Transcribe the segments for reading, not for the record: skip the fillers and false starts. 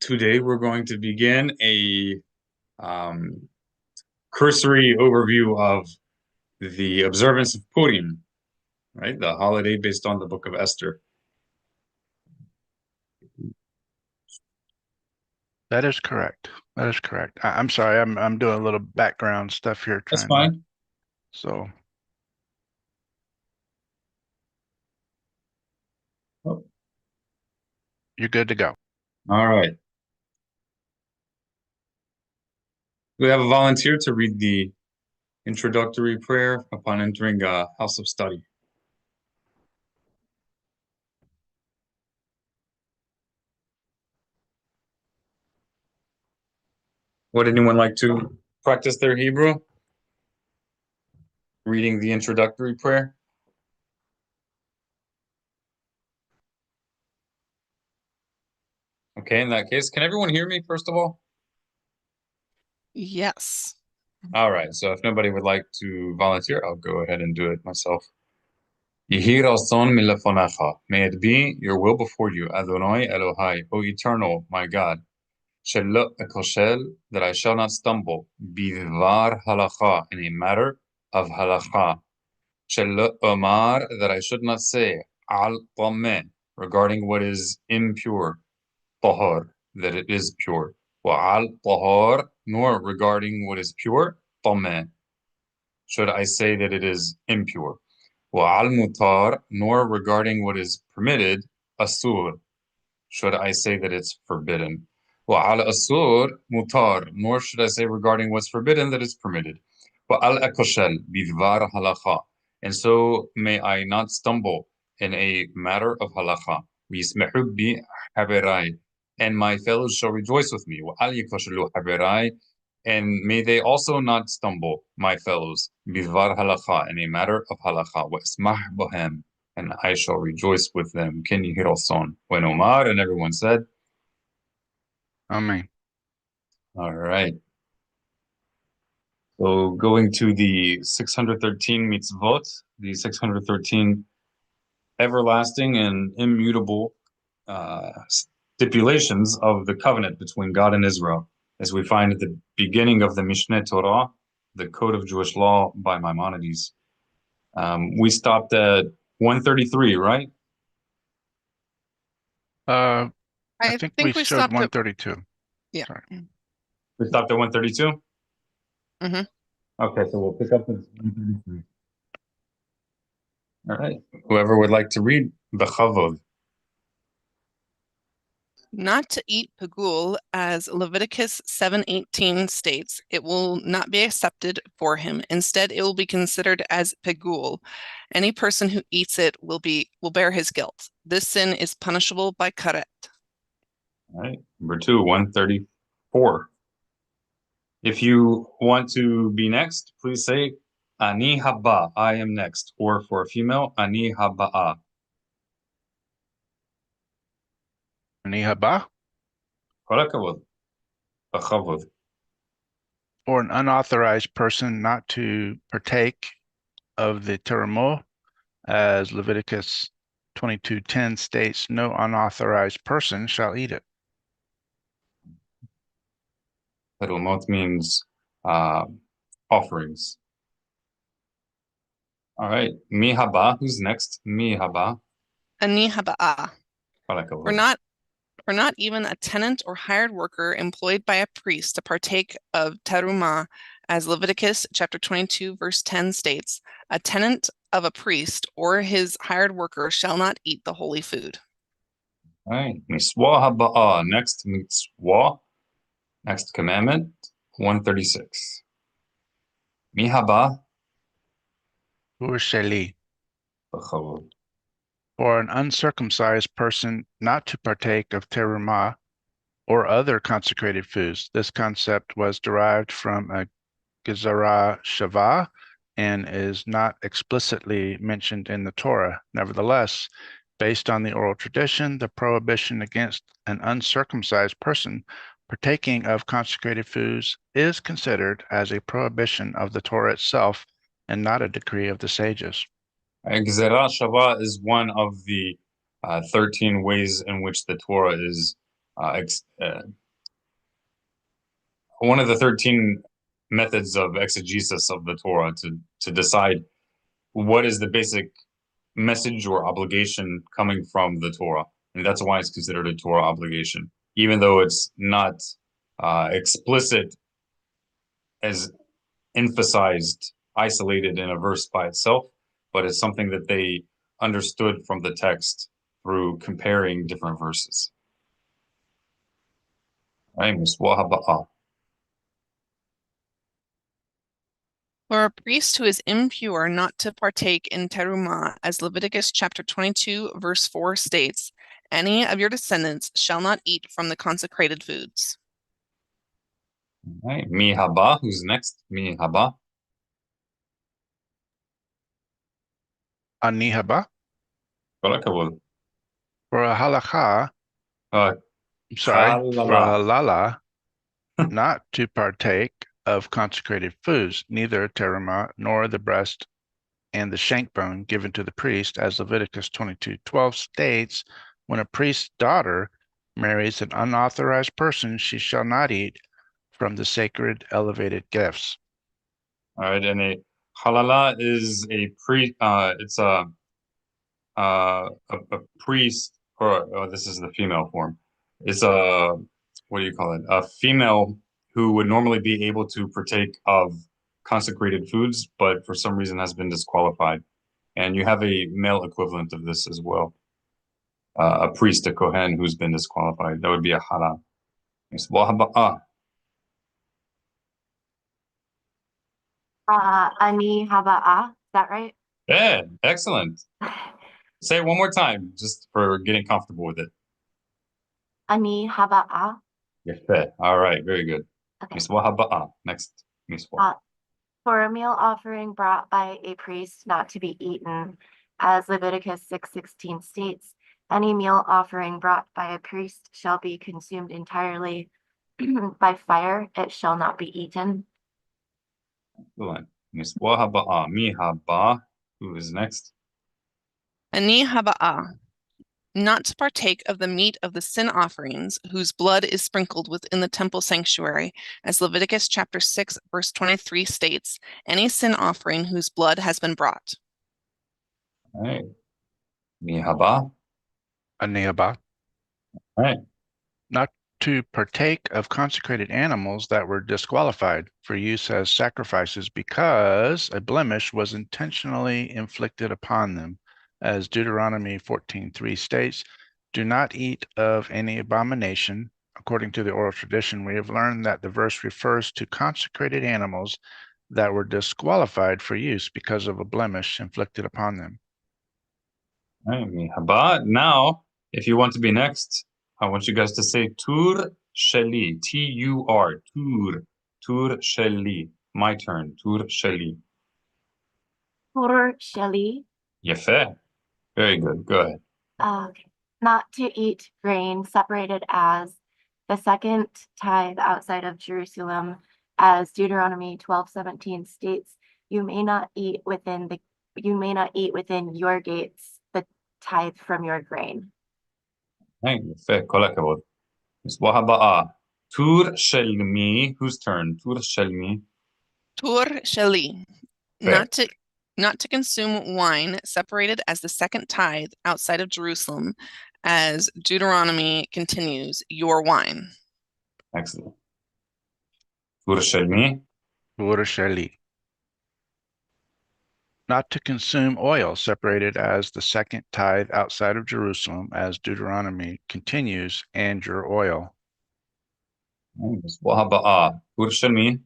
Today we're going to begin a cursory overview of the observance of Purim, right? The holiday based on the book of Esther. That is correct. That is correct. I'm sorry. I'm doing a little background stuff here, That's trying to. fine. So Oh, you're good to go. all right. We have a volunteer to read the introductory prayer upon entering a house of study. Would anyone like to practice their Hebrew? Reading the introductory prayer? Okay, in that case, can everyone hear me first of all? Yes. All right, so if nobody would like to volunteer, I'll go ahead and do it myself. Yehi ratzon milefonecha. May it be your will before you, Adonai Elohai, O Eternal, my God. Shelo ekoshel, that I shall not stumble. Bidvar halakha, in a matter of halakha. Shelo omar, that I should not say. Al tameh, regarding what is impure. Tahor, that it is pure. Wa al tahor, nor regarding what is pure. Tameh, should I say that it is impure. Wa'al mutar, nor regarding what is permitted, asur, should I say that it's forbidden. Wa'al asur mutar, nor should I say regarding what's forbidden that is permitted. Wa'al akoshel bidvar halacha, and so may I not stumble in a matter of halacha. V'yismehu bi haberai, and my fellows shall rejoice with me. Wa'al yikoshelu haberai, and may they also not stumble, my fellows, bidvar halacha, in a matter of halacha, wa'esmah bohem, and I shall rejoice with them. Ken yihir son. When Omar, and everyone said, Amen. all right. So going to the 613 mitzvot, the 613 everlasting and immutable stipulations of the covenant between God and Israel, as we find at the beginning of the Mishneh Torah, the Code of Jewish Law by Maimonides. We stopped at 133, right? I I think we think we showed stopped at, 132. yeah. Sorry. We stopped at 132? hmm Okay, so we'll pick up at 133. All right. Whoever would like to read, Bechavod. Not to eat pagul, as Leviticus 7:18 states, it will not be accepted for him. Instead, it will be considered as pagul. Any person who eats it will bear his guilt. This sin is punishable by karet. All right. Number two, 134. If you want to be next, please say Ani haba, I am next. Or for a female, Ani haba'a. Ani haba, Kol hakavod. Bechavod. for an unauthorized person not to partake of the teramo, as Leviticus 22:10 states, no unauthorized person shall eat it. Terumot means uh, offerings. All right. Mi haba, who's next? Mi haba. Ani haba'a. Kol For hakavod. not for not even a tenant or hired worker employed by a priest to partake of terumah, as Leviticus chapter 22, verse 10 states, a tenant of a priest or his hired worker shall not eat the holy food. All right. Miswa haba'a. Next mitzvah. Next commandment. 136. Mi haba. Ursheli, Bechavod. for an uncircumcised person not to partake of terumah or other consecrated foods. This concept was derived from a Gezerah Shavah and is not explicitly mentioned in the Torah. Nevertheless, based on the oral tradition, the prohibition against an uncircumcised person partaking of consecrated foods is considered as a prohibition of the Torah itself and not a decree of the sages. Gezerah Shavah is one of the 13 ways in which the Torah is one of the 13 methods of exegesis of the Torah to decide what is the basic message or obligation coming from the Torah. And that's why it's considered a Torah obligation, even though it's not explicit as emphasized, isolated in a verse by itself, but it's something that they understood from the text through comparing different verses. Right? For a priest who is impure not to partake in terumah, as Leviticus chapter 22, verse 4 states, any of your descendants shall not eat from the consecrated foods. All right. Mi haba, who's next? Mi haba. Ani haba. כל הכבוד. For a halakha, Uh, for a halala. halala, not to partake of consecrated foods, neither terumah nor the breast and the shank bone given to the priest, as Leviticus 22:12 states, when a priest's daughter marries an unauthorized person, she shall not eat from the sacred elevated gifts. All right, and a halala is it's a priest, or this is the female form. It's what do you call it? A female who would normally be able to partake of consecrated foods, but for some reason has been disqualified. And you have a male equivalent of this as well. A priest, a kohen, who's been disqualified. That would be a halal. Ani haba'a, is that right? Yeah, excellent. Say it one more time, just for getting comfortable with it. Ani haba'a. Yefeh. All right, very good. Okay. Miswa haba'a. Next, miswa. For a meal offering brought by a priest not to be eaten, as Leviticus 6:16 states, any meal offering brought by a priest shall be consumed entirely by fire, it shall not be eaten. Excellent. Miswa haba'a. Mi haba. Who is next? Ani haba'a, not to partake of the meat of the sin offerings, whose blood is sprinkled within the temple sanctuary, as Leviticus chapter 6, verse 23 states, any sin offering whose blood has been brought. All right. Mi haba. Ani haba. All right. Not to partake of consecrated animals that were disqualified for use as sacrifices because a blemish was intentionally inflicted upon them, as Deuteronomy 14:3 states, do not eat of any abomination. According to the oral tradition, we have learned that the verse refers to consecrated animals that were disqualified for use because of a blemish inflicted upon them. All right. Mi haba. Now, if you want to be next, I want you guys to say tur sheli. T-U-R. Tur. Tur sheli. My turn. Tur sheli. For sheli, Yefeh. Very good. Go ahead. okay. Not to eat grain separated as the second tithe outside of Jerusalem, as Deuteronomy 12:17 states, you may not eat within your gates the tithe from your grain. Hey, יפה, כל הכבוד. מסבוחה הבאה. טור של מי? Whose turn? טור של מי? Tur sheli, Fair. not to consume wine separated as the second tithe outside of Jerusalem, as Deuteronomy continues, your wine. Excellent. טור של מי? Tur sheli. Not to consume oil separated as the second tithe outside of Jerusalem, as Deuteronomy continues, and your oil. מסבוחה הבאה. טור של מי?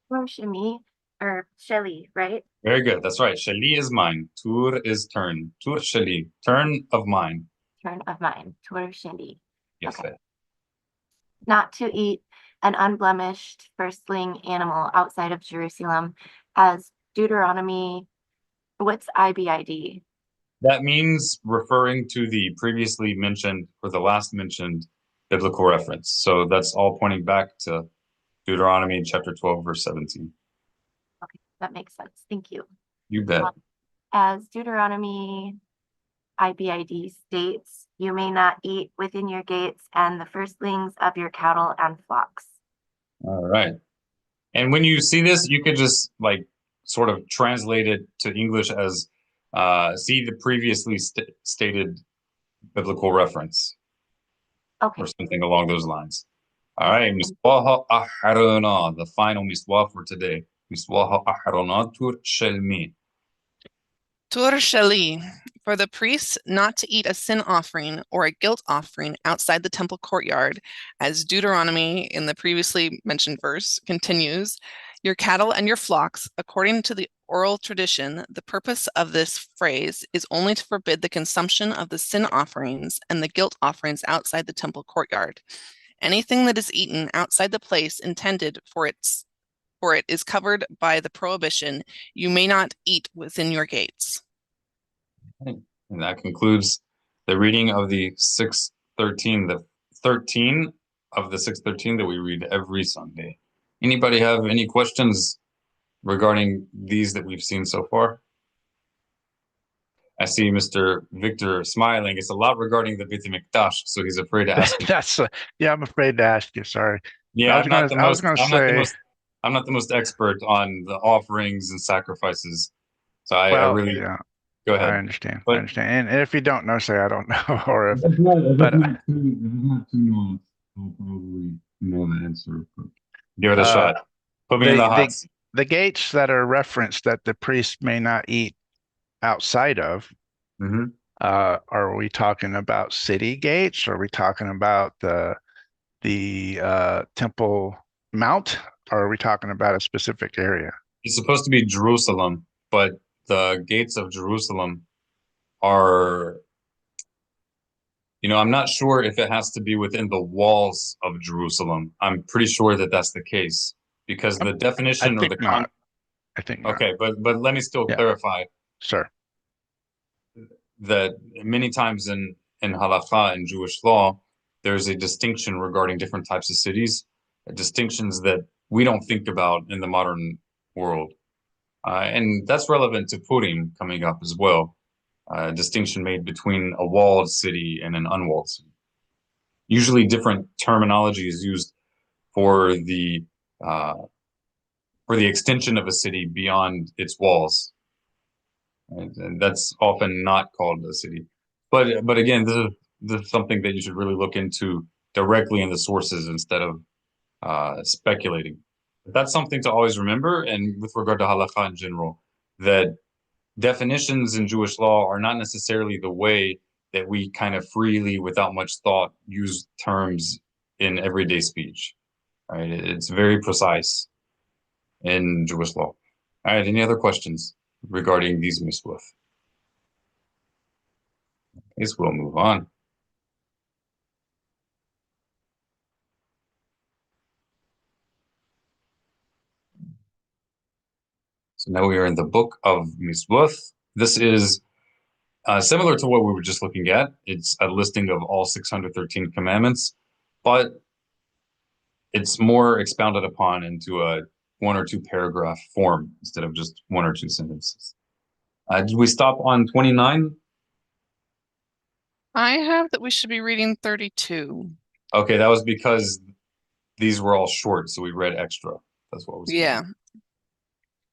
For shemi, or sheli, right? Very good. That's right. Sheli is mine. Tur is turn. Tur sheli. Turn of mine. Turn of mine, Tur sheli. Yefeh. Okay. Not to eat an unblemished firstling animal outside of Jerusalem, as Deuteronomy, what's IBID? That means referring to the previously mentioned or the last mentioned biblical reference. So that's all pointing back to Deuteronomy chapter 12, verse 17. Okay, that makes sense. Thank you. You bet. As Deuteronomy IBID states, You may not eat within your gates and the firstlings of your cattle and flocks. All right. And when you see this, you could just like sort of translate it to English as see the previously stated biblical reference Okay. or something along those lines. All right, Mishloach Aharonah, the final Mishloach for today. Mishloach Aharonah Tur Shelmi. Tur Shali, for the priests not to eat a sin offering or a guilt offering outside the temple courtyard, as Deuteronomy in the previously mentioned verse continues, your cattle and your flocks, according to the oral tradition, the purpose of this phrase is only to forbid the consumption of the sin offerings and the guilt offerings outside the temple courtyard. Anything that is eaten outside the place intended for it is covered by the prohibition, you may not eat within your gates. And that concludes the reading of the 613, the 13 of the 613 that we read every Sunday. Anybody have any questions regarding these that we've seen so far? I see Mr. Victor smiling. It's a lot regarding the Beit HaMikdash, so he's afraid to ask. Yeah, I'm afraid to ask you. Sorry. Yeah, I'm not the most expert on the offerings and sacrifices. So I really yeah, go ahead. I understand. But, I understand. And if you don't know, say I don't know, or if but not too I'll probably know the answer. But give it a shot. Put me in the hot seat. the gates that are referenced that the priest may not eat outside of, are we talking about city gates? Are we talking about the Temple Mount? Or are we talking about a specific area? It's supposed to be Jerusalem, but the gates of Jerusalem are, I'm not sure if it has to be within the walls of Jerusalem. I'm pretty sure that that's the case because the definition I think not. I think not. Okay, but let me still clarify. Sure. That many times in Halakha in Jewish law, there's a distinction regarding different types of cities, distinctions that we don't think about in the modern world. And that's relevant to Purim coming up as well. Distinction made between a walled city and an unwalled city. Usually different terminology is used for the extension of a city beyond its walls. And that's often not called a city. But again, this is something that you should really look into directly in the sources instead of speculating. But that's something to always remember. And with regard to halakha in general, that definitions in Jewish law are not necessarily the way that we kind of freely, without much thought, use terms in everyday speech. Right? It's very precise in Jewish law. All right, any other questions regarding these Mishloach? I guess we'll move on. So now we are in the book of Mishloach. This is similar to what we were just looking at. It's a listing of all 613 commandments, but it's more expounded upon into a 1 or 2 paragraph form instead of just 1 or 2 sentences. Did we stop on 29? I have that we should be reading 32. Okay, that was because these were all short, so we read extra. That's what was. Yeah.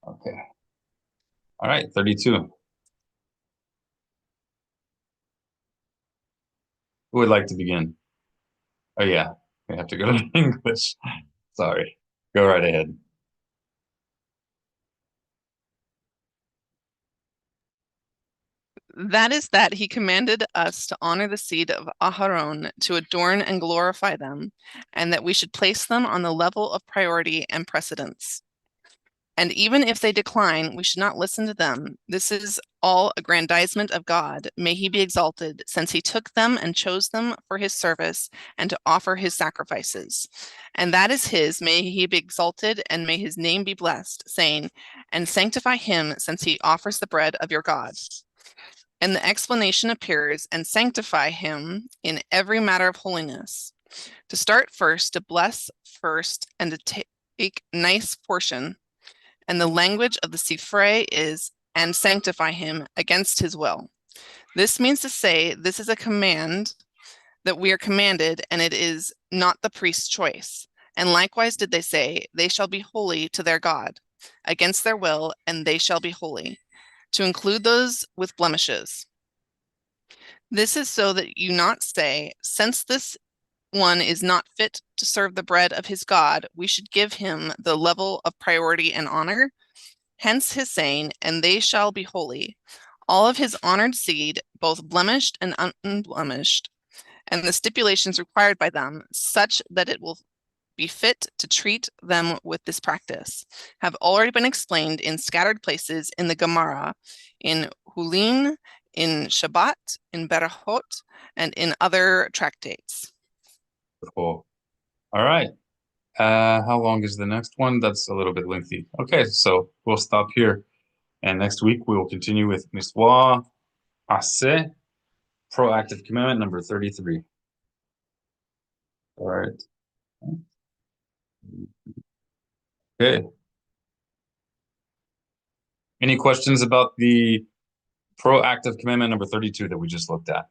Okay. All right, 32. Who would like to begin? Oh yeah, we have to go to English. Sorry. Go right ahead. That is that he commanded us to honor the seed of Aharon, to adorn and glorify them, and that we should place them on the level of priority and precedence. And even if they decline, we should not listen to them. This is all aggrandizement of God. May he be exalted, since he took them and chose them for his service and to offer his sacrifices. And that is his. May he be exalted, and may his name be blessed, saying, and sanctify him, since he offers the bread of your God. And the explanation appears, and sanctify him in every matter of holiness. To start first, to bless first, and to take nice portion. And the language of the Sifrei is, and sanctify him against his will. This means to say this is a command that we are commanded, and it is not the priest's choice. And likewise did they say, they shall be holy to their God, against their will, and they shall be holy, to include those with blemishes. This is so that you not say, since this one is not fit to serve the bread of his God, we should give him the level of priority and honor. Hence his saying, and they shall be holy, all of his honored seed, both blemished and unblemished, and the stipulations required by them, such that it will be fit to treat them with this practice, have already been explained in scattered places in the Gemara, in Hulin, in Shabbat, in Berachot, and in other tractates. Cool. All right. How long is the next one? That's a little bit lengthy. Okay, so we'll stop here. And next week we will continue with Mishloach Manot, proactive commandment number 33. All right. Okay. Any questions about the proactive commandment number 32 that we just looked at?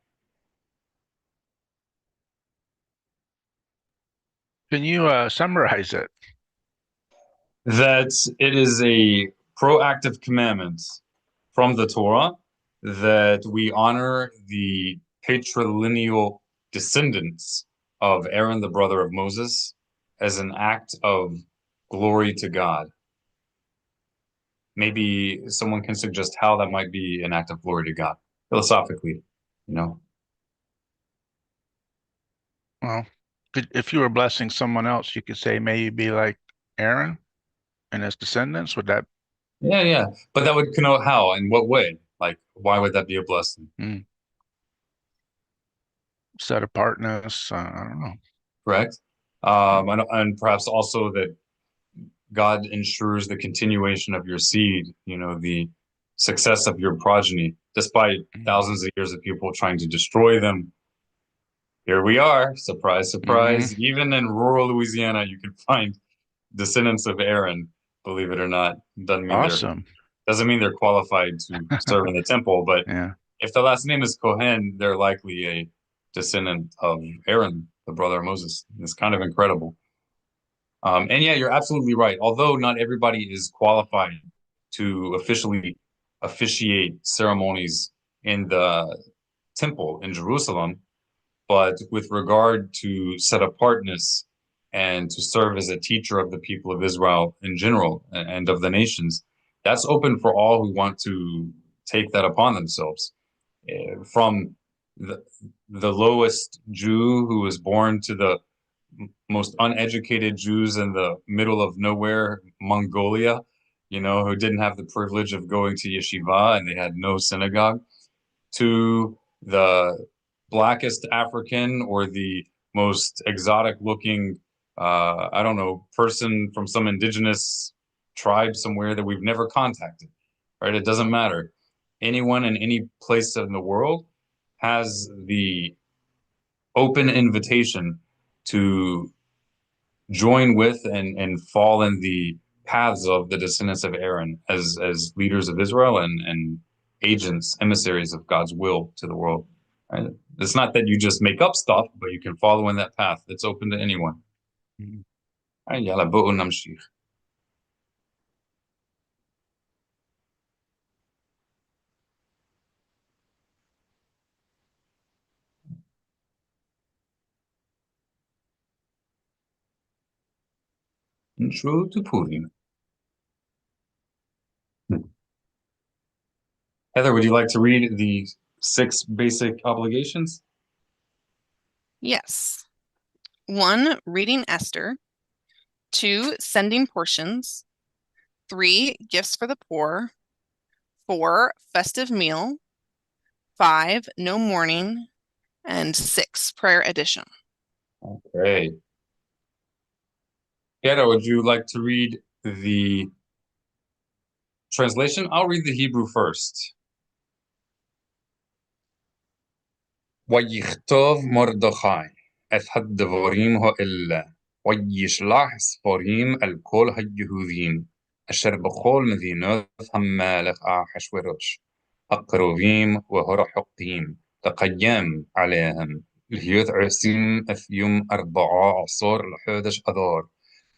Can you summarize it? That it is a proactive commandment from the Torah that we honor the patrilineal descendants of Aaron, the brother of Moses, as an act of glory to God. Maybe someone can suggest how that might be an act of glory to God, philosophically, you know? Well, if you were blessing someone else, you could say, may you be like Aaron and his descendants. Would that? Yeah. But that would connote how, in what way? Like, why would that be a blessing? Set apartness. I don't know. Correct. And perhaps also that God ensures the continuation of your seed, the success of your progeny, despite thousands of years of people trying to destroy them. Here we are, surprise, surprise. Even in rural Louisiana, you can find descendants of Aaron, believe it or not. Doesn't mean they're qualified to serve in the temple, but if the last name is Cohen, they're likely a descendant of Aaron, the brother of Moses. It's kind of incredible. And yeah, you're absolutely right. Although not everybody is qualified to officially officiate ceremonies in the temple in Jerusalem, but with regard to set apartness and to serve as a teacher of the people of Israel in general and of the nations, that's open for all who want to take that upon themselves. From the lowest Jew who was born to the most uneducated Jews in the middle of nowhere, Mongolia, who didn't have the privilege of going to yeshiva and they had no synagogue, to the blackest African or the most exotic looking, I don't know, person from some indigenous tribe somewhere that we've never contacted, right? It doesn't matter. Anyone in any place in the world has the open invitation to join with and fall in the paths of the descendants of Aaron as leaders of Israel and agents, emissaries of God's will to the world. Right? It's not that you just make up stuff, but you can follow in that path. It's open to anyone. يلا بقوا نمشي. Intro to Purim. Heather, would you like to read the 6 basic obligations? Yes. 1, reading Esther. 2, sending portions. 3, gifts for the poor. 4, festive meal. 5, no mourning. And 6, prayer edition. Okay. Heather, would you like to read the translation? I'll read the Hebrew first. ויכתוב מרדכי את הדברים האלה, וישלח ספרים אל כל היהודים, אשר בכל מדינות המלך אחשוורוש, أقربيم وهرحقيم تقيم عليهم الهيوت عسيم أثيوم 4 عصر لحدش أذار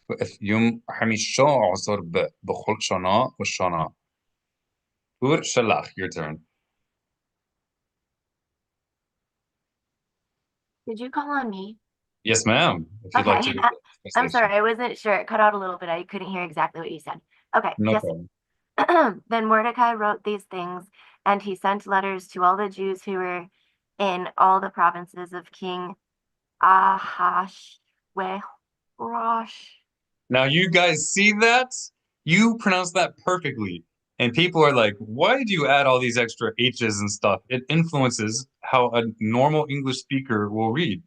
وأثيوم 15 بخل شنا والشنا. Tur Shalach, your turn. Did you call on me? Yes, ma'am. If you'd like to Okay. read the I'm translation. sorry, I wasn't sure. It cut out a little bit. I couldn't hear exactly what you said. Okay, No yes. problem. Then Mordecai wrote these things, and he sent letters to all the Jews who were in all the provinces of King Ahasuerus. Now, you guys see that? You pronounce that perfectly. And people are like, why do you add all these extra H's and stuff? It influences how a normal English speaker will read.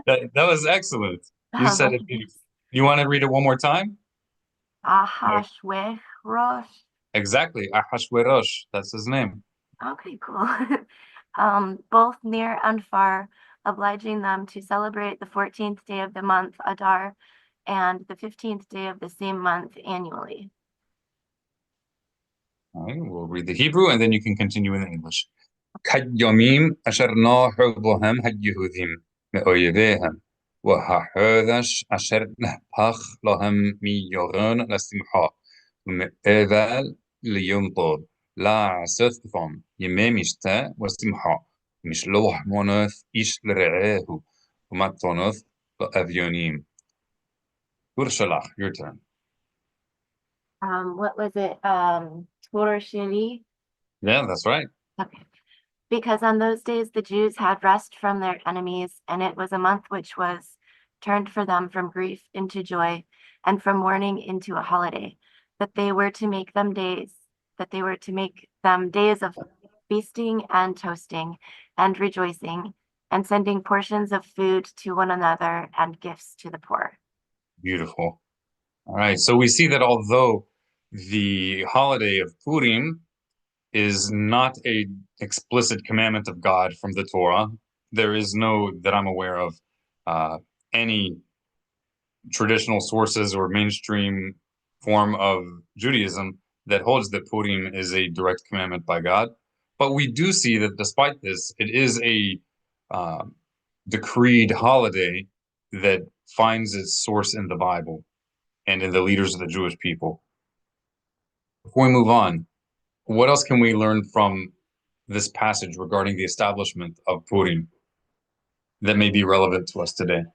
That was excellent. You said it beautifully. You want to read it one more time? Ahasuerus. Exactly. Ahashwerosh. That's his name. Okay, cool. Both near and far, obliging them to celebrate the 14th day of the month, Adar, and the 15th day of the same month annually. All right, we'll read the Hebrew and then you can continue in English. كاليومين أشر ناحبهم هاليهوديم مأويبيهم وهحوذش أشر نهبخ لهم ميورون لسمحا ومأبال ليوم طول لا عسثهم يمي مشتا وسمحا مشلوح منوث إيش لرعاه ومتونوث لأفيونيم. Urshulach, your turn. What was it? Torah. Yeah, that's right. Okay. Because on those days the Jews had rest from their enemies, and it was a month which was turned for them from grief into joy, and from mourning into a holiday, that they were to make them days of feasting and toasting and rejoicing, and sending portions of food to one another and gifts to the poor. Beautiful. All right, so we see that although the holiday of Purim is not a explicit commandment of God from the Torah, there is no, that I'm aware of, any traditional sources or mainstream form of Judaism that holds that Purim is a direct commandment by God. But we do see that despite this, it is a decreed holiday that finds its source in the Bible and in the leaders of the Jewish people. Before we move on, what else can we learn from this passage regarding the establishment of Purim that may be relevant to us today?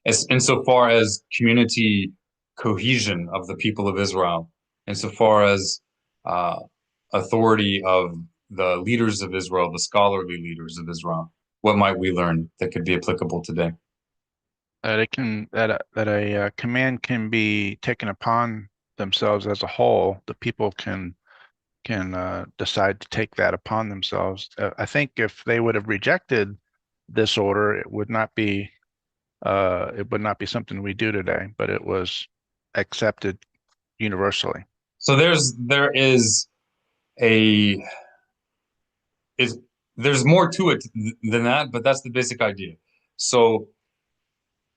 As insofar as community cohesion of the people of Israel, insofar as authority of the leaders of Israel, the scholarly leaders of Israel, what might we learn that could be applicable today? That a command can be taken upon themselves as a whole. The people can decide to take that upon themselves. I think if they would have rejected this order, it would not be something we do today, but it was accepted universally. So there's more to it than that, but that's the basic idea. So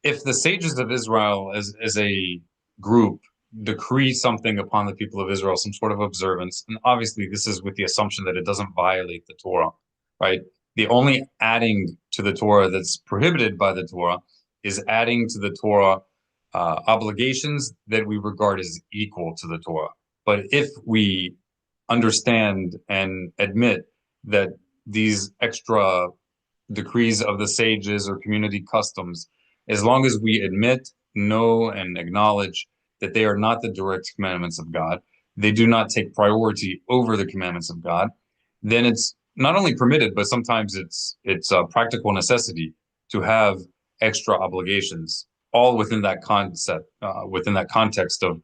if the sages of Israel as a group decree something upon the people of Israel, some sort of observance, and obviously this is with the assumption that it doesn't violate the Torah, right? The only adding to the Torah that's prohibited by the Torah is adding to the Torah obligations that we regard as equal to the Torah. But if we understand and admit that these extra decrees of the sages or community customs, as long as we admit, know, and acknowledge that they are not the direct commandments of God, they do not take priority over the commandments of God, then it's not only permitted, but sometimes it's a practical necessity to have extra obligations, all within that concept, within that context of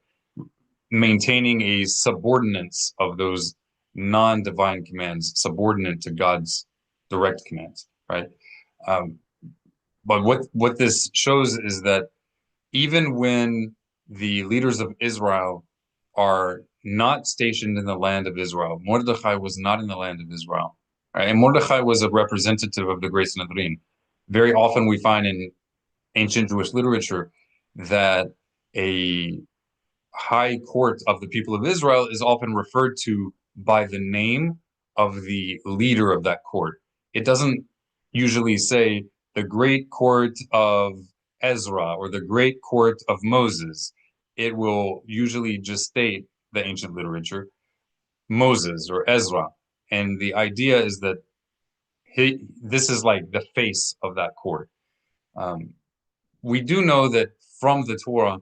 maintaining a subordinates of those non-divine commands, subordinate to God's direct commands, right? But what this shows is that even when the leaders of Israel are not stationed in the land of Israel, Mordechai was not in the land of Israel, right? And Mordechai was a representative of the Great Sanhedrin. Very often we find in ancient Jewish literature that a high court of the people of Israel is often referred to by the name of the leader of that court. It doesn't usually say the great court of Ezra or the great court of Moses. It will usually just state the ancient literature, Moses or Ezra. And the idea is that this is like the face of that court. We do know that from the Torah,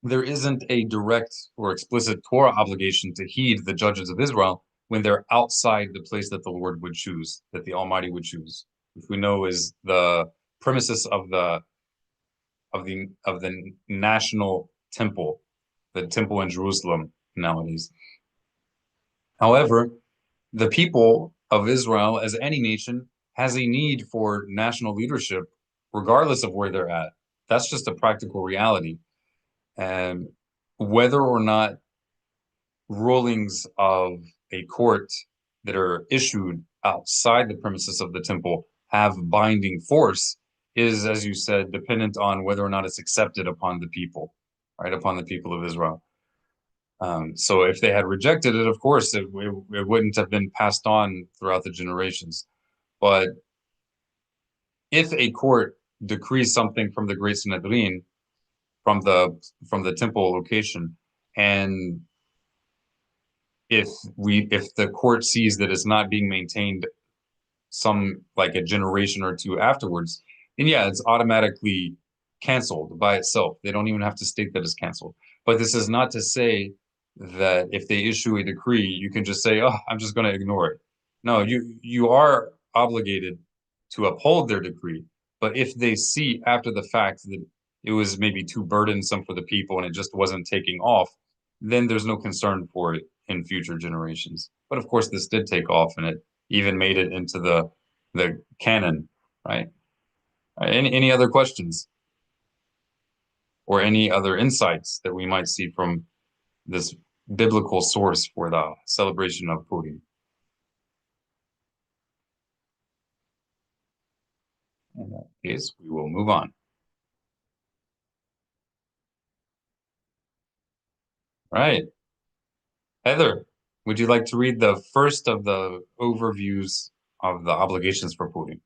there isn't a direct or explicit Torah obligation to heed the judges of Israel when they're outside the place that the Lord would choose, that the Almighty would choose, which we know is the premises of the national temple, the temple in Jerusalem nowadays. However, the people of Israel, as any nation, has a need for national leadership, regardless of where they're at. That's just a practical reality. And whether or not rulings of a court that are issued outside the premises of the temple have binding force is, as you said, dependent on whether or not it's accepted upon the people, right, upon the people of Israel. So if they had rejected it, of course, it wouldn't have been passed on throughout the generations. But if a court decrees something from the Great Sanhedrin, from the temple location, and if the court sees that it's not being maintained some like a generation or two afterwards, then yeah, it's automatically canceled by itself. They don't even have to state that it's canceled. But this is not to say that if they issue a decree, you can just say, "Oh, I'm just going to ignore it." No, you are obligated to uphold their decree. But if they see after the fact that it was maybe too burdensome for the people and it just wasn't taking off, then there's no concern for it in future generations. But of course, this did take off, and it even made it into the canon, right? Any other questions or any other insights that we might see from this biblical source for the celebration of Purim? In that case, we will move on. Right. Heather, would you like to read the first of the overviews of the obligations for Purim?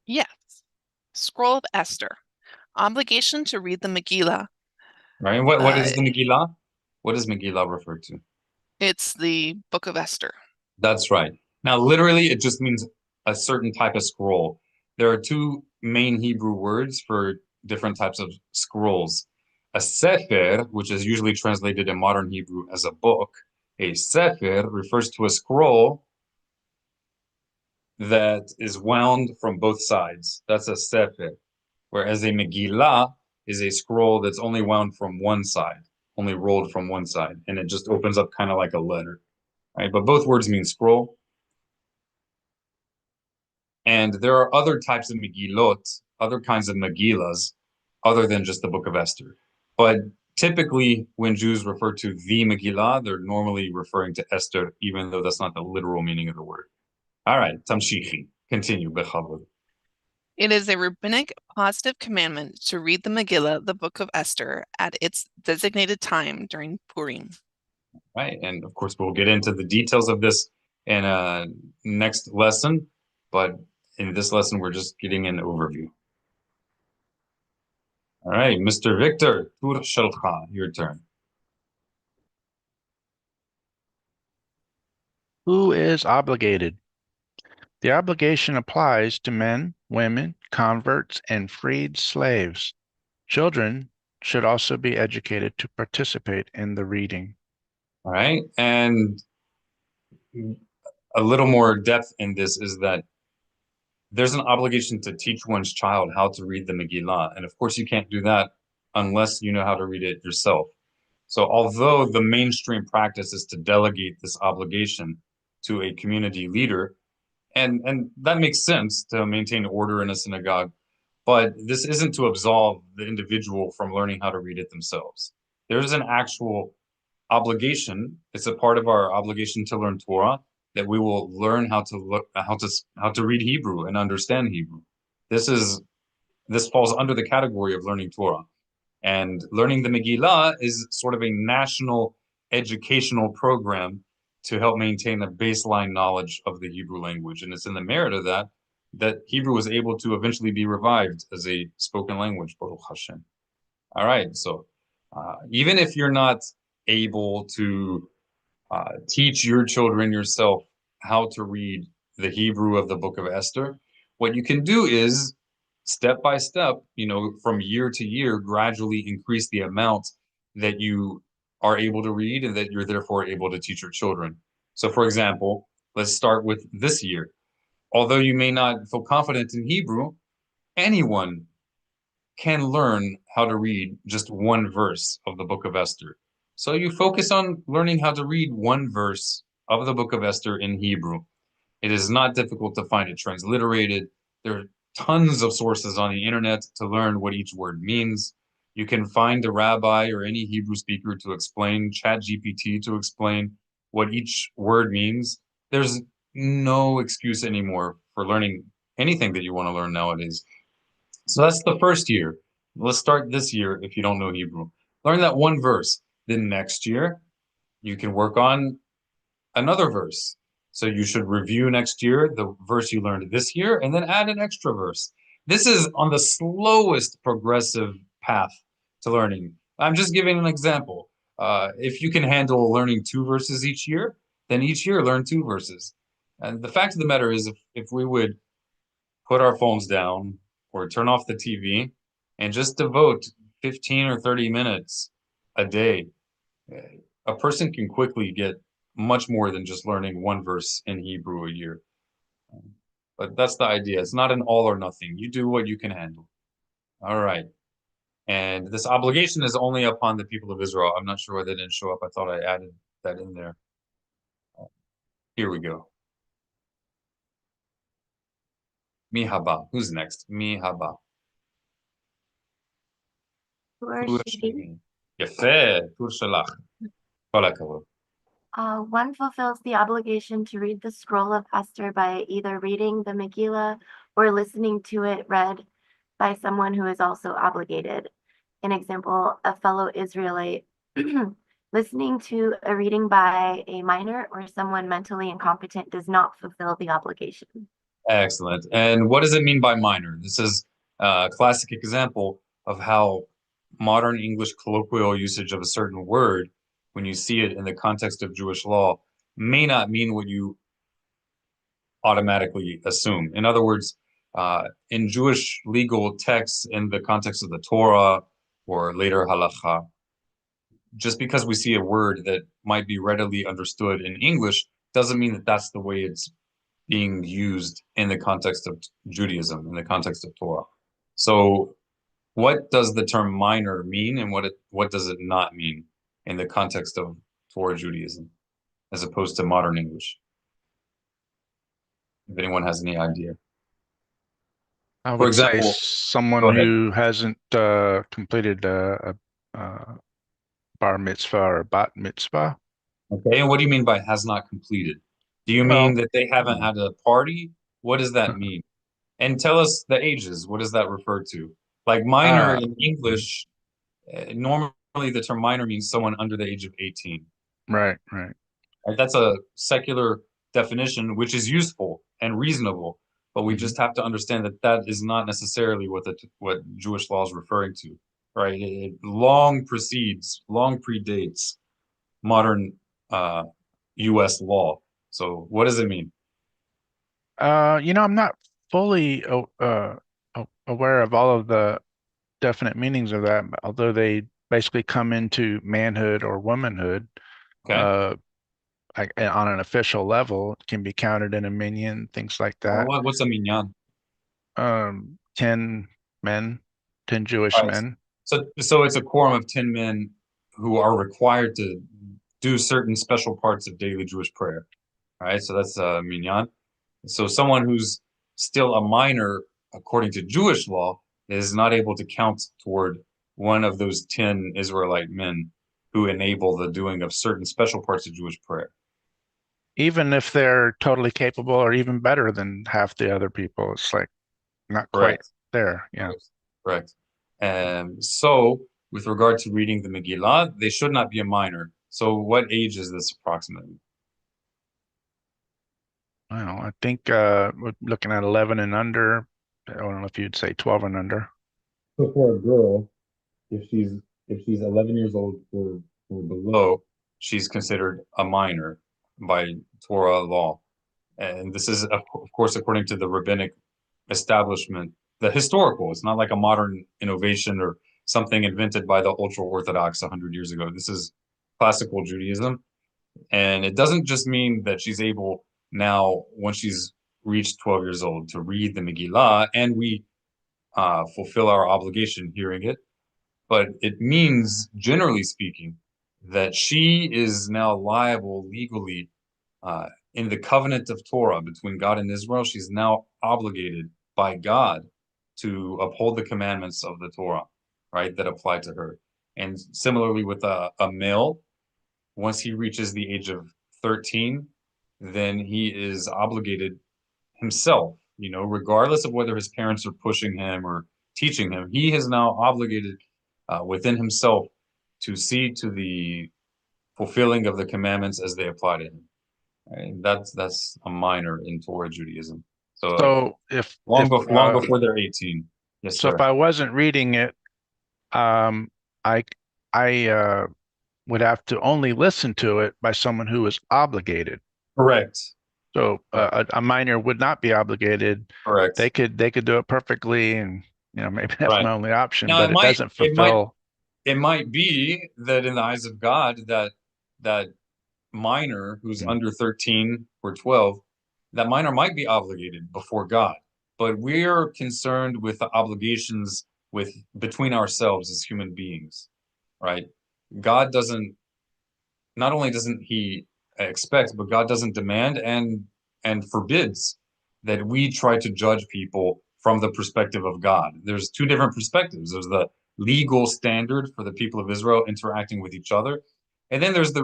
Yes. Scroll of Esther. Obligation to read the Megillah. Right. What is the Megillah? What does Megillah refer to? It's the Book of Esther. That's right. Now, literally, it just means a certain type of scroll. There are two main Hebrew words for different types of scrolls. A sefer, which is usually translated in modern Hebrew as a book, a sefer refers to a scroll that is wound from both sides. That's a sefer. Whereas a Megillah is a scroll that's only wound from one side, only rolled from one side, and it just opens up kind of like a letter. Right? But both words mean scroll. And there are other types of Megillot, other kinds of Megillas, other than just the Book of Esther. But typically, when Jews refer to the Megillah, they're normally referring to Esther, even though that's not the literal meaning of the word. All right, Tamshichi, continue, bechavod. It is a rabbinic positive commandment to read the Megillah, the Book of Esther, at its designated time during Purim. Right, and of course, we'll get into the details of this in a next lesson, but in this lesson, we're just getting an overview. All right, Mr. Victor, Tur Shalcha, your turn. Who is obligated? The obligation applies to men, women, converts, and freed slaves. Children should also be educated to participate in the reading. All right, and a little more depth in this is that there's an obligation to teach one's child how to read the Megillah. And of course, you can't do that unless you know how to read it yourself. So although the mainstream practice is to delegate this obligation to a community leader, and that makes sense to maintain order in a synagogue, but this isn't to absolve the individual from learning how to read it themselves. There's an actual obligation. It's a part of our obligation to learn Torah that we will learn how to read Hebrew and understand Hebrew. This is this falls under the category of learning Torah. And learning the Megillah is sort of a national educational program to help maintain a baseline knowledge of the Hebrew language. And it's in the merit of that Hebrew was able to eventually be revived as a spoken language, Baruch Hashem. All right, so even if you're not able to teach your children yourself how to read the Hebrew of the Book of Esther, what you can do is step by step, from year to year, gradually increase the amount that you are able to read and that you're therefore able to teach your children. So, for example, let's start with this year. Although you may not feel confident in Hebrew, anyone can learn how to read just one verse of the Book of Esther. So you focus on learning how to read one verse of the Book of Esther in Hebrew. It is not difficult to find it transliterated. There are tons of sources on the internet to learn what each word means. You can find a rabbi or any Hebrew speaker to explain, ChatGPT to explain what each word means. There's no excuse anymore for learning anything that you want to learn nowadays. So that's the first year. Let's start this year if you don't know Hebrew. Learn that one verse. Then next year, you can work on another verse. So you should review next year the verse you learned this year and then add an extra verse. This is on the slowest progressive path to learning. I'm just giving an example. If you can handle learning 2 verses each year, then each year learn 2 verses. And the fact of the matter is, if we would put our phones down or turn off the TV and just devote 15 or 30 minutes a day, a person can quickly get much more than just learning one verse in Hebrew a year. But that's the idea. It's not an all or nothing. You do what you can handle. All right. And this obligation is only upon the people of Israel. I'm not sure why they didn't show up. I thought I added that in there. Here we go. Mi haba. Who's next? Mi haba. Tur sheni. יפה, טור שלך. כל הכבוד. One fulfills the obligation to read the scroll of Esther by either reading the Megillah or listening to it read by someone who is also obligated. An example, a fellow Israelite listening to a reading by a minor or someone mentally incompetent does not fulfill the obligation. Excellent. And what does it mean by minor? This is a classic example of how modern English colloquial usage of a certain word, when you see it in the context of Jewish law, may not mean what you automatically assume. In other words, in Jewish legal texts, in the context of the Torah or later Halakha, just because we see a word that might be readily understood in English doesn't mean that that's the way it's being used in the context of Judaism, in the context of Torah. So what does the term minor mean, and what does it not mean in the context of Torah Judaism, as opposed to modern English? If anyone has any idea. I For would say example, someone who hasn't completed a bar mitzvah or bat mitzvah. okay, and what do you mean by has not completed? Do you Well, mean that they haven't had a party? What does that mean? And tell us the ages. What does that refer to? Like minor in English, normally the term minor means someone under the age of 18. right. Right? That's a secular definition, which is useful and reasonable, but we just have to understand that that is not necessarily what Jewish law is referring to, right? It long predates modern U.S. law. So what does it mean? I'm not fully aware of all of the definite meanings of that, although they basically come into manhood or womanhood. Okay. On an official level, can be counted in a minyan, things like that. What's a minyan? 10 men, 10 Jewish All right. men. So it's a quorum of 10 men who are required to do certain special parts of daily Jewish prayer. All right, so that's a minyan. So someone who's still a minor, according to Jewish law, is not able to count toward one of those 10 Israelite men who enable the doing of certain special parts of Jewish prayer. Even if they're totally capable or even better than half the other people, it's like not quite Correct. there. Yeah. Correct. So, with regard to reading the Megillah, they should not be a minor. So, what age is this approximately? Well, I think we're looking at 11 and under. I don't know if you'd say 12 and under. So, for a girl, if she's 11 years old or below, she's considered a minor by Torah law. And this is, of course, according to the rabbinic establishment, the historical. It's not like a modern innovation or something invented by the ultra-Orthodox 100 years ago. This is classical Judaism. And it doesn't just mean that she's able now, once she's reached 12 years old, to read the Megillah, and we fulfill our obligation hearing it. But it means, generally speaking, that she is now liable legally in the covenant of Torah between God and Israel. She's now obligated by God to uphold the commandments of the Torah, right, that apply to her. And similarly with a male, once he reaches the age of 13, then he is obligated himself, regardless of whether his parents are pushing him or teaching him, he is now obligated within himself to see to the fulfilling of the commandments as they apply to him. Right? That's a minor in Torah Judaism. So long before they're 18. Yes, so sir. if I wasn't reading it, I would have to only listen to it by someone who is obligated. Correct. So a minor would not be obligated. Correct. They could do it perfectly, and maybe that's Right. my only option. Now, But it doesn't fulfill. It might be that in the eyes of God that minor who's under 13 or 12, that minor might be obligated before God. But we're concerned with the obligations between ourselves as human beings, right? God doesn't, not only doesn't he expect, but God doesn't demand and forbids that we try to judge people from the perspective of God. There's two different perspectives. There's the legal standard for the people of Israel interacting with each other, and then there's the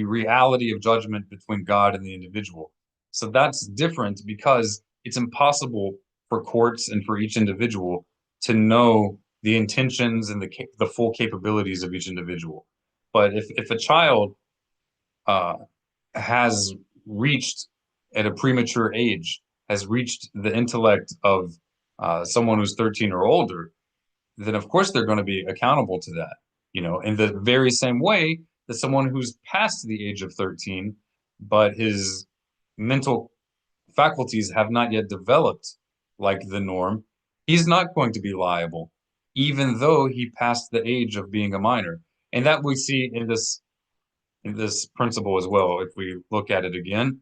reality of judgment between God and the individual. So that's different because it's impossible for courts and for each individual to know the intentions and the full capabilities of each individual. But if a child has reached at a premature age, has reached the intellect of someone who's 13 or older, then of course they're going to be accountable to that. In the very same way that someone who's past the age of 13, but his mental faculties have not yet developed like the norm, he's not going to be liable, even though he passed the age of being a minor. And that we see in this principle as well. If we look at it again,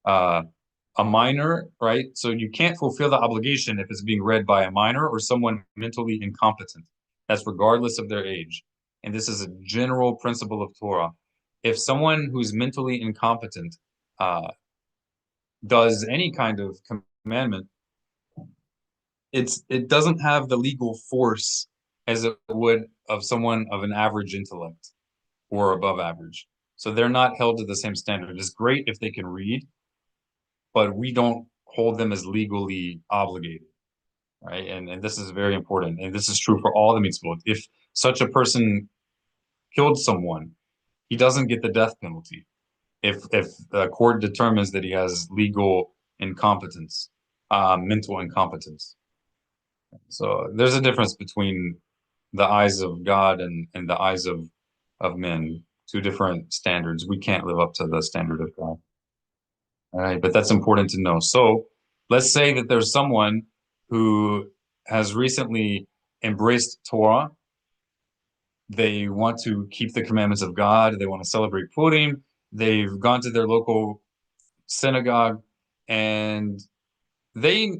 a minor, right? So you can't fulfill the obligation if it's being read by a minor or someone mentally incompetent. That's regardless of their age. And this is a general principle of Torah. If someone who's mentally incompetent does any kind of commandment, it doesn't have the legal force as it would of someone of an average intellect or above average. So they're not held to the same standard. It's great if they can read, but we don't hold them as legally obligated, right? And this is very important. And this is true for all the mitzvot. If such a person killed someone, he doesn't get the death penalty. If the court determines that he has legal incompetence, mental incompetence. So there's a difference between the eyes of God and the eyes of men. Two different standards. We can't live up to the standard of God. All right, but that's important to know. So let's say that there's someone who has recently embraced Torah. They want to keep the commandments of God. They want to celebrate Purim. They've gone to their local synagogue and they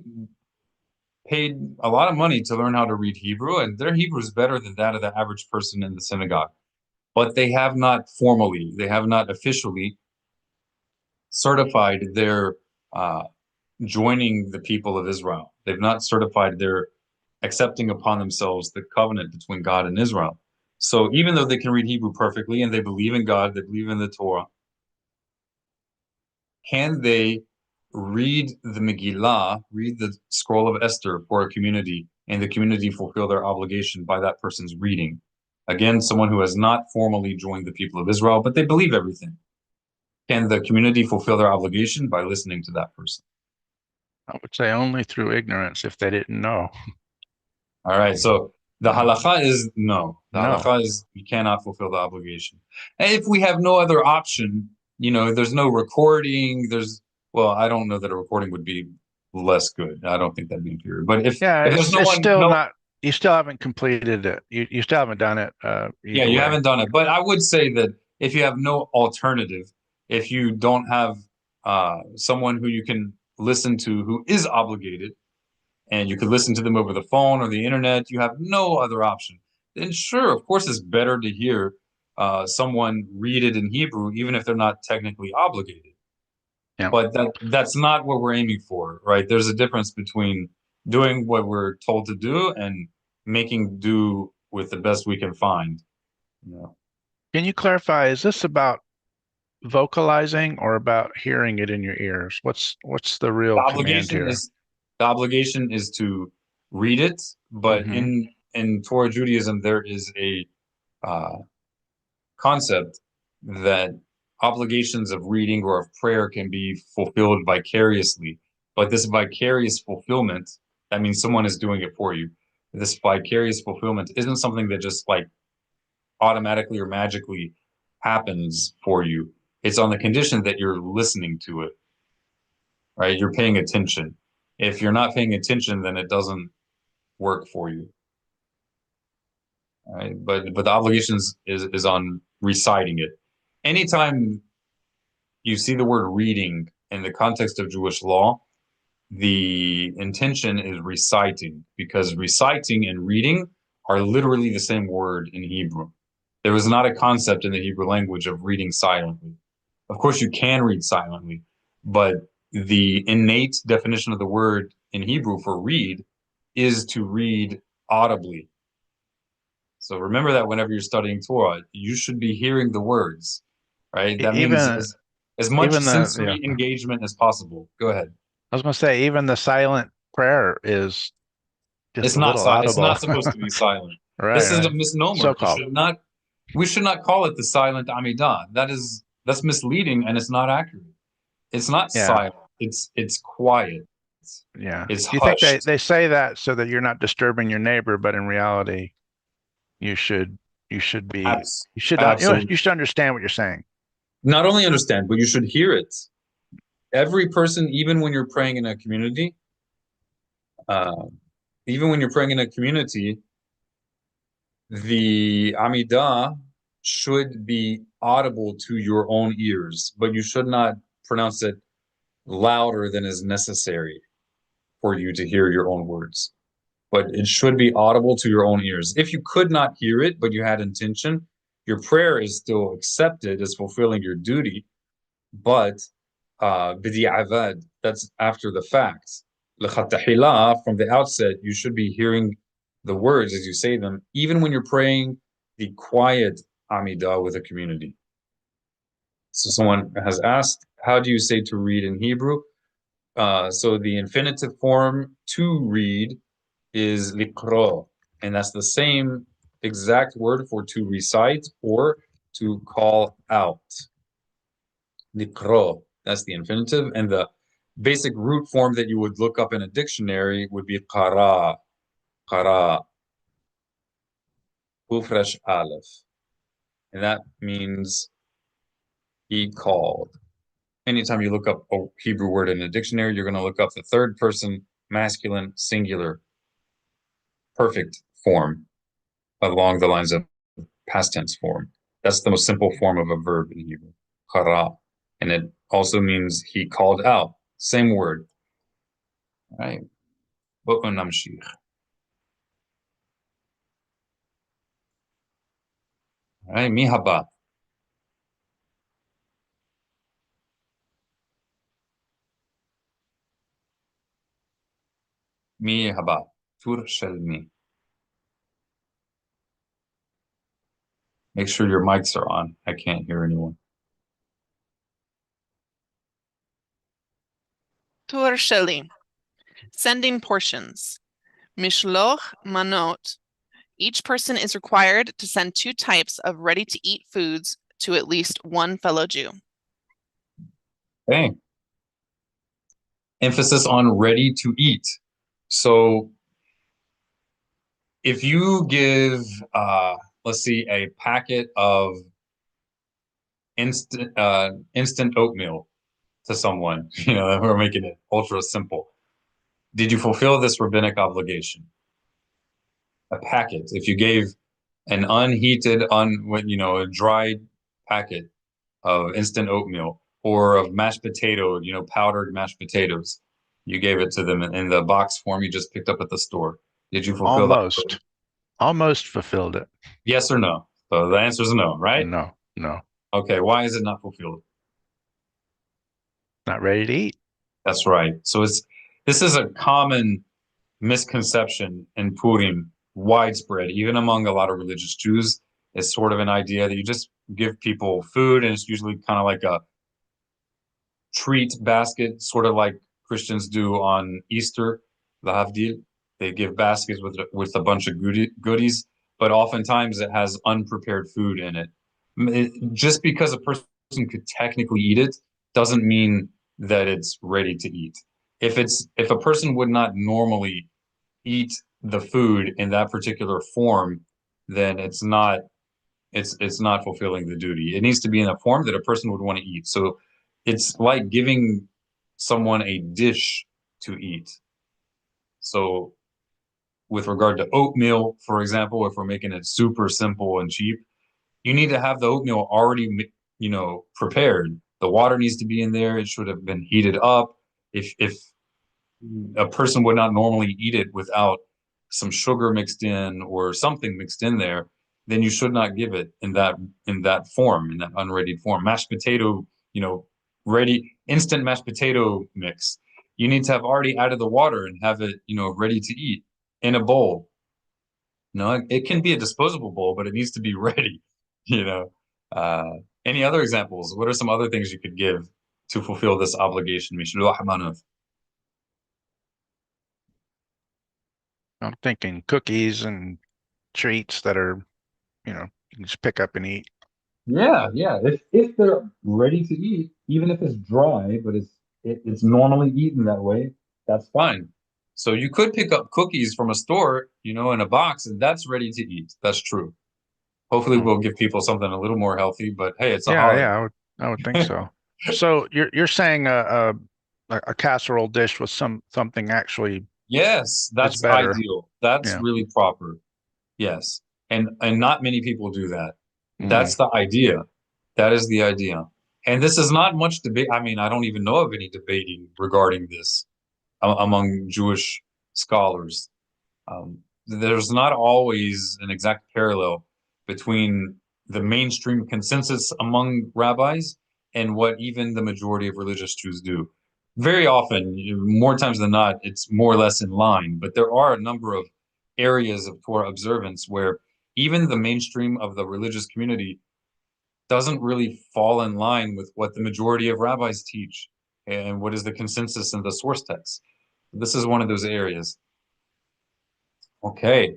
paid a lot of money to learn how to read Hebrew, and their Hebrew is better than that of the average person in the synagogue. But they have not officially certified their joining the people of Israel. They've not certified their accepting upon themselves the covenant between God and Israel. So even though they can read Hebrew perfectly and they believe in God, they believe in the Torah, can they read the Megillah, read the scroll of Esther for a community and the community fulfill their obligation by that person's reading. Again, someone who has not formally joined the people of Israel, but they believe everything. Can the community fulfill their obligation by listening to that person? I would say only through ignorance if they didn't know. All right, so the halakha is no. The No. halakha is you cannot fulfill the obligation. And if we have no other option, there's no recording, well, I don't know that a recording would be less good. I don't think that'd be inferior. But if there's it's still not, you still haven't completed it. You still haven't done it. Yeah, you haven't done it. But I would say that if you have no alternative, if you don't have someone who you can listen to who is obligated, and you could listen to them over the phone or the internet, you have no other option, then sure, of course, it's better to hear someone read it in Hebrew, even if they're not technically obligated. Yeah. But that's not what we're aiming for, right? There's a difference between doing what we're told to do and making do with the best we can find. Can you clarify, is this about vocalizing or about hearing it in your ears? What's the real command here? The obligation is to read it, but in Torah Judaism there is a concept that obligations of reading or of prayer can be fulfilled vicariously. But this vicarious fulfillment, that means someone is doing it for you. This vicarious fulfillment isn't something that just like automatically or magically happens for you. It's on the condition that you're listening to it, right? You're paying attention. If you're not paying attention, then it doesn't work for you. Right? But the obligations is on reciting it. Anytime you see the word reading in the context of Jewish law, the intention is reciting, because reciting and reading are literally the same word in Hebrew. There was not a concept in the Hebrew language of reading silently. Of course, you can read silently, but the innate definition of the word in Hebrew for read is to read audibly. So remember that whenever you're studying Torah, you should be hearing the words, right? That means as much sensory engagement as possible. Go ahead. I was going to say, even the silent prayer is just a little audible. It's not supposed to be silent. Right, this is a misnomer. So-called. We should not call it the silent Amidah. That's misleading and it's not accurate. It's not silent. It's quiet. It's Do you hushed. think they say that so that you're not disturbing your neighbor, but in reality, you should understand what you're saying. Not only understand, but you should hear it. Every person, even when you're praying in a community, the Amidah should be audible to your own ears, but you should not pronounce it louder than is necessary for you to hear your own words. But it should be audible to your own ears. If you could not hear it, but you had intention, your prayer is still accepted as fulfilling your duty, but b'di'avad, that's after the fact. L'chatahila, from the outset, you should be hearing the words as you say them, even when you're praying the quiet Amidah with a community. So someone has asked, how do you say to read in Hebrew? So the infinitive form to read is likro, and that's the same exact word for to recite or to call out. Likro, that's the infinitive, and the basic root form that you would look up in a dictionary would be qara, ufresh aleph, and that means he called. Anytime you look up a Hebrew word in a dictionary, you're going to look up the third person masculine singular perfect form along the lines of past tense form. That's the most simple form of a verb in Hebrew, qara, and it also means he called out. Same word. All right. ونمشيخ. All right, מי הבא? מי הבא? טור של מי? Make sure your mics are on. I can't hear anyone. Tur sheli, sending portions. Mishloach Manot. Each person is required to send 2 types of ready-to-eat foods to at least one fellow Jew. Okay. Emphasis on ready to eat. So if you give, let's see, a packet of instant oatmeal to someone, we're making it ultra simple. Did you fulfill this rabbinic obligation? A packet. If you gave an unheated, a dried packet of instant oatmeal or of mashed potato, powdered mashed potatoes, you gave it to them in the box form you just picked up at the store. Did you fulfill that? Almost fulfilled it. Yes or no? So the answer is no, right? No. Okay, why is it not fulfilled? Not ready to eat. That's right. So this is a common misconception in Purim, widespread, even among a lot of religious Jews. It's sort of an idea that you just give people food, and it's usually kind of like a treat basket, sort of like Christians do on Easter, the Havdil. They give baskets with a bunch of goodies, but oftentimes it has unprepared food in it. Just because a person could technically eat it doesn't mean that it's ready to eat. If a person would not normally eat the food in that particular form, then it's not fulfilling the duty. It needs to be in a form that a person would want to eat. So it's like giving someone a dish to eat. So with regard to oatmeal, for example, if we're making it super simple and cheap, you need to have the oatmeal already, prepared. The water needs to be in there. It should have been heated up. If a person would not normally eat it without some sugar mixed in or something mixed in there, then you should not give it in that form, in that unreadied form. Mashed potato, ready instant mashed potato mix. You need to have already added the water and have it, ready to eat in a bowl. No, it can be a disposable bowl, but it needs to be ready. You know. Any other examples? What are some other things you could give to fulfill this obligation? Mishloach Manot. I'm thinking cookies and treats that are, you can just pick up and eat. Yeah. If they're ready to eat, even if it's dry, but it's normally eaten that way, that's fine. So you could pick up cookies from a store, in a box, and that's ready to eat. That's true. Hopefully, we'll give people something a little more healthy. But hey, it's a holiday. Yeah, I would think so. So you're saying a casserole dish with something actually. Yes, that's better. ideal. That's really proper. Yes, and not many people do that. That's the idea. That is the idea. And this is not much debate. I mean, I don't even know of any debating regarding this among Jewish scholars. There's not always an exact parallel between the mainstream consensus among rabbis and what even the majority of religious Jews do. Very often, more times than not, it's more or less in line, but there are a number of areas of Torah observance where even the mainstream of the religious community doesn't really fall in line with what the majority of rabbis teach and what is the consensus in the source text. This is one of those areas. Okay.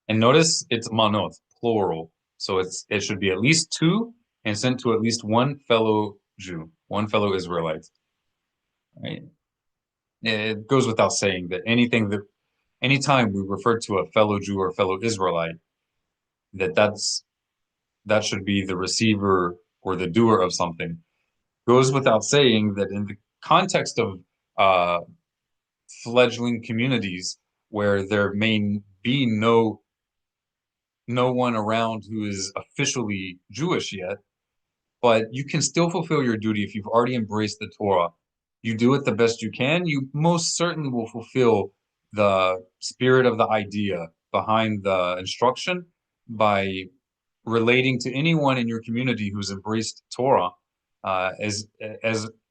And notice it's manot, plural. So it should be at least 2 and sent to at least one fellow Jew, one fellow Israelite. Right? It goes without saying that anytime we refer to a fellow Jew or fellow Israelite, that should be the receiver or the doer of something. Goes without saying that in the context of fledgling communities where there may be no one around who is officially Jewish yet, but you can still fulfill your duty if you've already embraced the Torah. You do it the best you can. You most certainly will fulfill the spirit of the idea behind the instruction by relating to anyone in your community who's embraced Torah as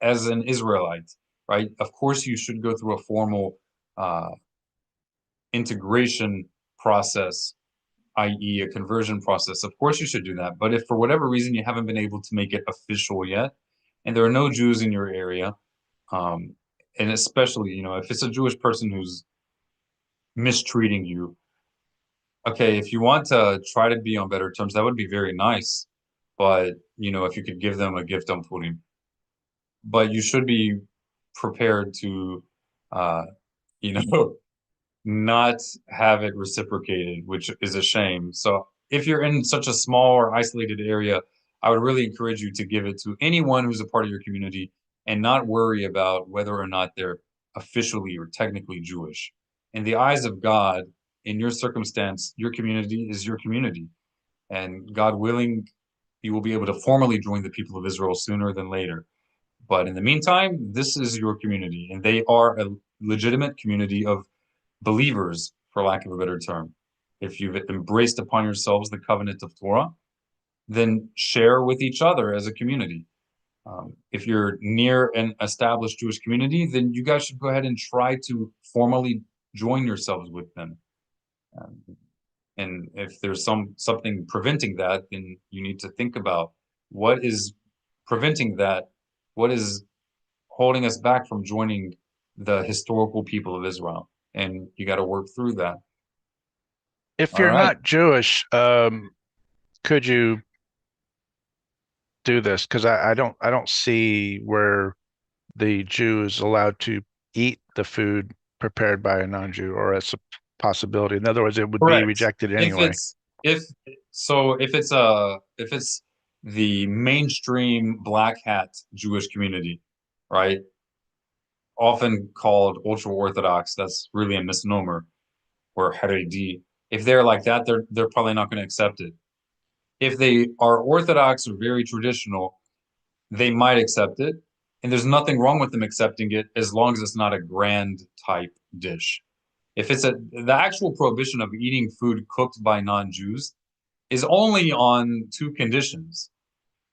an Israelite, right? Of course, you should go through a formal integration process, i.e., a conversion process. Of course, you should do that. But if for whatever reason you haven't been able to make it official yet, and there are no Jews in your area, and especially, if it's a Jewish person who's mistreating you, okay, if you want to try to be on better terms, that would be very nice. But, if you could give them a gift on Purim. But you should be prepared to, uh, you know, not have it reciprocated, which is a shame. So if you're in such a small or isolated area, I would really encourage you to give it to anyone who's a part of your community and not worry about whether or not they're officially or technically Jewish. In the eyes of God, in your circumstance, your community is your community. And God willing, you will be able to formally join the people of Israel sooner than later. But in the meantime, this is your community, and they are a legitimate community of believers, for lack of a better term. If you've embraced upon yourselves the covenant of Torah, then share with each other as a community. If you're near an established Jewish community, then you guys should go ahead and try to formally join yourselves with them. And if there's something preventing that, then you need to think about what is preventing that, what is holding us back from joining the historical people of Israel. And you got to work through that. If All you're right. not Jewish, could you do this? Because I don't see where the Jew is allowed to eat the food prepared by a non-Jew, or it's a possibility. In other words, it would be Correct. rejected If anyway. it's if it's the mainstream black hat Jewish community, right? Often called ultra Orthodox, that's really a misnomer, or Haredi. If they're like that, they're probably not going to accept it. If they are Orthodox or very traditional, they might accept it. And there's nothing wrong with them accepting it as long as it's not a grand type dish. If it's the actual prohibition of eating food cooked by non-Jews is only on two conditions.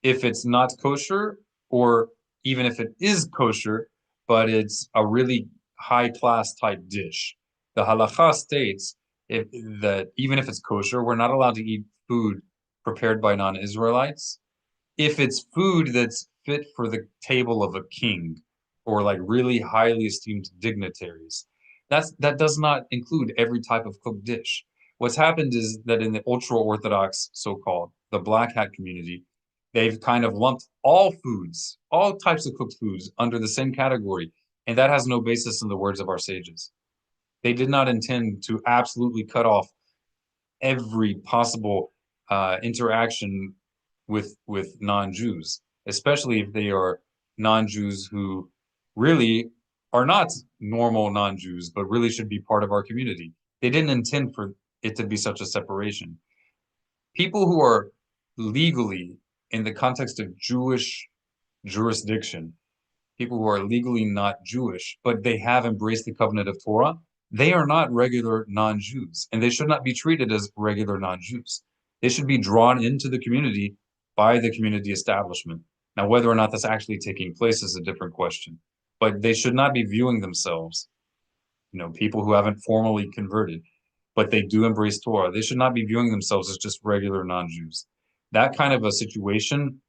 If it's not kosher, or even if it is kosher, but it's a really high class type dish. The halakha states that even if it's kosher, we're not allowed to eat food prepared by non-Israelites if it's food that's fit for the table of a king or like really highly esteemed dignitaries. That does not include every type of cooked dish. What's happened is that in the ultra Orthodox, so-called, the black hat community, they've kind of lumped all foods, all types of cooked foods under the same category. And that has no basis in the words of our sages. They did not intend to absolutely cut off every possible interaction with non-Jews, especially if they are non-Jews who really are not normal non-Jews, but really should be part of our community. They didn't intend for it to be such a separation. People who are legally in the context of Jewish jurisdiction, people who are legally not Jewish, but they have embraced the covenant of Torah, they are not regular non-Jews, and they should not be treated as regular non-Jews. They should be drawn into the community by the community establishment. Now, whether or not that's actually taking place is a different question, but they should not be viewing themselves, people who haven't formally converted, but they do embrace Torah. They should not be viewing themselves as just regular non-Jews. That kind of a situation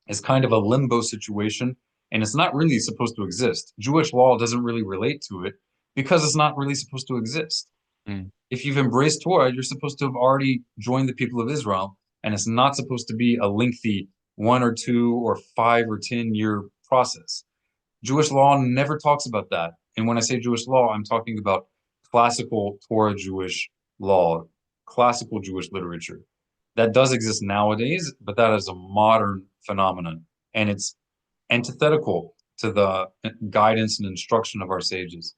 is kind of a limbo situation, and it's not really supposed to exist. Jewish law doesn't really relate to it because it's not really supposed to exist. Mm. If you've embraced Torah, you're supposed to have already joined the people of Israel, and it's not supposed to be a lengthy 1 or 2 or 5 or 10 year process. Jewish law never talks about that. And when I say Jewish law, I'm talking about classical Torah Jewish law, classical Jewish literature. That does exist nowadays, but that is a modern phenomenon. And it's antithetical to the guidance and instruction of our sages.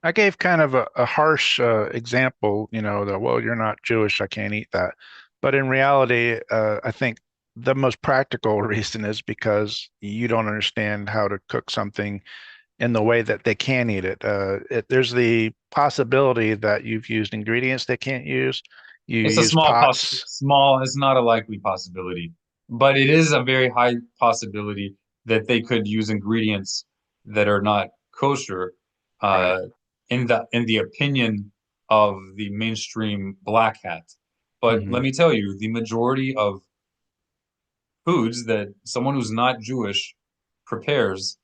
I gave kind of a harsh example, that, well, you're not Jewish, I can't eat that. But in reality, I think the most practical reason is because you don't understand how to cook something in the way that they can eat it. There's the possibility that you've used ingredients they can't use. You It's a use pots. it's not a likely possibility, but it is a very high possibility that they could use ingredients that are not kosher, Right. uh, in the opinion of the mainstream black hat. But Hmm. let me tell you, the majority of foods that someone who's not Jewish prepares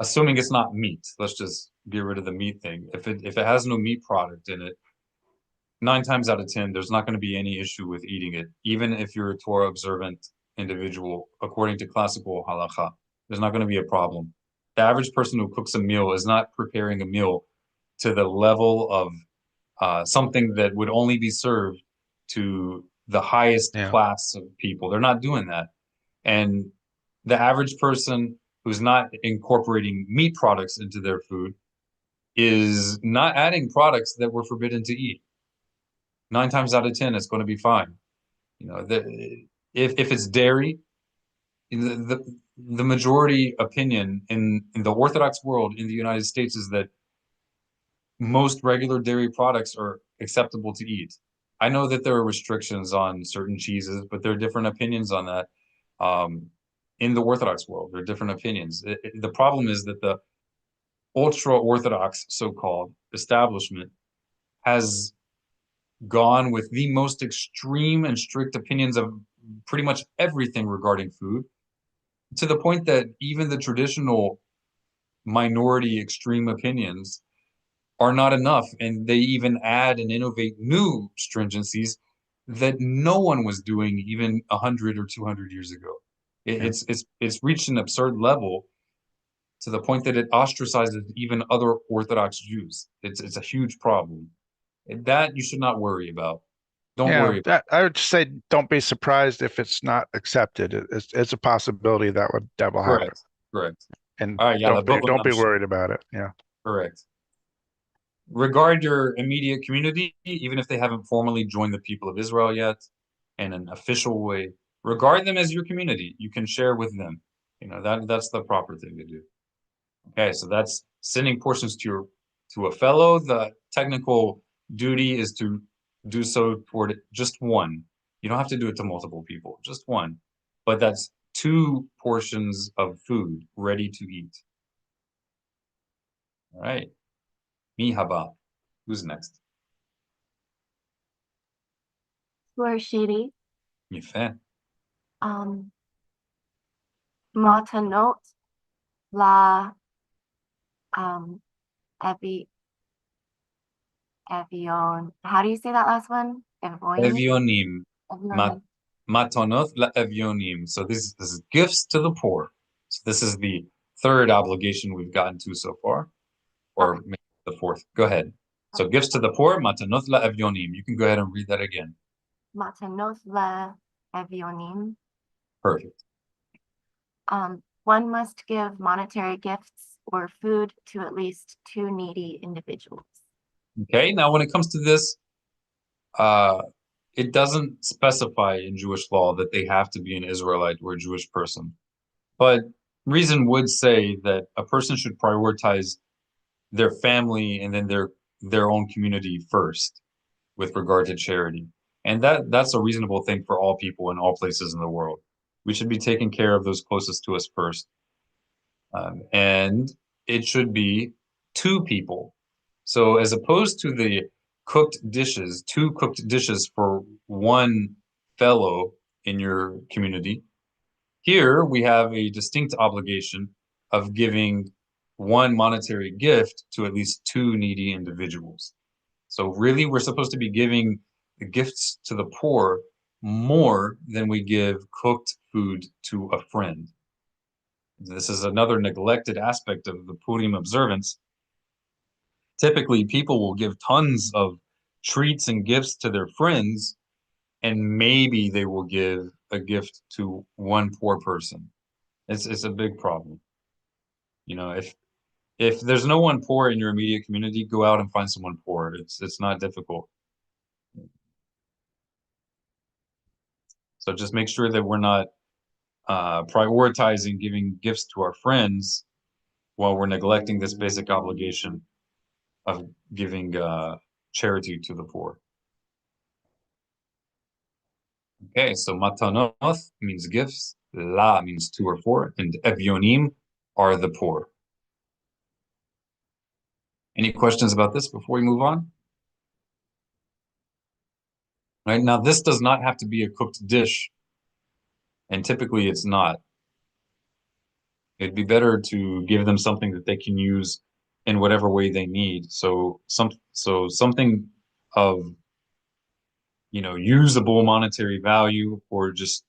assuming it's not meat. Let's just get rid of the meat thing. If it has no meat product in it, 9 times out of 10, there's not going to be any issue with eating it, even if you're a Torah observant individual, according to classical halakha. There's not going to be a problem. The average person who cooks a meal is not preparing a meal to the level of something that would only be served to the highest class of people. They're not doing that. And the average person who's not incorporating meat products into their food is not adding products that were forbidden to eat. 9 times out of 10, it's going to be fine. If it's dairy, the majority opinion in the Orthodox world in the United States is that most regular dairy products are acceptable to eat. I know that there are restrictions on certain cheeses, but there are different opinions on that. In the Orthodox world, there are different opinions. The problem is that the ultra-Orthodox so-called establishment has gone with the most extreme and strict opinions of pretty much everything regarding food, to the point that even the traditional minority extreme opinions are not enough, and they even add and innovate new stringencies that no one was doing even 100 or 200 years ago. It's reached an absurd level to the point that it ostracizes even other Orthodox Jews. It's a huge problem. That you should not worry about. Don't worry. I would say don't be surprised if it's not accepted. It's a possibility that will happen. Correct. And all right, don't be worried about it. Yeah. Correct. Regard your immediate community, even if they haven't formally joined the people of Israel yet in an official way. Regard them as your community. You can share with them. That's the proper thing to do. Okay, so that's sending portions to a fellow. The technical duty is to do so toward just one. You don't have to do it to multiple people, just one. But that's 2 portions of food ready to eat. All right. Mi haba. Who's next? Shiri. יפה. Matanot la Evion. How do you say that last one? Evionim. Matonoth la'evionim. So this is gifts to the poor. So this is the 3rd obligation we've gotten to so far, or maybe the 4th. Go ahead. So gifts to the poor, matanoth la'evionim. You can go ahead and read that again. Matanoth la'evionim. Perfect. One must give monetary gifts or food to at least 2 needy individuals. Okay, now when it comes to this, it doesn't specify in Jewish law that they have to be an Israelite or a Jewish person. But reason would say that a person should prioritize their family and then their own community first with regard to charity. And that's a reasonable thing for all people in all places in the world. We should be taking care of those closest to us first. And it should be 2 people. So as opposed to the 2 cooked dishes for one fellow in your community, here we have a distinct obligation of giving 1 monetary gift to at least 2 needy individuals. So really, we're supposed to be giving the gifts to the poor more than we give cooked food to a friend. This is another neglected aspect of the Purim observance. Typically, people will give tons of treats and gifts to their friends, and maybe they will give a gift to 1 poor person. It's a big problem. If there's no one poor in your immediate community, go out and find someone poor. It's not difficult. So just make sure that we're not prioritizing giving gifts to our friends while we're neglecting this basic obligation of giving charity to the poor. Okay, so matanoth means gifts, la means 2 or 4, and evionim are the poor. Any questions about this before we move on? Right, now this does not have to be a cooked dish, and typically it's not. It'd be better to give them something that they can use in whatever way they need. So something of, usable monetary value, or just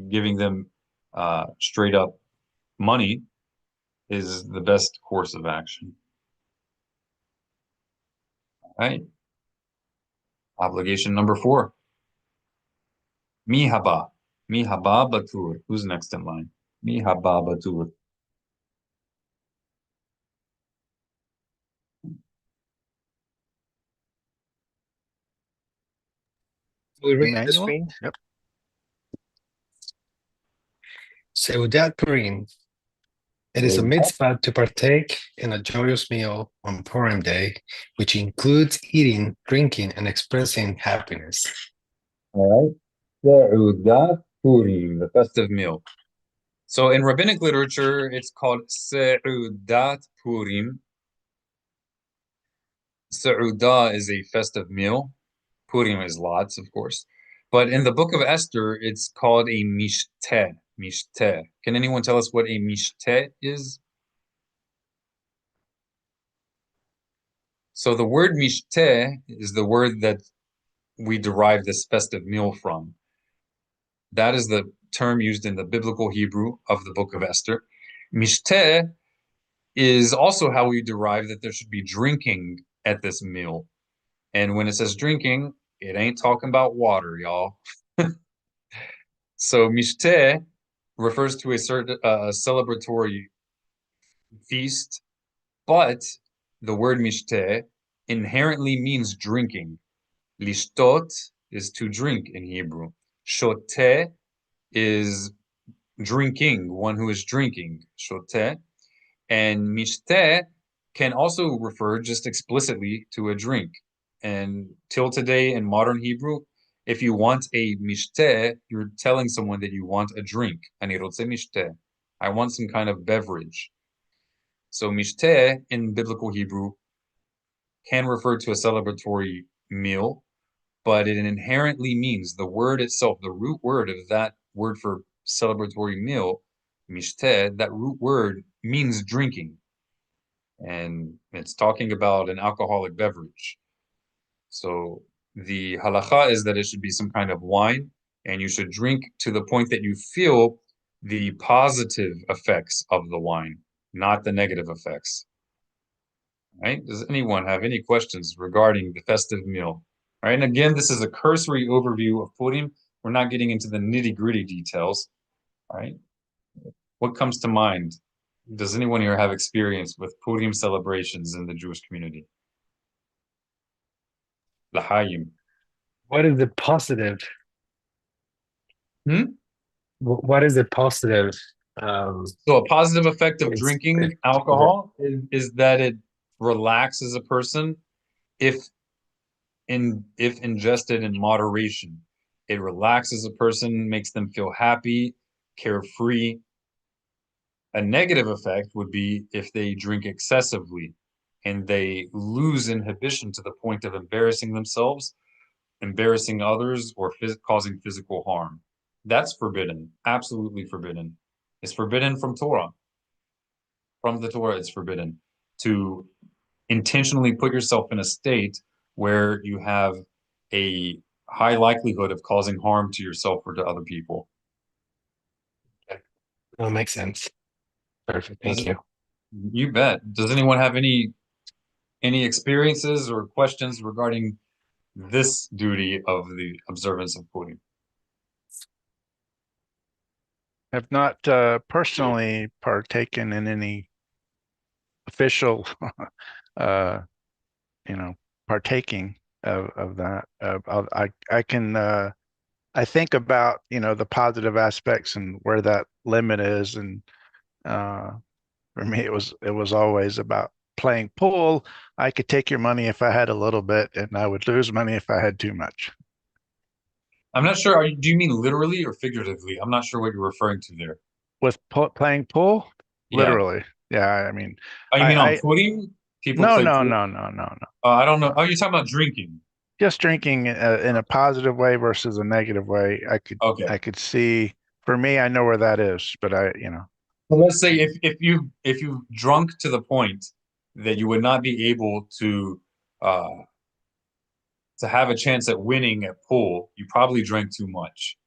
giving them straight up money is the best course of action. All right. Obligation number 4. Mihaba. Mihaba batur. Who's next in line? Mihaba batur. We read the Emmanuel? screen. Yep. Seudat Purim. It is a mitzvah to partake in a joyous meal on Purim Day, which includes eating, drinking, and expressing happiness. All right. Seudat Purim, the festive meal. So in rabbinic literature, it's called Seudat Purim. Seudah is a festive meal. Purim is lots, of course. But in the book of Esther, it's called a mishteh. Mishteh. Can anyone tell us what a mishteh is? So the word mishteh is the word that we derive this festive meal from. That is the term used in the biblical Hebrew of the book of Esther. Mishteh is also how we derive that there should be drinking at this meal. And when it says drinking, it ain't talking about water, y'all. So mishteh refers to a certain celebratory feast, but the word mishteh inherently means drinking. Lishtot is to drink in Hebrew. Shoteh is drinking, one who is drinking. Shoteh. And mishteh can also refer just explicitly to a drink. And till today in modern Hebrew, if you want a mishteh, you're telling someone that you want a drink. Ani rotze mishteh. I want some kind of beverage. So mishteh in biblical Hebrew can refer to a celebratory meal, but it inherently means the word itself, the root word of that word for celebratory meal, mishteh, that root word means drinking. And it's talking about an alcoholic beverage. So the halakha is that it should be some kind of wine, and you should drink to the point that you feel the positive effects of the wine, not the negative effects. Right? Does anyone have any questions regarding the festive meal? All right, and again, this is a cursory overview of Purim. We're not getting into the nitty-gritty details. All right. What comes to mind? Does anyone here have experience with Purim celebrations in the Jewish community? L'chaim. What is the positive? Hmm? What is the positive? So a positive effect of drinking alcohol is that it relaxes a person if ingested in moderation. It relaxes a person, makes them feel happy, carefree. A negative effect would be if they drink excessively and they lose inhibition to the point of embarrassing themselves, embarrassing others, or causing physical harm. That's forbidden, absolutely forbidden. It's forbidden from Torah. From the Torah, it's forbidden to intentionally put yourself in a state where you have a high likelihood of causing harm to yourself or to other people. That makes sense. Perfect. Thank you. You bet. Does anyone have any experiences or questions regarding this duty of the observance of Purim? Have not personally partaken in any official, uh, partaking of that. I can I think about the positive aspects and where that limit is, and for me it was always about playing pool. I could take your money if I had a little bit, and I would lose money if I had too much. I'm not sure. Do you mean literally or figuratively? I'm not sure what you're referring to there. With playing pool, Yeah. literally. Yeah, I mean, Oh, you mean on I Purim? People no, play no, pool? no, no, no, no. I don't know. Oh, you're talking about drinking. Just drinking in a positive way versus a negative way. Okay. I could see. For me, I know where that is, but Well, let's say if you've drunk to the point that you would not be able uh to have a chance at winning at pool, you probably drank too much.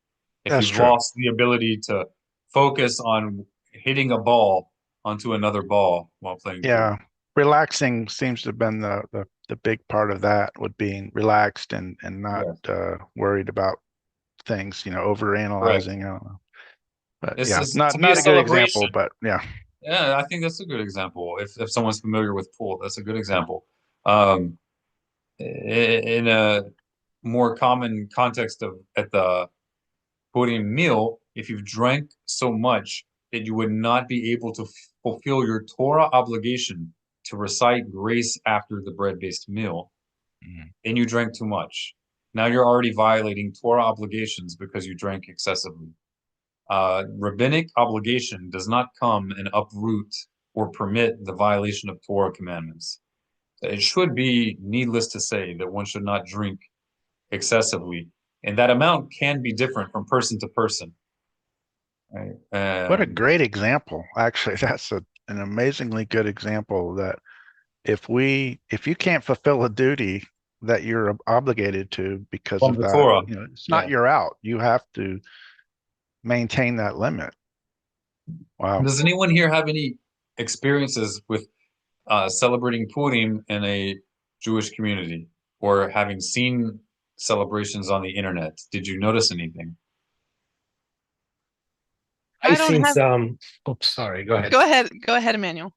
If That's you've true. lost the ability to focus on hitting a ball onto another ball while playing pool. Yeah. Relaxing seems to have been the big part of that, with being relaxed and not Yeah, worried about things, over correct. analyzing. I don't know. But This yeah, is not to be a not a good example, celebration. but yeah. Yeah, I think that's a good example. If someone's familiar with pool, that's a good example. Um, in a more common context of at the Purim meal, if you've drank so much that you would not be able to fulfill your Torah obligation to recite grace after the bread-based meal, Mhm. then you drank too much. Now you're already violating Torah obligations because you drank excessively. Rabbinic obligation does not come and uproot or permit the violation of Torah commandments. It should be needless to say that one should not drink excessively, and that amount can be different from person to person. Right? What a great example. Actually, that's an amazingly good example that if you can't fulfill a duty that you're obligated to because From of the that, Torah. it's not Yeah. you're out. You have to maintain that limit. Wow. Does anyone here have any experiences with celebrating Purim in a Jewish community or having seen celebrations on the internet? Did you notice anything? I I don't seen have, some. Oops, sorry. Go ahead. go ahead, Emmanuel.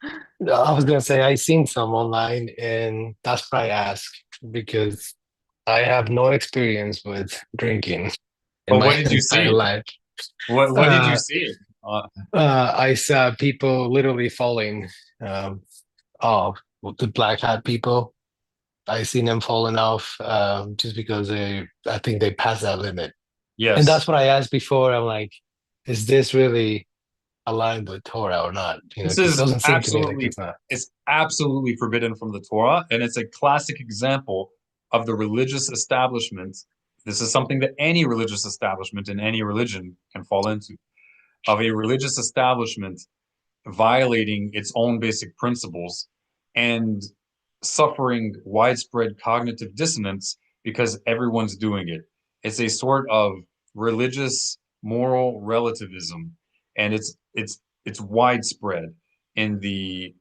I was gonna say I seen some online, and that's why I ask because I have no experience with drinking in But my what did you entire see? life. What did you Uh, see? Uh, I saw people literally falling um, off, the black hat people. I seen them falling off just because I think they passed that limit. And that's yes. what I asked before. I'm like, is this really aligned with Torah or not? This Because it is doesn't seem to me like absolutely it's not. it's absolutely forbidden from the Torah, and it's a classic example of the religious establishment. This is something that any religious establishment in any religion can fall into, of a religious establishment violating its own basic principles and suffering widespread cognitive dissonance because everyone's doing it. It's a sort of religious moral relativism, and it's widespread in the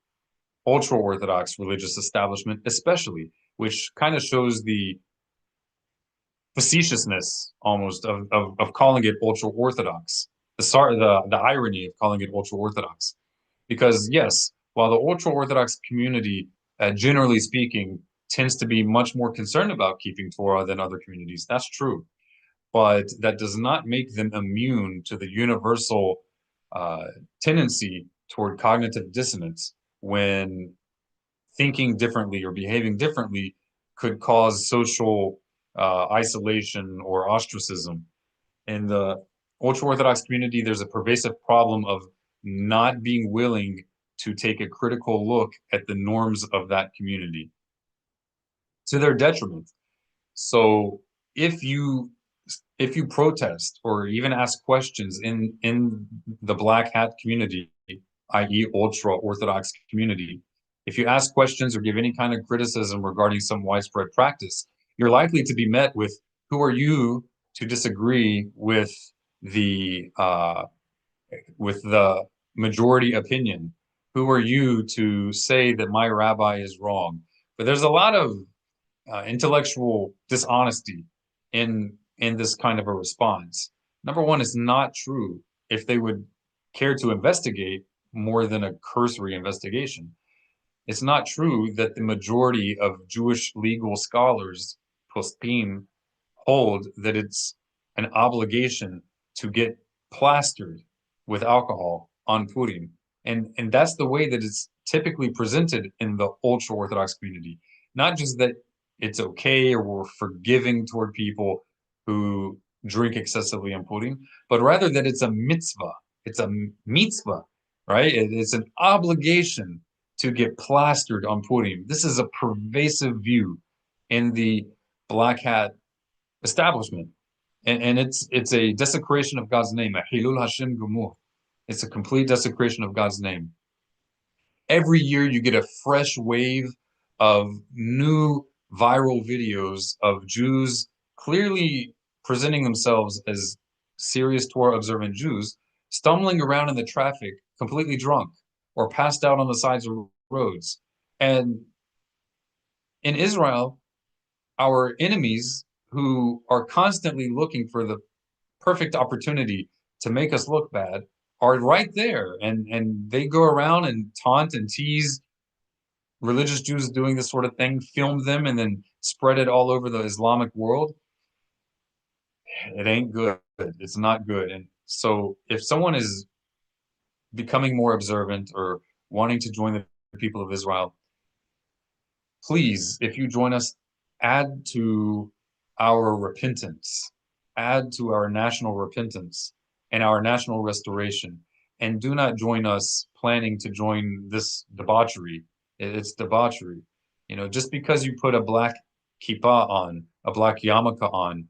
ultra orthodox religious establishment, especially, which kind of shows the facetiousness almost of calling it ultra orthodox. The irony of calling it ultra orthodox, because yes, while the ultra orthodox community, generally speaking, tends to be much more concerned about keeping Torah than other communities, that's true. But that does not make them immune to the universal uh, tendency toward cognitive dissonance when thinking differently or behaving differently could cause social isolation or ostracism. In the ultra Orthodox community, there's a pervasive problem of not being willing to take a critical look at the norms of that community to their detriment. So if you if you protest or even ask questions in the black hat community, i.e., ultra Orthodox community, if you ask questions or give any kind of criticism regarding some widespread practice, you're likely to be met with, "Who are you to disagree the with the majority opinion? Who are you to say that my rabbi is wrong?" But there's a lot of intellectual dishonesty in this kind of a response. Number one, it's not true. If they would care to investigate more than a cursory investigation, it's not true that the majority of Jewish legal scholars, poskim, hold that it's an obligation to get plastered with alcohol on Purim. And that's the way that it's typically presented in the ultra Orthodox community. Not just that it's okay or we're forgiving toward people who drink excessively on Purim, but rather that it's a mitzvah. It's a mitzvah, right? It's an obligation to get plastered on Purim. This is a pervasive view in the black hat establishment. And it's a desecration of God's name, a Hilul Hashem Gumur. It's a complete desecration of God's name. Every year you get a fresh wave of new viral videos of Jews clearly presenting themselves as serious Torah observant Jews, stumbling around in the traffic completely drunk or passed out on the sides of roads. And in Israel, our enemies who are constantly looking for the perfect opportunity to make us look bad are right there, and they go around and taunt and tease religious Jews doing this sort of thing, film them, and then spread it all over the Islamic world. It ain't good. It's not good. And so if someone is becoming more observant or wanting to join the people of Israel, please, if you join us, add to our repentance, add to our national repentance and our national restoration. And do not join us planning to join this debauchery. It's debauchery. You know, just because you put a black kippah on, a black yarmulke on,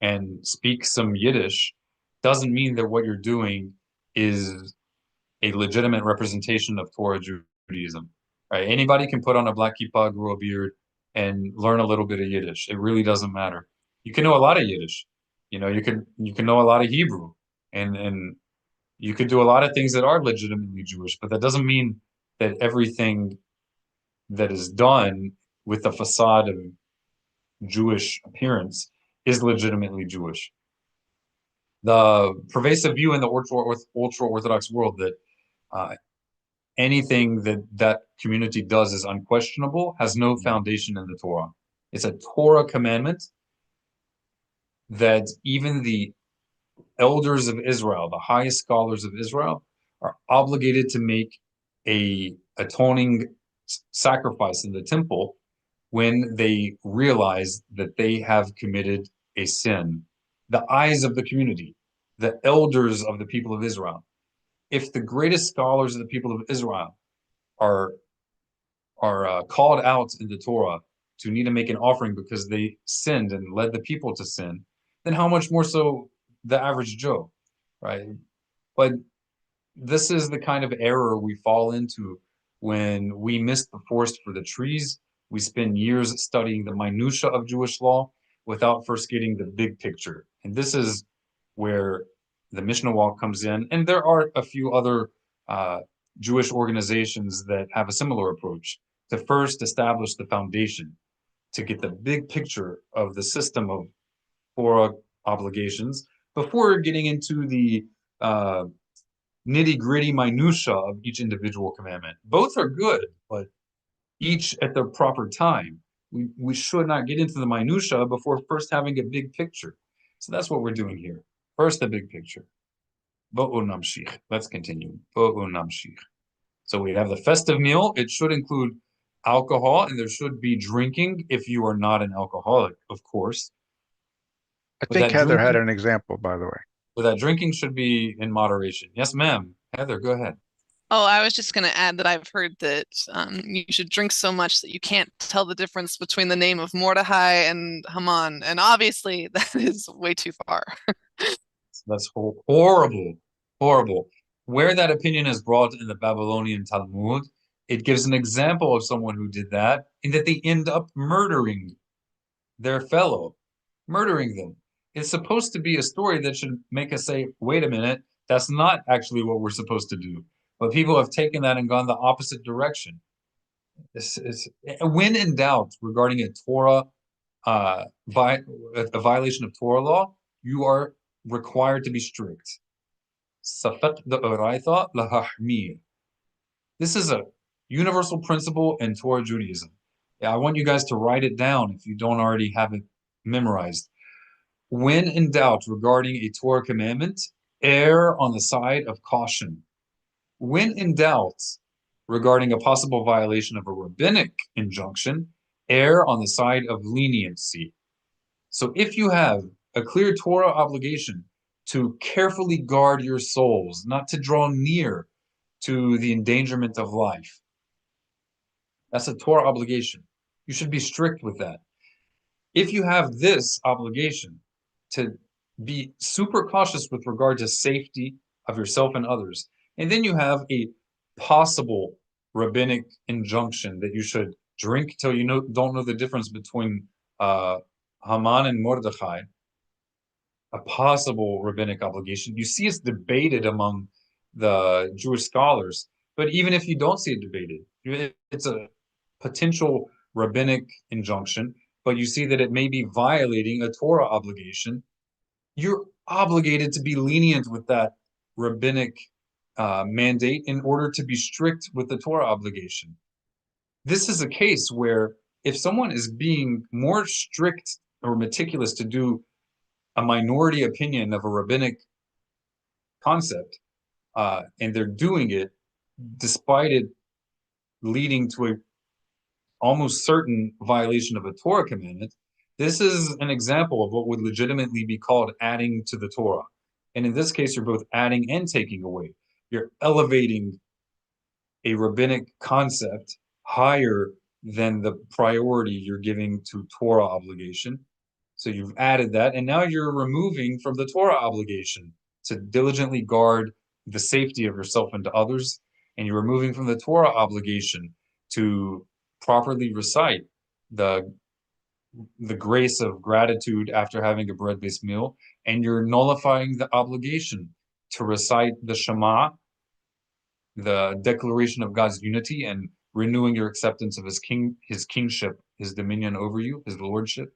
and speak some Yiddish, doesn't mean that what you're doing is a legitimate representation of Torah Judaism. Right? Anybody can put on a black kippah, grow a beard, and learn a little bit of Yiddish. It really doesn't matter. You can know a lot of Yiddish. You know, you can know a lot of Hebrew, and you could do a lot of things that are legitimately Jewish, but that doesn't mean that everything that is done with the facade of Jewish appearance is legitimately Jewish. The pervasive view in the ultra-Orthodox world that anything that community does is unquestionable has no foundation in the Torah. It's a Torah commandment that even the elders of Israel, the highest scholars of Israel, are obligated to make a atoning sacrifice in the temple when they realize that they have committed a sin. The eyes of the community, the elders of the people of Israel. If the greatest scholars of the people of Israel are called out in the Torah to need to make an offering because they sinned and led the people to sin, then how much more so the average Joe, right? But this is the kind of error we fall into when we miss the forest for the trees. We spend years studying the minutia of Jewish law without first getting the big picture. And this is where the Mishloach comes in. And there are a few other Jewish organizations that have a similar approach to first establish the foundation, to get the big picture of the system of Torah obligations before getting into the nitty-gritty minutia of each individual commandment. Both are good, but each at the proper time. We should not get into the minutia before first having a big picture. So that's what we're doing here. First, the big picture. Bo'u namshich. Let's continue. Bo'u namshich. So we have the festive meal. It should include alcohol, and there should be drinking if you are not an alcoholic, of course. I But think that Heather had drinking, an example, by the way. but that drinking should be in moderation. Yes, ma'am. Heather, go ahead. Oh, I was just going to add that I've heard that you should drink so much that you can't tell the difference between the name of Mordecai and Haman. And obviously, that is way too far. That's horrible, horrible. Where that opinion is brought in the Babylonian Talmud, it gives an example of someone who did that, in that they end up murdering their fellow, murdering them. It's supposed to be a story that should make us say, wait a minute, that's not actually what we're supposed to do. But people have taken that and gone the opposite direction. When in doubt regarding a Torah, a violation of Torah law, you are required to be strict. This is a universal principle in Torah Judaism. I want you guys to write it down if you don't already have it memorized. When in doubt regarding a Torah commandment, err on the side of caution. When in doubt regarding a possible violation of a rabbinic injunction, err on the side of leniency. So if you have a clear Torah obligation to carefully guard your souls, not to draw near to the endangerment of life, that's a Torah obligation. You should be strict with that. If you have this obligation to be super cautious with regard to safety of yourself and others, And then you have a possible rabbinic injunction that you should drink till you don't know the difference between Haman and Mordechai, a possible rabbinic obligation. You see it's debated among the Jewish scholars, but even if you don't see it debated, it's a potential rabbinic injunction, but you see that it may be violating a Torah obligation. You're obligated to be lenient with that rabbinic mandate in order to be strict with the Torah obligation. This is a case where if someone is being more strict or meticulous to do a minority opinion of a rabbinic concept, and they're doing it despite it leading to a almost certain violation of a Torah commandment, this is an example of what would legitimately be called adding to the Torah. And in this case, you're both adding and taking away. You're elevating a rabbinic concept higher than the priority you're giving to Torah obligation. So you've added that, and now you're removing from the Torah obligation to diligently guard the safety of yourself and to others, and you're removing from the Torah obligation to properly recite the grace of gratitude after having a bread-based meal, and you're nullifying the obligation to recite the Shema, the declaration of God's unity, and renewing your acceptance of his kingship, his dominion over you, his lordship.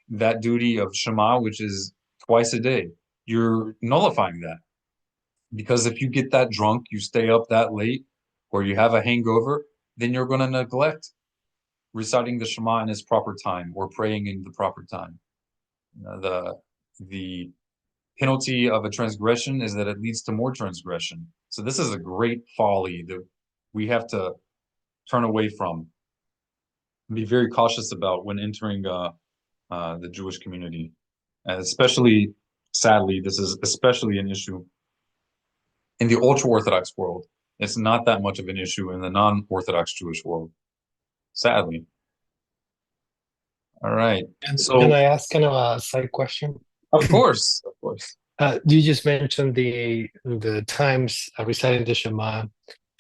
That duty of Shema, which is twice a day, you're nullifying that. Because if you get that drunk, you stay up that late, or you have a hangover, then you're going to neglect reciting the Shema in its proper time or praying in the proper time. The penalty of a transgression is that it leads to more transgression. So this is a great folly that we have to turn away from and be very cautious about when entering the Jewish community. And especially, sadly, this is especially an issue in the ultra-Orthodox world. It's not that much of an issue in the non-Orthodox Jewish world, sadly. All right. And So, can I ask kind of a side question? of course, of course. You just mentioned the times reciting the Shema.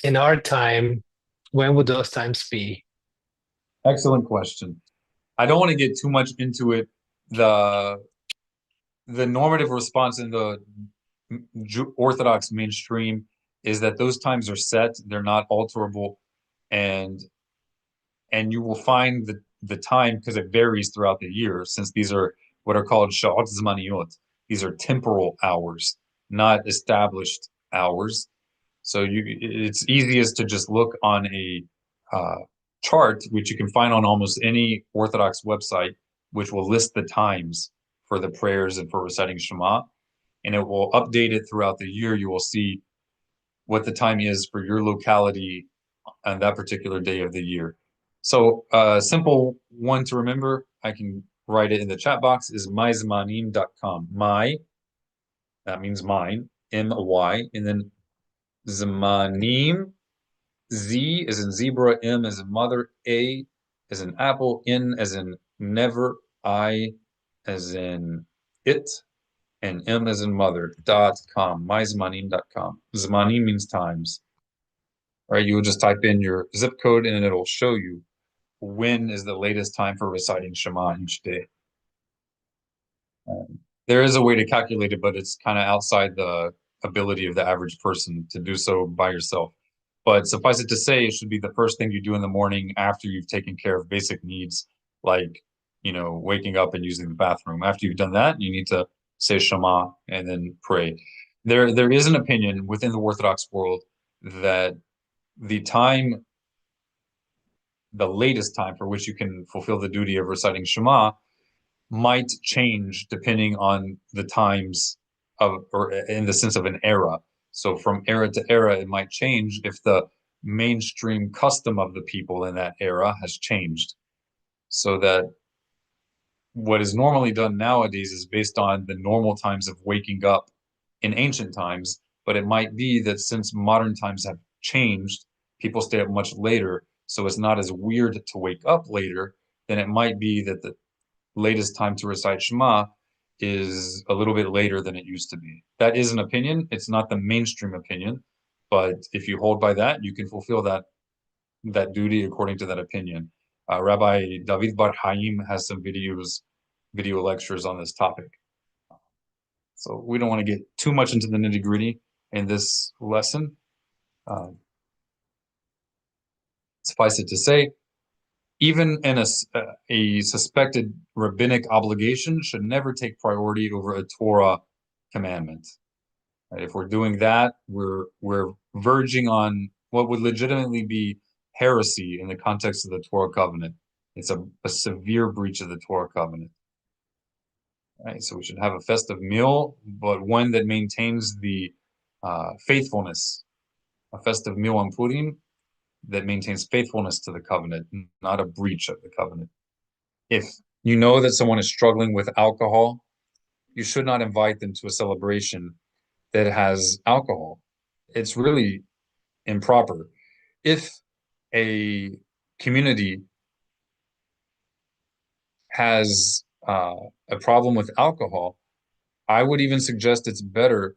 In our time, when would those times be? Excellent question. I don't want to get too much into it. The normative response in the Orthodox mainstream is that those times are set, they're not alterable, and you will find the time, because it varies throughout the year, since these are what are called sha'ot zmaniyot. These are temporal hours, not established hours. So it's easiest to just look on a chart, which you can find on almost any Orthodox website, which will list the times for the prayers and for reciting Shema, and it will update it throughout the year. You will see what the time is for your locality on that particular day of the year. So a simple one to remember, I can write it in the chat box, is myzmanim.com. My, that means mine, M-Y, and then zmanim, Z as in zebra, M as in mother, A as in apple, N as in never, I as in it, and M as in mother.com, myzmanim.com. Zmanim means times. Right, you will just type in your zip code and it'll show you when is the latest time for reciting Shema each day. There is a way to calculate it, but it's kind of outside the ability of the average person to do so by yourself. But suffice it to say, it should be the first thing you do in the morning after you've taken care of basic needs, like, waking up and using the bathroom. After you've done that, you need to say Shema and then pray. There is an opinion within the Orthodox world that the latest time for which you can fulfill the duty of reciting Shema might change depending on the times or in the sense of an era. So from era to era, it might change if the mainstream custom of the people in that era has changed. So that what is normally done nowadays is based on the normal times of waking up in ancient times, but it might be that since modern times have changed, people stay up much later, so it's not as weird to wake up later. Then it might be that the latest time to recite Shema is a little bit later than it used to be. That is an opinion. It's not the mainstream opinion. But if you hold by that, you can fulfill that duty according to that opinion. Rabbi David Bar Haim has some video lectures on this topic. So we don't want to get too much into the nitty-gritty in this lesson. Suffice it to say, even in a suspected rabbinic obligation should never take priority over a Torah commandment. Right? If we're doing that, we're verging on what would legitimately be heresy in the context of the Torah covenant. It's a severe breach of the Torah covenant. Right? So we should have a festive meal, but one that maintains the faithfulness. A festive meal on Purim that maintains faithfulness to the covenant, not a breach of the covenant. If you know that someone is struggling with alcohol, you should not invite them to a celebration that has alcohol. It's really improper. If a community has a problem with alcohol, I would even suggest it's better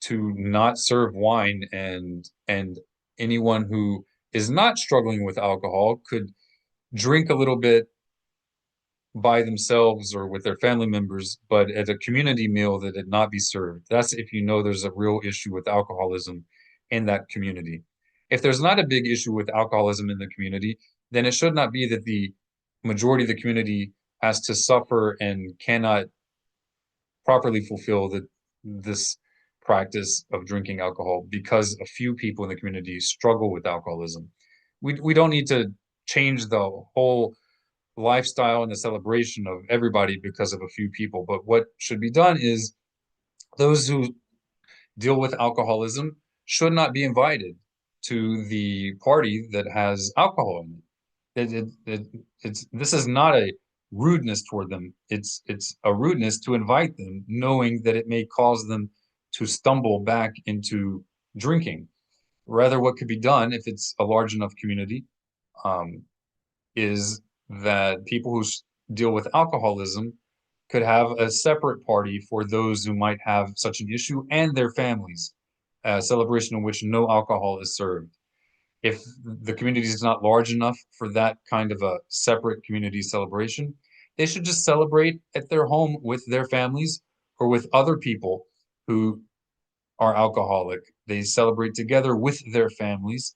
to not serve wine, and anyone who is not struggling with alcohol could drink a little bit by themselves or with their family members, but at a community meal that it not be served. That's if you know there's a real issue with alcoholism in that community. If there's not a big issue with alcoholism in the community, then it should not be that the majority of the community has to suffer and cannot properly fulfill this practice of drinking alcohol because a few people in the community struggle with alcoholism. We don't need to change the whole lifestyle and the celebration of everybody because of a few people. But what should be done is those who deal with alcoholism should not be invited to the party that has alcohol in it. This is not a rudeness toward them. It's a rudeness to invite them, knowing that it may cause them to stumble back into drinking. Rather, what could be done if it's a large enough community is that people who deal with alcoholism could have a separate party for those who might have such an issue and their families, a celebration in which no alcohol is served. If the community is not large enough for that kind of a separate community celebration, they should just celebrate at their home with their families or with other people who are alcoholic. They celebrate together with their families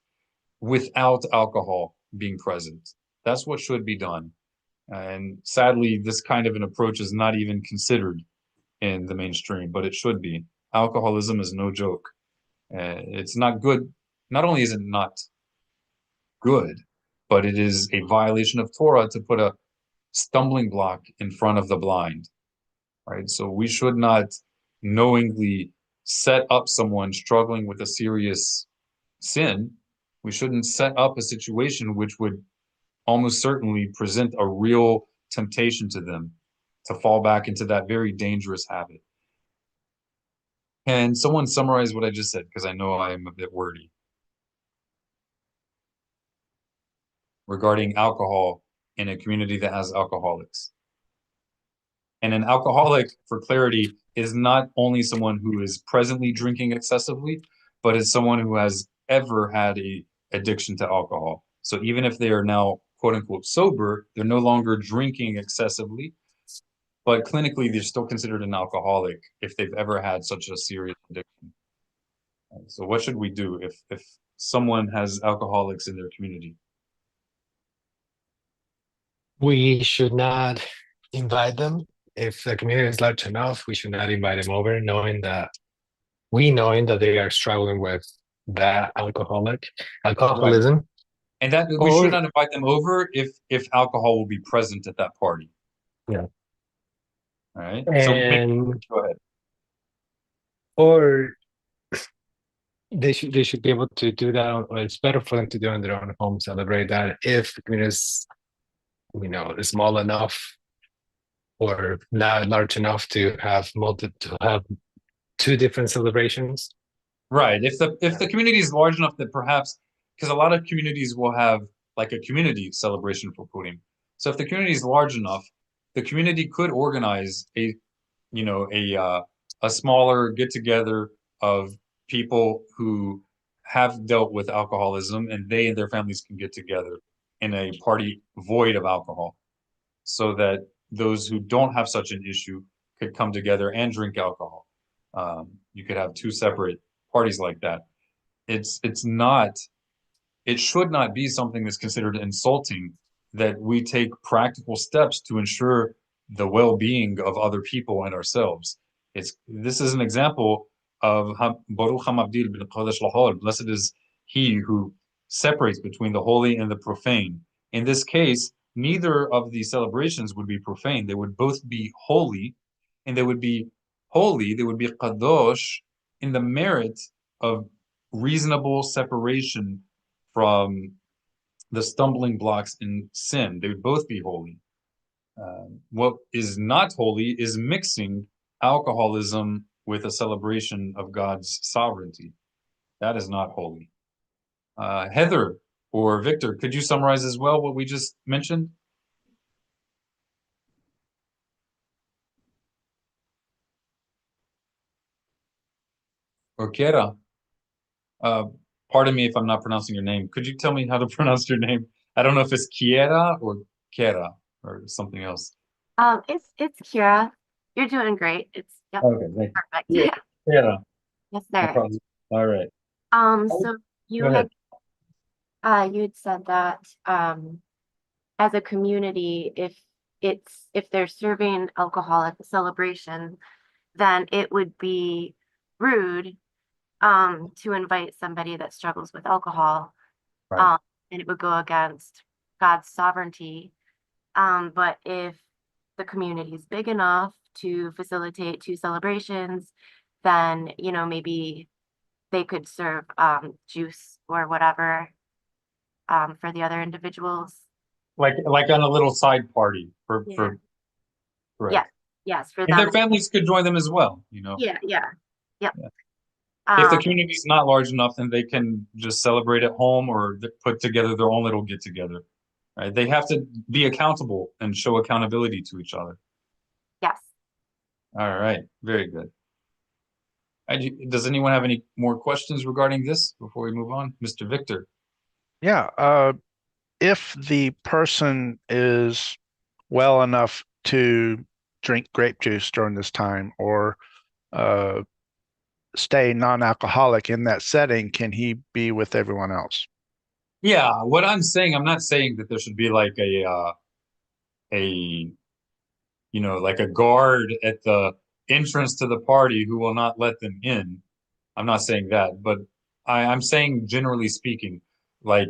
without alcohol being present. That's what should be done. And sadly, this kind of an approach is not even considered in the mainstream, but it should be. Alcoholism is no joke. It's not good. Not only is it not good, but it is a violation of Torah to put a stumbling block in front of the blind, right? So we should not knowingly set up someone struggling with a serious sin. We shouldn't set up a situation which would almost certainly present a real temptation to them to fall back into that very dangerous habit. Can someone summarize what I just said? Because I know I am a bit wordy. Regarding alcohol in a community that has alcoholics. And an alcoholic, for clarity, is not only someone who is presently drinking excessively, but is someone who has ever had a addiction to alcohol. So even if they are now quote unquote sober, they're no longer drinking excessively, but clinically they're still considered an alcoholic if they've ever had such a serious addiction. So what should we do if someone has alcoholics in their community? We should not invite them. If the community is large enough, we should not invite them over, knowing that they are struggling with that alcoholism. Right. And that we should not invite them over if alcohol will be present at that party. Yeah. All right. And so go ahead. Or they should be able to do that, or it's better for them to do it in their own home, celebrate that if the community is, is small enough or not large enough to have two different celebrations. Right. If the community is large enough that perhaps, because a lot of communities will have like a community celebration for Purim. So if the community is large enough, the community could organize a smaller get together of people who have dealt with alcoholism, and they and their families can get together in a party void of alcohol, so that those who don't have such an issue could come together and drink alcohol. You could have two separate parties like that. It's not, it should not be something that's considered insulting that we take practical steps to ensure the well-being of other people and ourselves. This is an example of Baruch Hamavdil bin Kodesh Lahol. Blessed is he who separates between the holy and the profane. In this case, neither of the celebrations would be profane. They would both be holy, and they would be holy, they would be kadosh in the merit of reasonable separation from the stumbling blocks in sin. They would both be holy. What is not holy is mixing alcoholism with a celebration of God's sovereignty. That is not holy. Heather or Victor, could you summarize as well what we just mentioned? Or Kera? Pardon me if I'm not pronouncing your name. Could you tell me how to pronounce your name? I don't know if it's Kiera or Kera or something else. It's Kira. You're doing great. It's yep, Okay, thank perfect. you. Kera. Yes, No sir. problem. All right. So you Go ahead. had you had said that as a community, if they're serving alcohol at the celebration, then it would be rude to invite somebody that struggles with alcohol. Right. And it would go against God's sovereignty. But if the community is big enough to facilitate two celebrations, then, maybe they could serve juice or whatever for the other individuals. Like on a little side party for Yeah. for Yeah. correct. Yes, for And them. their families could join them as well, you know. Yeah. Yep. Yeah. If the Um, community's not large enough, then they can just celebrate at home or put together their own little get together. Right? They have to be accountable and show accountability to each other. yes. All right, very good. Does anyone have any more questions regarding this before we move on? Mr. Victor. Yeah. If the person is well enough to drink grape juice during this time or stay non-alcoholic in that setting, can he be with everyone else? Yeah, what I'm saying, I'm not saying that there should be like a like a guard at the entrance to the party who will not let them in. I'm not saying that, but I'm saying generally speaking, like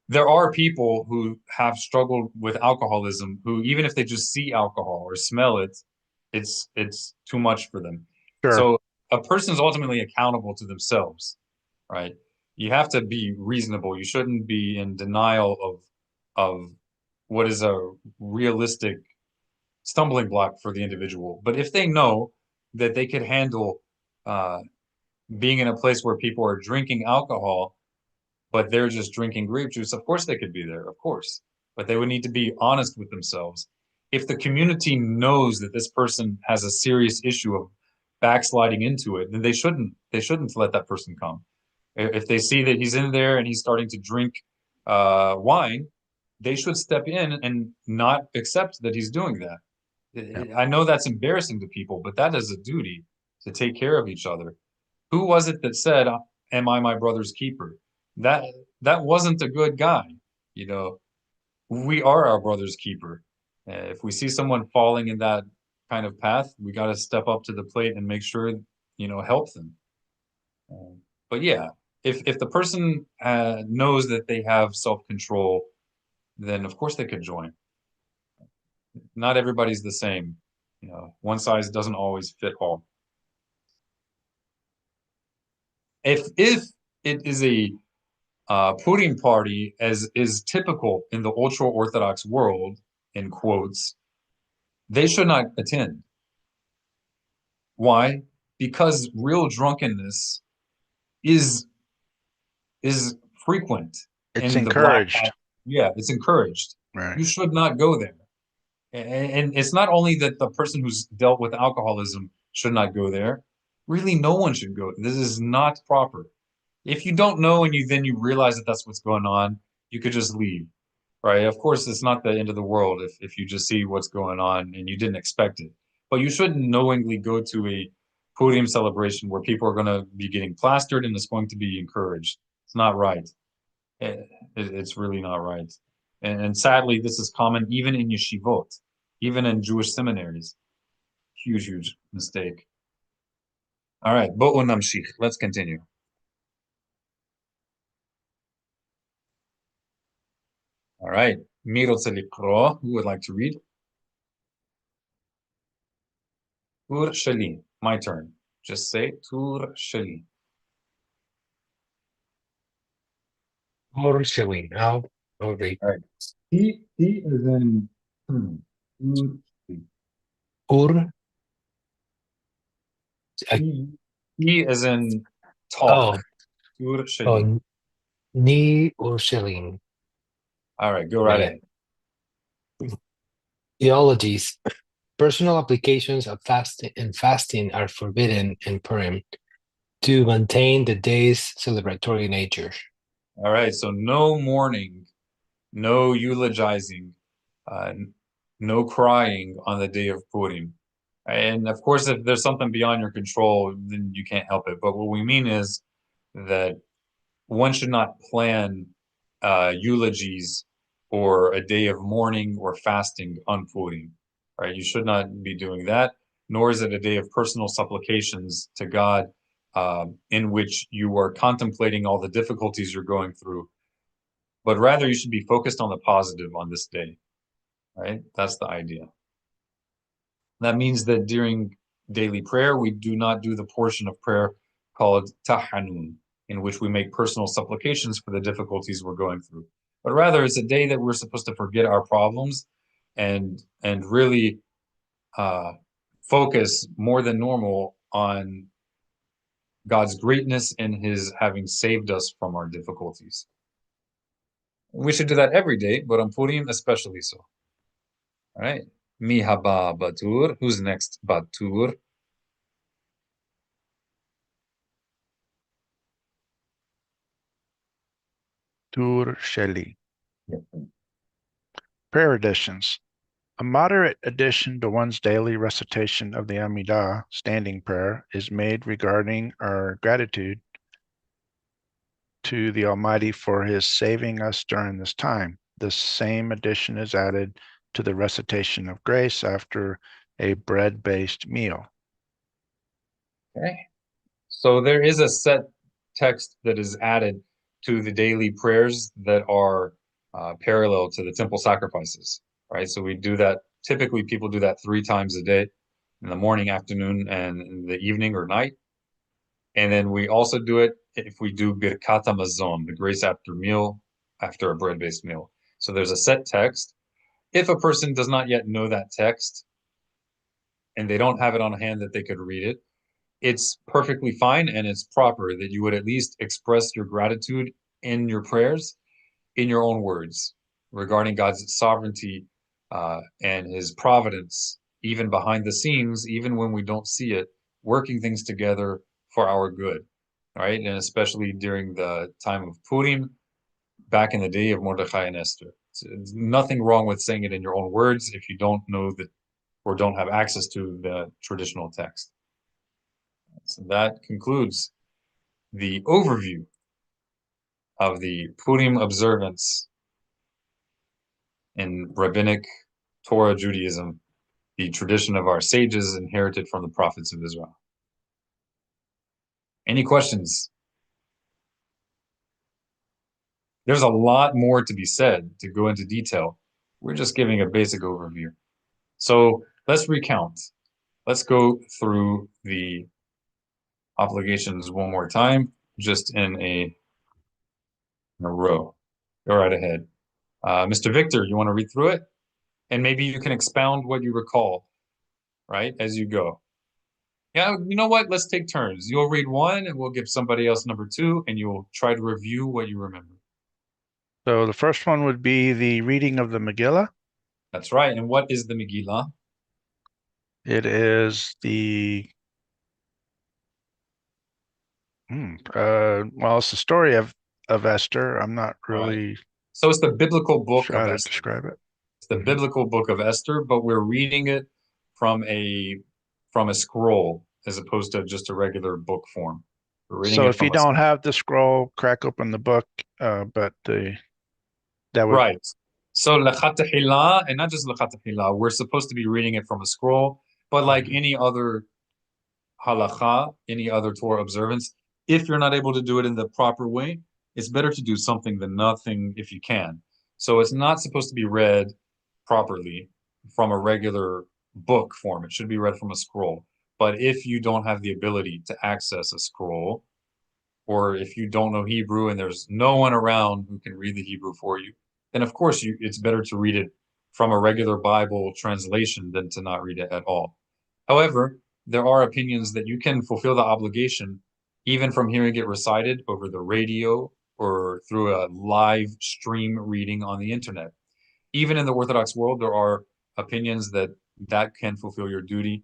there are people who have struggled with alcoholism who even if they just see alcohol or smell it, it's too much for them. Sure. So a person's ultimately accountable to themselves, right? You have to be reasonable. You shouldn't be in denial of what is a realistic stumbling block for the individual. But if they know that they could handle uh, being in a place where people are drinking alcohol, but they're just drinking grape juice, of course they could be there, of course. But they would need to be honest with themselves. If the community knows that this person has a serious issue of backsliding into it, then they shouldn't let that person come. If they see that he's in there and he's starting to drink wine, they should step in and not accept that he's doing that. I know that's embarrassing to people, but that is a duty to take care of each other. Who was it that said, "Am I my brother's keeper?" That that wasn't a good guy. You know, we are our brother's keeper. If we see someone falling in that kind of path, we got to step up to the plate and make sure, help them. But yeah, if the person knows that they have self-control, then of course they could join. Not everybody's the same. One size doesn't always fit all. If it is a Purim party, as is typical in the ultra-Orthodox world, in quotes, they should not attend. Why? Because real drunkenness is frequent It's in the black encouraged. Yeah, it's encouraged. Right. You should not go there. And it's not only that the person who's dealt with alcoholism should not go there. Really, no one should go. This is not proper. If you don't know and then you realize that that's what's going on, you could just leave, right? Of course, it's not the end of the world if you just see what's going on and you didn't expect it. But you shouldn't knowingly go to a Purim celebration where people are going to be getting plastered and it's going to be encouraged. It's not right. It's really not right. And sadly, this is common even in yeshivot, even in Jewish seminaries. Huge, huge mistake. All right, bo'u namshich. Let's continue. All right, mi rotze likro. Who would like to read? Tur sheli. My turn. Just say tur sheli. Or shilling. I'll read. All right. He is in tur sheli. Ur. He is in talk. Oh, Tur sheli. oh, ni or shilling. All right, go right ahead. Theologies. Personal applications of fasting are forbidden in Purim to maintain the day's celebratory nature. All right, so no mourning, no eulogizing, no crying on the day of Purim. And of course, if there's something beyond your control, then you can't help it. But what we mean is that one should not plan eulogies or a day of mourning or fasting on Purim, right? You should not be doing that, nor is it a day of personal supplications to God in which you are contemplating all the difficulties you're going through, but rather you should be focused on the positive on this day, right? That's the idea. That means that during daily prayer, we do not do the portion of prayer called tahanun, in which we make personal supplications for the difficulties we're going through. But rather, it's a day that we're supposed to forget our problems and really focus more than normal on God's greatness and his having saved us from our difficulties. We should do that every day, but on Purim especially so. All right. Mi haba batur. Who's next? Batur. Tur sheli. Prayer additions. A moderate addition to one's daily recitation of the Amidah, standing prayer, is made regarding our gratitude to the Almighty for his saving us during this time. The same addition is added to the recitation of grace after a bread-based meal. Okay. So there is a set text that is added to the daily prayers that are parallel to the temple sacrifices, right? So we do that. Typically, people do that 3 times a day, in the morning, afternoon, and in the evening or night. And then we also do it if we do Birkat HaMazon, the grace after meal, after a bread-based meal. So there's a set text. If a person does not yet know that text and they don't have it on hand that they could read it, it's perfectly fine and it's proper that you would at least express your gratitude in your prayers in your own words regarding God's sovereignty and his providence, even behind the scenes, even when we don't see it, working things together for our good, right? And especially during the time of Purim, back in the day of Mordechai and Esther. It's nothing wrong with saying it in your own words if you don't know that or don't have access to the traditional text. So that concludes the overview of the Purim observance in rabbinic Torah Judaism, the tradition of our sages inherited from the prophets of Israel. Any questions? There's a lot more to be said to go into detail. We're just giving a basic overview. So let's recount. Let's go through the obligations one more time, just in a row. Go right ahead. Mr. Victor, you want to read through it? And maybe you can expound what you recall, right, as you go. Yeah, you know what? Let's take turns. You'll read one, and we'll give somebody else number 2, and you'll try to review what you remember. So the first one would be the reading of the Megillah. That's right. And what is the Megillah? It is the Well, it's the story of Esther. I'm not All right. really So it's the biblical book sure of how to Esther. describe it. It's the biblical book of Esther, but we're reading it from a scroll as opposed to just a regular book form. We're reading So it if you from a don't have the scroll, crack open the book, but that would right. So Lechat Tehillah, and not just Lechat Tehillah, we're supposed to be reading it from a scroll, but like any other halakha, any other Torah observance, if you're not able to do it in the proper way, it's better to do something than nothing if you can. So it's not supposed to be read properly from a regular book form. It should be read from a scroll. But if you don't have the ability to access a scroll, or if you don't know Hebrew and there's no one around who can read the Hebrew for you, then of course it's better to read it from a regular Bible translation than to not read it at all. However, there are opinions that you can fulfill the obligation even from hearing it recited over the radio or through a live stream reading on the internet. Even in the Orthodox world, there are opinions that can fulfill your duty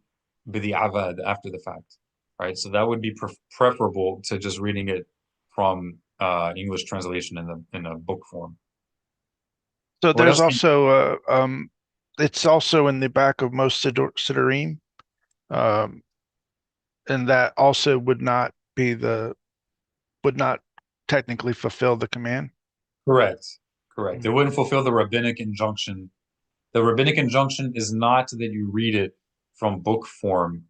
b'di'avad, after the fact, right? So that would be preferable to just reading it from English translation in a book form. So What there's else? also it's also in the back of most Siddurim, and that also would not technically fulfill the command. Correct. Correct. It wouldn't fulfill the rabbinic injunction. The rabbinic injunction is not that you read it from book form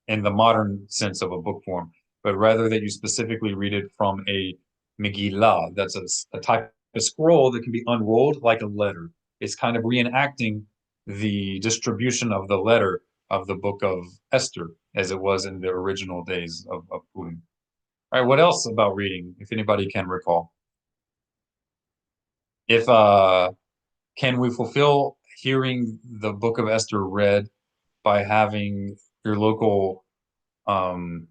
in the modern sense of a book form, but rather that you specifically read it from a Megillah. That's a type of scroll that can be unrolled like a letter. It's kind of reenacting the distribution of the letter of the book of Esther as it was in the original days of Purim. All right, what else about reading, if anybody can recall? If can we fulfill hearing the book of Esther read by having your local um,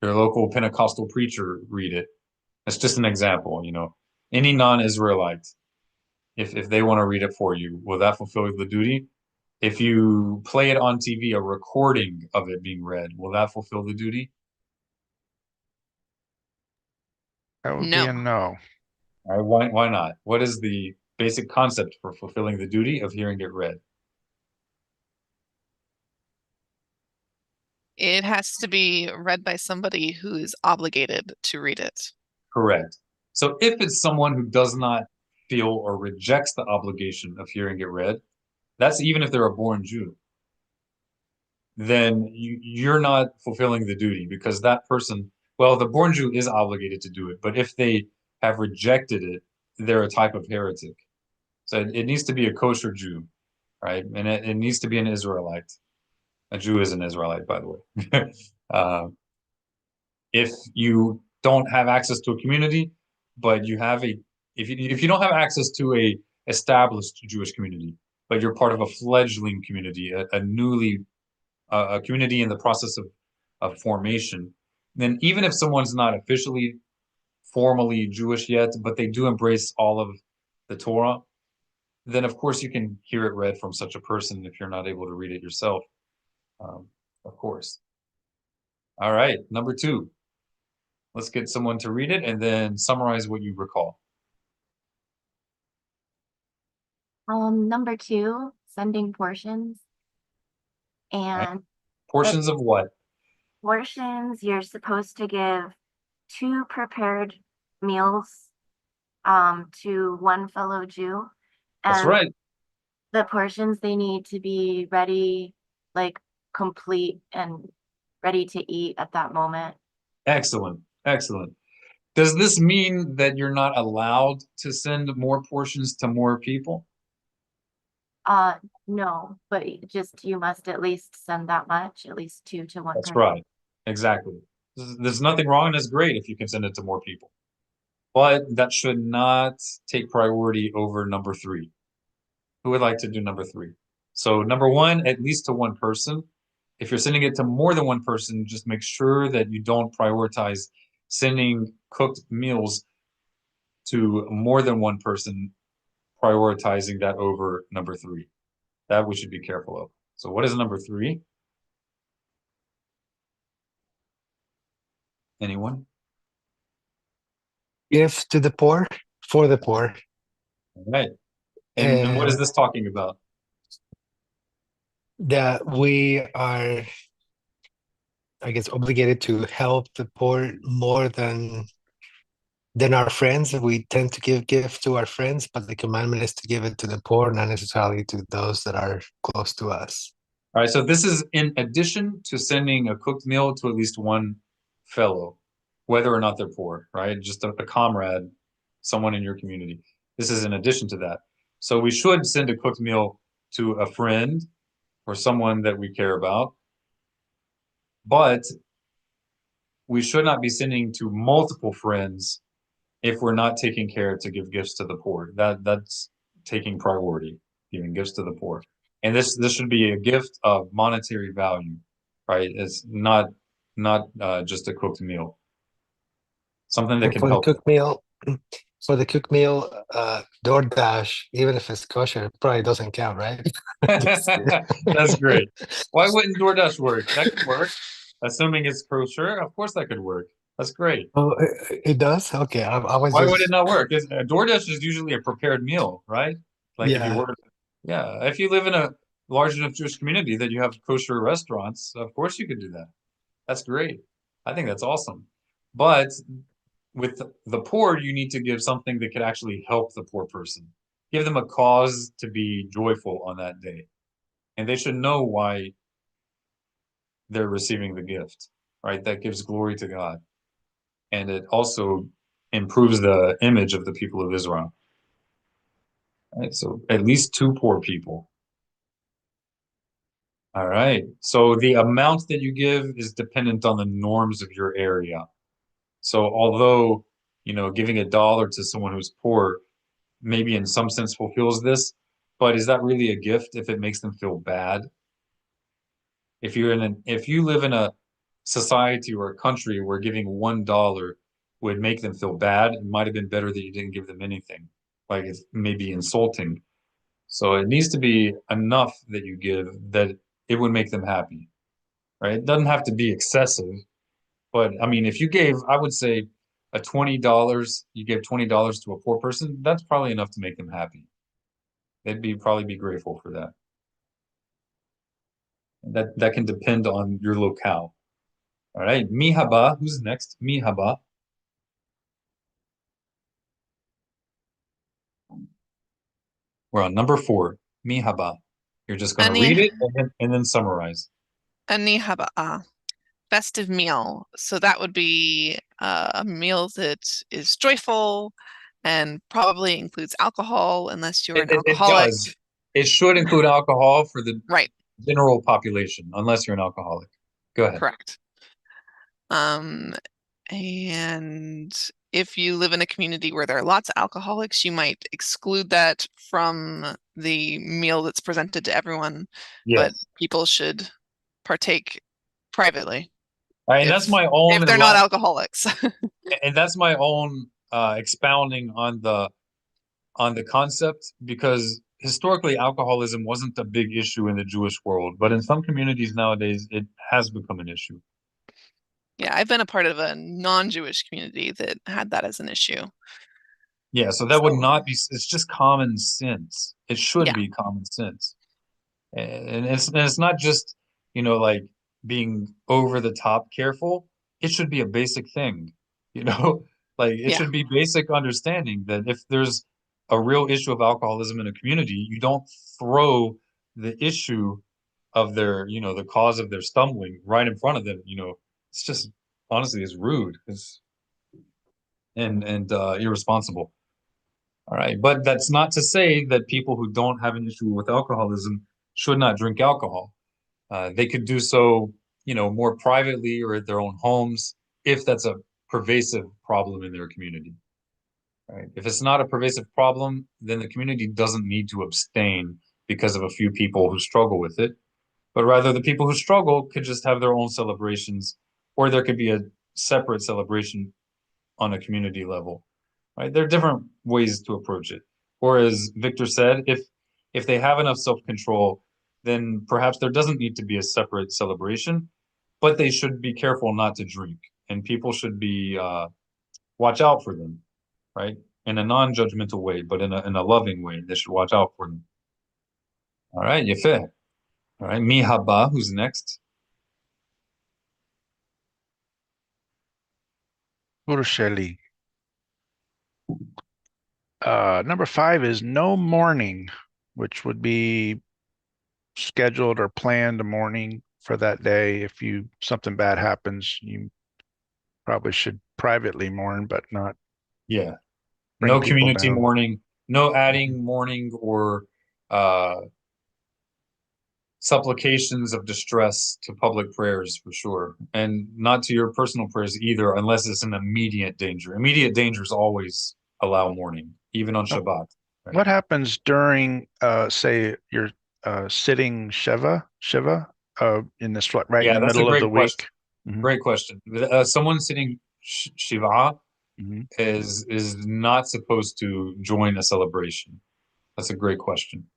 Pentecostal preacher read it? It's just an example, Any non-Israelite, if they want to read it for you, will that fulfill the duty? If you play it on TV, a recording of it being read, will that fulfill the duty? That would be No. a no. All right, why not? What is the basic concept for fulfilling the duty of hearing it read? It has to be read by somebody who is obligated to read it. Correct. So if it's someone who does not feel or rejects the obligation of hearing it read, that's even if they're a born Jew, then you're not fulfilling the duty because that person, well, the born Jew is obligated to do it, but if they have rejected it, they're a type of heretic. So it needs to be a kosher Jew, right? And it needs to be an Israelite. A Jew is an Israelite, by the way. If you don't have access to a community, but you have if you don't have access to a established Jewish community, but you're part of a fledgling community, a community in the process of formation, then even if someone's not officially formally Jewish yet, but they do embrace all of the Torah, then of course you can hear it read from such a person if you're not able to read it yourself, of course. All right, number 2. Let's get someone to read it and then summarize what you recall. Number 2, sending portions. And Portions of what? portions, you're supposed to give 2 prepared meals to one fellow Jew. That's And right. the portions, they need to be ready, like complete and ready to eat at that moment. Excellent. Excellent. Does this mean that you're not allowed to send more portions to more people? No, but just you must at least send that much, at least 2 to one That's person. right. Exactly. There's nothing wrong and it's great if you can send it to more people. But that should not take priority over number 3. Who would like to do number 3? So number 1, at least to one person. If you're sending it to more than one person, just make sure that you don't prioritize sending cooked meals to more than one person, prioritizing that over number 3. That we should be careful of. So what is number 3? Anyone? Give to the poor, for the poor. All right. And what is And this talking about? that we are, I guess, obligated to help the poor more than our friends. We tend to give gifts to our friends, but the commandment is to give it to the poor, not necessarily to those that are close to us. All right, so this is in addition to sending a cooked meal to at least one fellow, whether or not they're poor, right? Just a comrade, someone in your community. This is in addition to that. So we should send a cooked meal to a friend or someone that we care about, but we should not be sending to multiple friends if we're not taking care to give gifts to the poor. That's taking priority, giving gifts to the poor. And this should be a gift of monetary value, right? It's not just a cooked meal. Something that And can for the help. cooked meal, DoorDash, even if it's kosher, it probably doesn't count, right? Just kidding. That's great. Why wouldn't DoorDash work? That could work. Assuming it's kosher, of course that could work. That's great. Oh, it does? Okay, I was Why would it just, not work? DoorDash is usually a prepared meal, right? Like if you yeah. order, yeah, if you live in a large enough Jewish community that you have kosher restaurants, of course you could do that. That's great. I think that's awesome. But with the poor, you need to give something that could actually help the poor person. Give them a cause to be joyful on that day. And they should know why they're receiving the gift, right? That gives glory to God. And it also improves the image of the people of Israel. Right? So at least two poor people. All right. So the amount that you give is dependent on the norms of your area. So although, giving $1 to someone who's poor maybe in some sense fulfills this, but is that really a gift if it makes them feel bad? If you live in a society or a country where giving $1 would make them feel bad, it might have been better that you didn't give them anything. Like it's maybe insulting. So it needs to be enough that you give that it would make them happy, right? It doesn't have to be excessive, but I mean, if you gave, I would say you gave $20 to a poor person, that's probably enough to make them happy. They'd probably be grateful for that. That can depend on your locale. All right, mihaba, who's next? Mihaba. We're on number 4, mihaba. You're just going to Ani read it and then summarize. ani haba'a, festive meal. So that would be a meal that is joyful and probably includes alcohol, unless you're an It alcoholic. does. It should include alcohol for the Right, general population, unless you're an alcoholic. Go ahead. correct. And if you live in a community where there are lots of alcoholics, you might exclude that from the meal that's presented to everyone, but Yes. people should partake privately All right, and that's my own if they're not alcoholics. and that's my own expounding on the concept because historically alcoholism wasn't a big issue in the Jewish world, but in some communities nowadays it has become an issue. Yeah, I've been a part of a non-Jewish community that had that as an issue. Yeah, so that would So, not be, it's just common sense. It should yeah, be common sense. And it's not just, like being over the top careful. It should be a basic thing, you know? Like it yeah, should be basic understanding that if there's a real issue of alcoholism in a community, you don't throw the issue of the cause of their stumbling right in front of them. It's just honestly it's rude. It's and irresponsible. All right. But that's not to say that people who don't have an issue with alcoholism should not drink alcohol. They could do so, more privately or at their own homes if that's a pervasive problem in their community. Right? If it's not a pervasive problem, then the community doesn't need to abstain because of a few people who struggle with it, but rather the people who struggle could just have their own celebrations, or there could be a separate celebration on a community level. Right? There are different ways to approach it. Or as Victor said, if they have enough self-control, then perhaps there doesn't need to be a separate celebration, but they should be careful not to drink, and people should be watch out for them. right? In a non-judgmental way, but in a loving way. They should watch out for them. All right, yefeh. All right, mi haba, who's next? Ursheli. Number 5 is no mourning, which would be scheduled or planned a mourning for that day. If something bad happens, you probably should privately mourn, but not Yeah. bring No people community down. mourning, no adding mourning or uh supplications of distress to public prayers for sure. And not to your personal prayers either, unless it's an immediate danger. Immediate dangers always allow mourning, even on Shabbat. Right? What happens during, say, you're sitting Shiva, in this right in Yeah, the that's a middle of the great question. week? Mhm, Great question. Someone sitting Shiva mhm. is not supposed to join a celebration. That's a great question.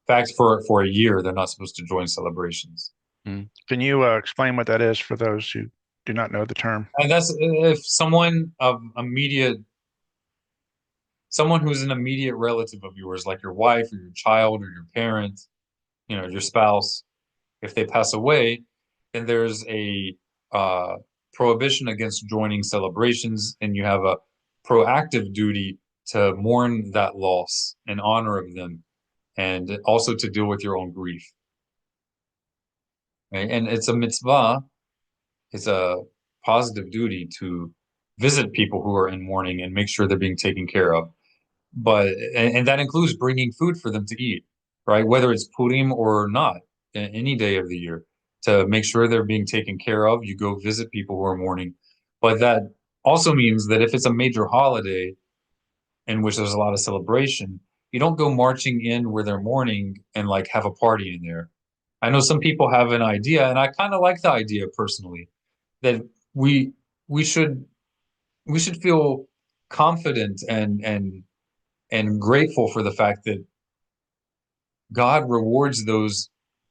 In fact, for a year, they're not supposed to join celebrations. Can you explain what that is for those who do not know the term? And that's if someone who's an immediate relative of yours, like your wife or your child or your parent, your spouse, if they pass away, then there's a prohibition against joining celebrations, and you have a proactive duty to mourn that loss in honor of them, and also to deal with your own grief. Right? And it's a mitzvah, it's a positive duty to visit people who are in mourning and make sure they're being taken care of. And that includes bringing food for them to eat, right? Whether it's Purim or not, any day of the year, to make sure they're being taken care of. You go visit people who are mourning. But that also means that if it's a major holiday in which there's a lot of celebration, you don't go marching in where they're mourning and like have a party in there. I know some people have an idea, and I kind of like the idea personally, that we we should we should feel confident and grateful for the fact that God rewards those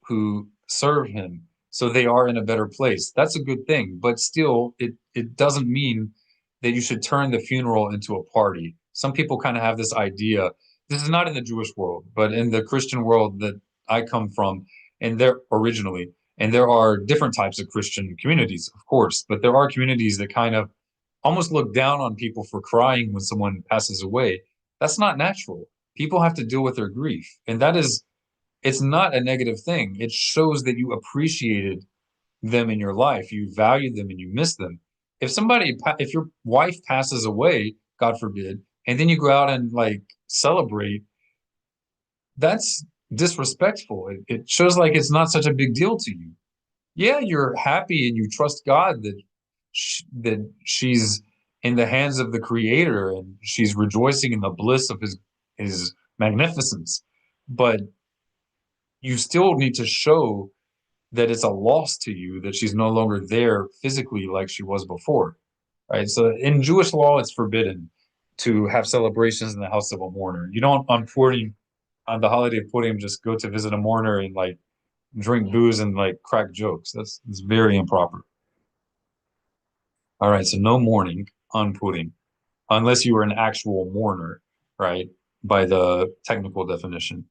who serve him, so they are in a better place. That's a good thing, but still, it doesn't mean that you should turn the funeral into a party. Some people kind of have this idea. This is not in the Jewish world, but in the Christian world that I come from, and there originally, and there are different types of Christian communities, of course, but there are communities that kind of almost look down on people for crying when someone passes away. That's not natural. People have to deal with their grief, and it's not a negative thing. It shows that you appreciated them in your life, you valued them, and you miss them. If your wife passes away, God forbid, and then you go out and like celebrate, that's disrespectful. It shows like it's not such a big deal to you. Yeah, you're happy and you trust God that she's in the hands of the Creator and she's rejoicing in the bliss of his magnificence. But you still need to show that it's a loss to you that she's no longer there physically like she was before, right? So in Jewish law, it's forbidden to have celebrations in the house of a mourner. You don't on Purim, on the holiday of Purim, just go to visit a mourner and like drink booze and like crack jokes. That's very improper. All right, so no mourning on Purim, unless you were an actual mourner, right? By the technical definition.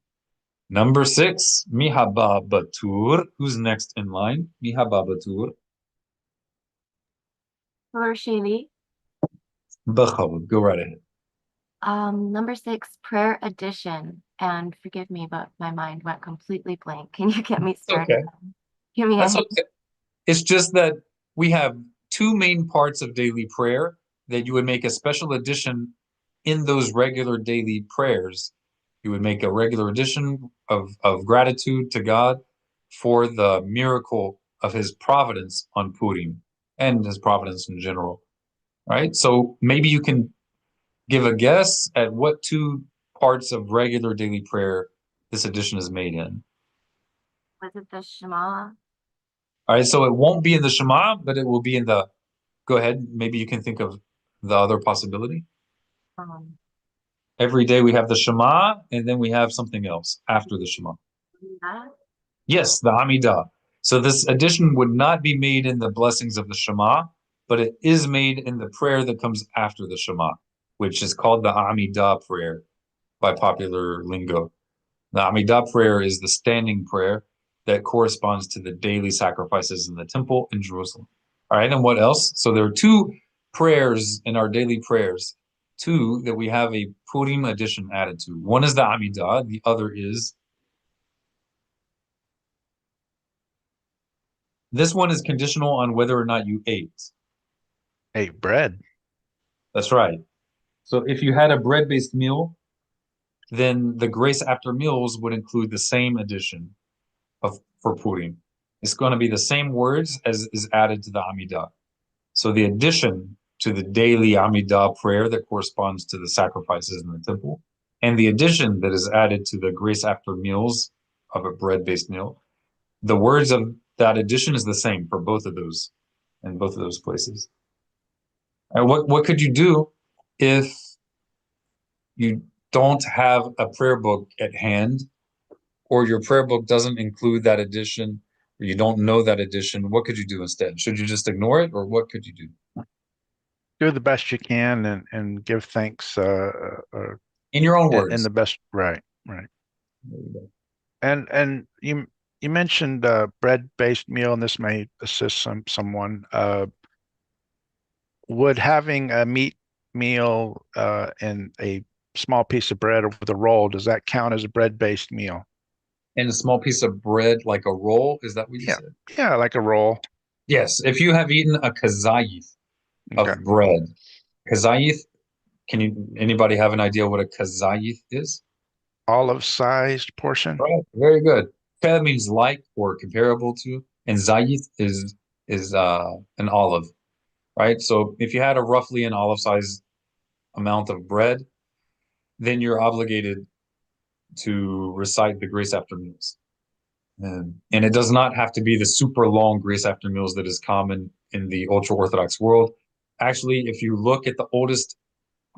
Number 6, Mihaba Batur. Who's next in line? Mihaba Batur. Shaylee. Bachavad. Go right ahead. Number 6, prayer addition. And forgive me, but my mind went completely blank. Can you get me started? Okay. Give me a That's hint. okay. It's just that we have two main parts of daily prayer that you would make a special addition in those regular daily prayers. You would make a regular addition of gratitude to God for the miracle of his providence on Purim and his providence in general, right? So maybe you can give a guess at what two parts of regular daily prayer this addition is made in. Was it the Shema? All right, so it won't be in the Shema, but it will be in the, go ahead, maybe you can think of the other possibility. Um, Every day we have the Shema, and then we have something else after the Shema. that? Yes, the Amidah. So this addition would not be made in the blessings of the Shema, but it is made in the prayer that comes after the Shema. which is called the Amidah prayer by popular lingo. The Amidah prayer is the standing prayer that corresponds to the daily sacrifices in the temple in Jerusalem. All right, and what else? So there are two prayers in our daily prayers, two that we have a Purim addition added to. One is the Amidah, the other is this one is conditional on whether or not you ate. Ate bread. That's right. So if you had a bread-based meal, then the grace after meals would include the same addition for Purim. It's going to be the same words as is added to the Amidah. So the addition to the daily Amidah prayer that corresponds to the sacrifices in the temple, and the addition that is added to the grace after meals of a bread-based meal, the words of that addition is the same for both of those in both of those places. And what could you do if you don't have a prayer book at hand, or your prayer book doesn't include that addition, or you don't know that addition? What could you do instead? Should you just ignore it, or what could you do? Do the best you can and give thanks In your own in words. the best. Right. And you mentioned bread-based meal, and this may assist someone. Would having a meat meal and a small piece of bread with a roll, does that count as a bread-based meal? And a small piece of bread, like a roll, is that what you said? Yeah, like a roll. Yes, if you have eaten a kazayith of Okay. bread. Kazayith, anybody have an idea what a kazayith is? Olive-sized portion. Right, very good. Ka means like or comparable to, and zayith is an olive, right? So if you had a roughly an olive-sized amount of bread, then you're obligated to recite the grace after meals. And it does not have to be the super long grace after meals that is common in the ultra-Orthodox world. Actually, if you look at the oldest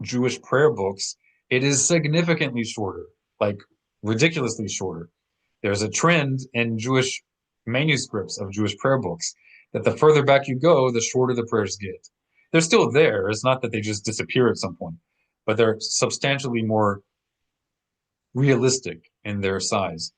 Jewish prayer books, it is significantly shorter, like ridiculously shorter. There's a trend in Jewish manuscripts of Jewish prayer books that the further back you go, the shorter the prayers get. They're still there. It's not that they just disappear at some point, but they're substantially more realistic in their size.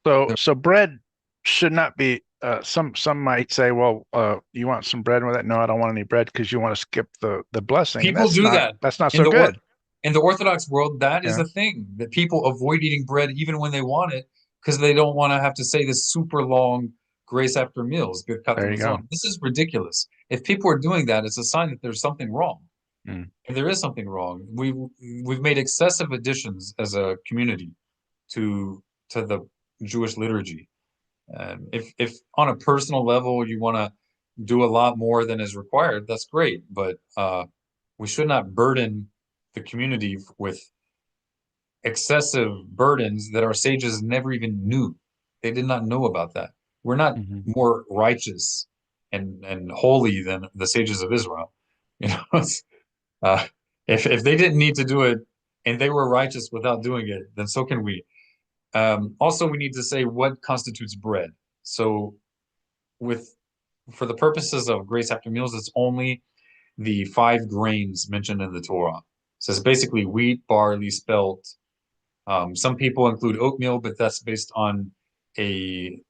So bread should not be. Some might say, well, you want some bread with it? No, I don't want any bread because you want to skip the blessing. And People do that. That's not In so the good. in the Orthodox world, that is Yeah. a thing that people avoid eating bread even when they want it because they don't want to have to say this super long grace after meals. There you go. This is ridiculous. If people are doing that, it's a sign that there's something wrong. Mm. If there is something wrong, we've made excessive additions as a community to the Jewish liturgy. If on a personal level you want to do a lot more than is required, that's great. But we should not burden the community with excessive burdens that our sages never even knew. They did not know about that. We're not more righteous and holy than the sages of Israel. You know, if they didn't need to do it and they were righteous without doing it, then so can we. Also, we need to say what constitutes bread. So, for the purposes of grace after meals, it's only the 5 grains mentioned in the Torah. So it's basically wheat, barley, spelt. Some people include oatmeal, but that's based on a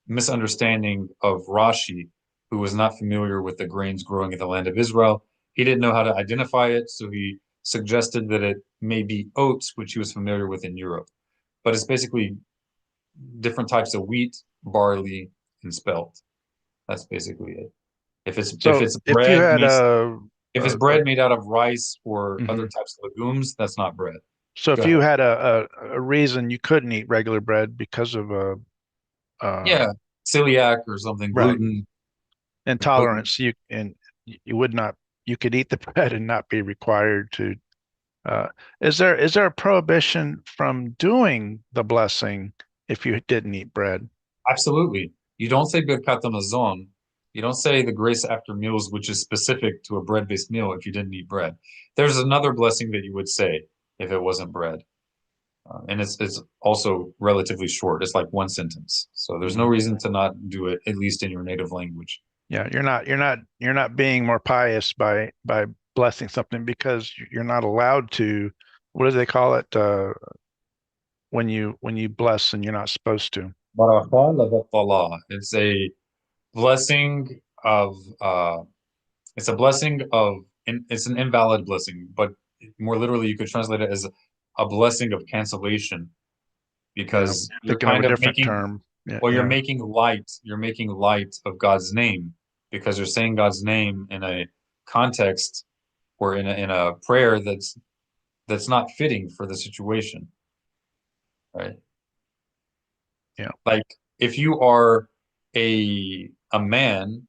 misunderstanding of Rashi, who was not familiar with the grains growing in the land of Israel. He didn't know how to identify it, so he suggested that it may be oats, which he was familiar with in Europe. But it's basically different types of wheat, barley, and spelt. That's basically it. If it's if you had if it's bread made out of rice or other types of legumes, that's not bread. So if you had a reason you couldn't eat regular bread because of celiac or something, right. gluten intolerance, you would not, you could eat the bread and not be required to. Is there a prohibition from doing the blessing if you didn't eat bread? Absolutely. You don't say Birkat Hamazon. You don't say the grace after meals, which is specific to a bread-based meal if you didn't eat bread. There's another blessing that you would say if it wasn't bread. And it's also relatively short. It's like one sentence. So there's no reason to not do it, at least in your native language. Yeah, you're not being more pious by blessing something because you're not allowed to. What do they call it? When you bless and you're not supposed to. Barakah levatala. It's a blessing of it's a blessing of it's an invalid blessing, but more literally you could translate it as a blessing of cancellation because you're Thinking of a kind of different making term. Yeah, well, yeah. you're making light of God's name because you're saying God's name in a context or in a prayer that's not fitting for the situation, right? Yeah. Like if you are a man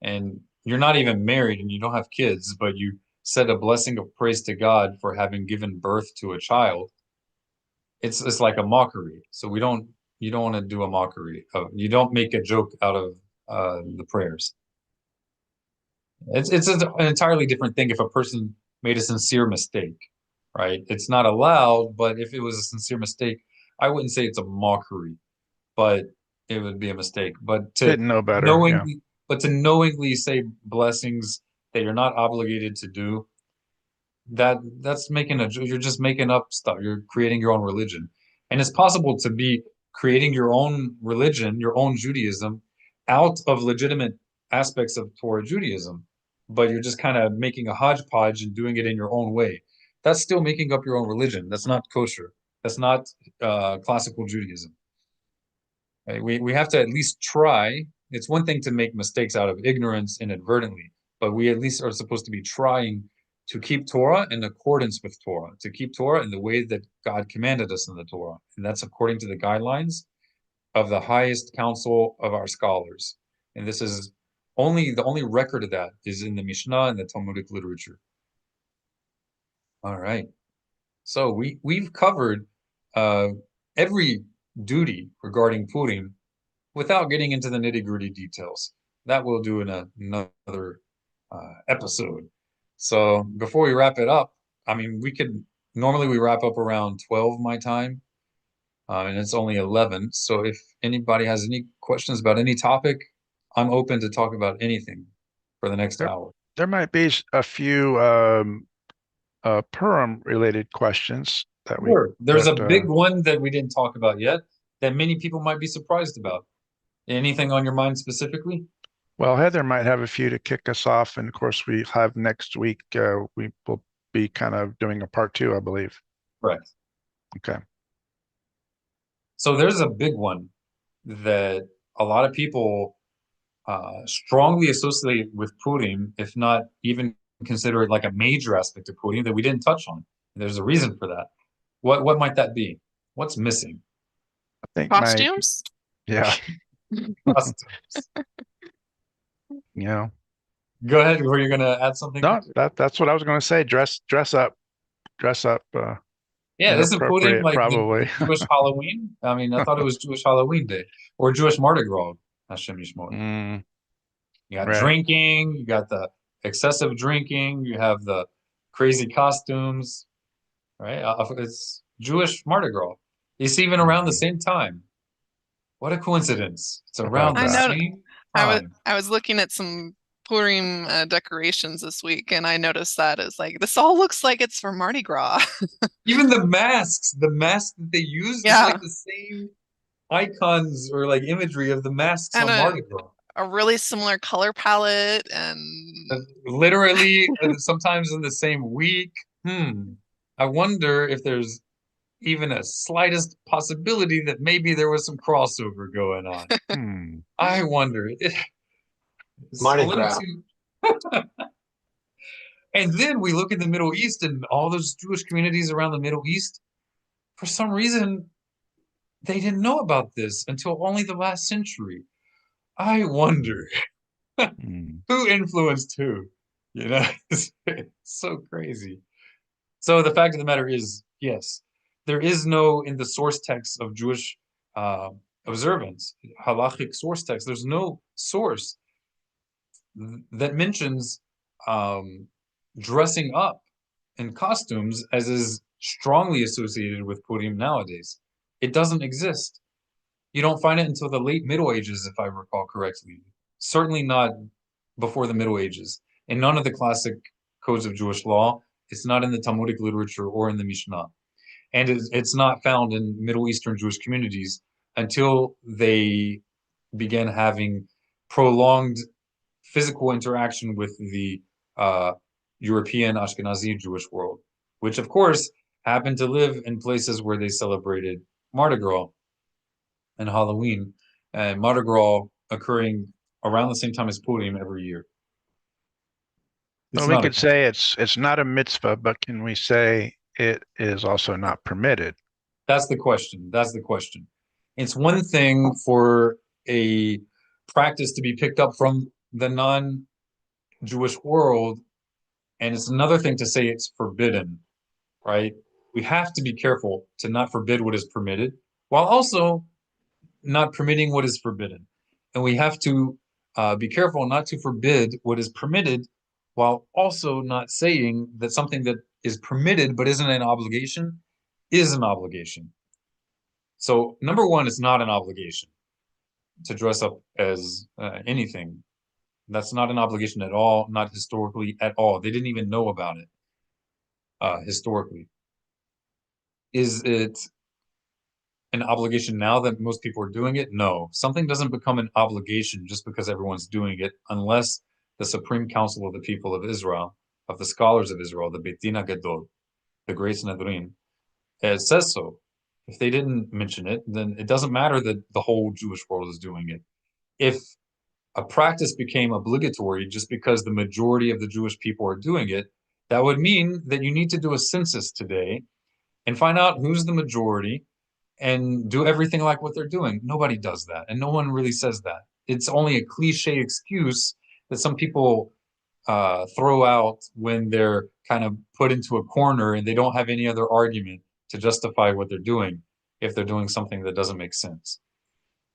and you're not even married and you don't have kids, but you said a blessing of praise to God for having given birth to a child, it's like a mockery. So we don't you don't want to do a mockery of you don't make a joke out of the prayers. It's an entirely different thing if a person made a sincere mistake, right? It's not allowed, but if it was a sincere mistake, I wouldn't say it's a mockery, but it would be a mistake. But to Didn't know better. Yeah. knowingly, but to knowingly say blessings that you're not obligated to do, that's making you're just making up stuff. You're creating your own religion. And it's possible to be creating your own religion, your own Judaism, out of legitimate aspects of Torah Judaism, but you're just kind of making a hodgepodge and doing it in your own way. That's still making up your own religion. That's not kosher. That's not classical Judaism. Right? We have to at least try. It's one thing to make mistakes out of ignorance inadvertently, but we at least are supposed to be trying to keep Torah in accordance with Torah, to keep Torah in the way that God commanded us in the Torah. And that's according to the guidelines of the highest council of our scholars. And this is the only record of that is in the Mishnah and the Talmudic literature. All right. So we've covered every duty regarding Purim without getting into the nitty-gritty details. That we'll do in another episode. So before we wrap it up, I mean, normally we wrap up around 12 my time, and it's only 11. So if anybody has any questions about any topic, I'm open to talk about anything for the next hour. There might be a few Purim related questions that Sure. There's a big uh, one that we didn't talk about yet that many people might be surprised about. Anything on your mind specifically? well, Heather might have a few to kick us off, and of course we have next week. We will be kind of doing a part two, I believe. Correct. Okay. So there's a big one that a lot of people strongly associate with Purim, if not even consider it like a major aspect of Purim that we didn't touch on. There's a reason for that. What might that be? What's missing? I think Costumes? yeah, Customs. you know. Go ahead. Were you going to add something? No, that's what I was going to say. Dress up. Yeah, isn't Purim Inappropriate, like probably. the Jewish Halloween? I mean, I thought it was Jewish Halloween Day or Jewish Mardi Gras. Hashem Yishmor. Mm, You got right. drinking, you got the excessive drinking, you have the crazy costumes, right? It's Jewish Mardi Gras. It's even around the same time. What a coincidence. It's How about around the I know. same I time. was looking at some Purim decorations this week, and I noticed that it's like this all looks like it's for Mardi Gras. Even the masks that they use is Yeah. like the same icons or like imagery of the masks And on Mardi Gras. a really similar color palette, and Literally, sometimes in the same week. I wonder if there's even a slightest possibility that maybe there was some crossover going on. I wonder. It's Mardi a little Gras. too. And then we look in the Middle East and all those Jewish communities around the Middle East. For some reason, they didn't know about this until only the last century. I wonder who influenced who. You know, it's so crazy. So the fact of the matter is, yes, there is no in the source text of Jewish observance, halachic source text. There's no source that mentions dressing up in costumes as is strongly associated with Purim nowadays. It doesn't exist. You don't find it until the late Middle Ages, if I recall correctly. certainly not before the Middle Ages. In none of the classic codes of Jewish law, it's not in the Talmudic literature or in the Mishnah. And it's not found in Middle Eastern Jewish communities until they began having prolonged physical interaction with the European Ashkenazi Jewish world, which of course happened to live in places where they celebrated Mardi Gras and Halloween, and Mardi Gras occurring around the same time as Purim every year. Well, we could say it's not a mitzvah, but can we say it is also not permitted? That's the question. That's the question. It's one thing for a practice to be picked up from the non-Jewish world, and it's another thing to say it's forbidden, right? We have to be careful to not forbid what is permitted, while also not permitting what is forbidden. And we have to be careful not to forbid what is permitted, while also not saying that something that is permitted but isn't an obligation is an obligation. So number one, it's not an obligation to dress up as anything. That's not an obligation at all, not historically at all. They didn't even know about it historically. Is it an obligation now that most people are doing it? No. Something doesn't become an obligation just because everyone's doing it, unless the Supreme Council of the people of Israel, of the scholars of Israel, the Beit Din HaGadol, the Great Sanhedrin, it says so. If they didn't mention it, then it doesn't matter that the whole Jewish world is doing it. If a practice became obligatory just because the majority of the Jewish people are doing it, that would mean that you need to do a census today and find out who's the majority and do everything like what they're doing. Nobody does that, and no one really says that. It's only a cliche excuse that some people throw out when they're kind of put into a corner and they don't have any other argument to justify what they're doing if they're doing something that doesn't make sense.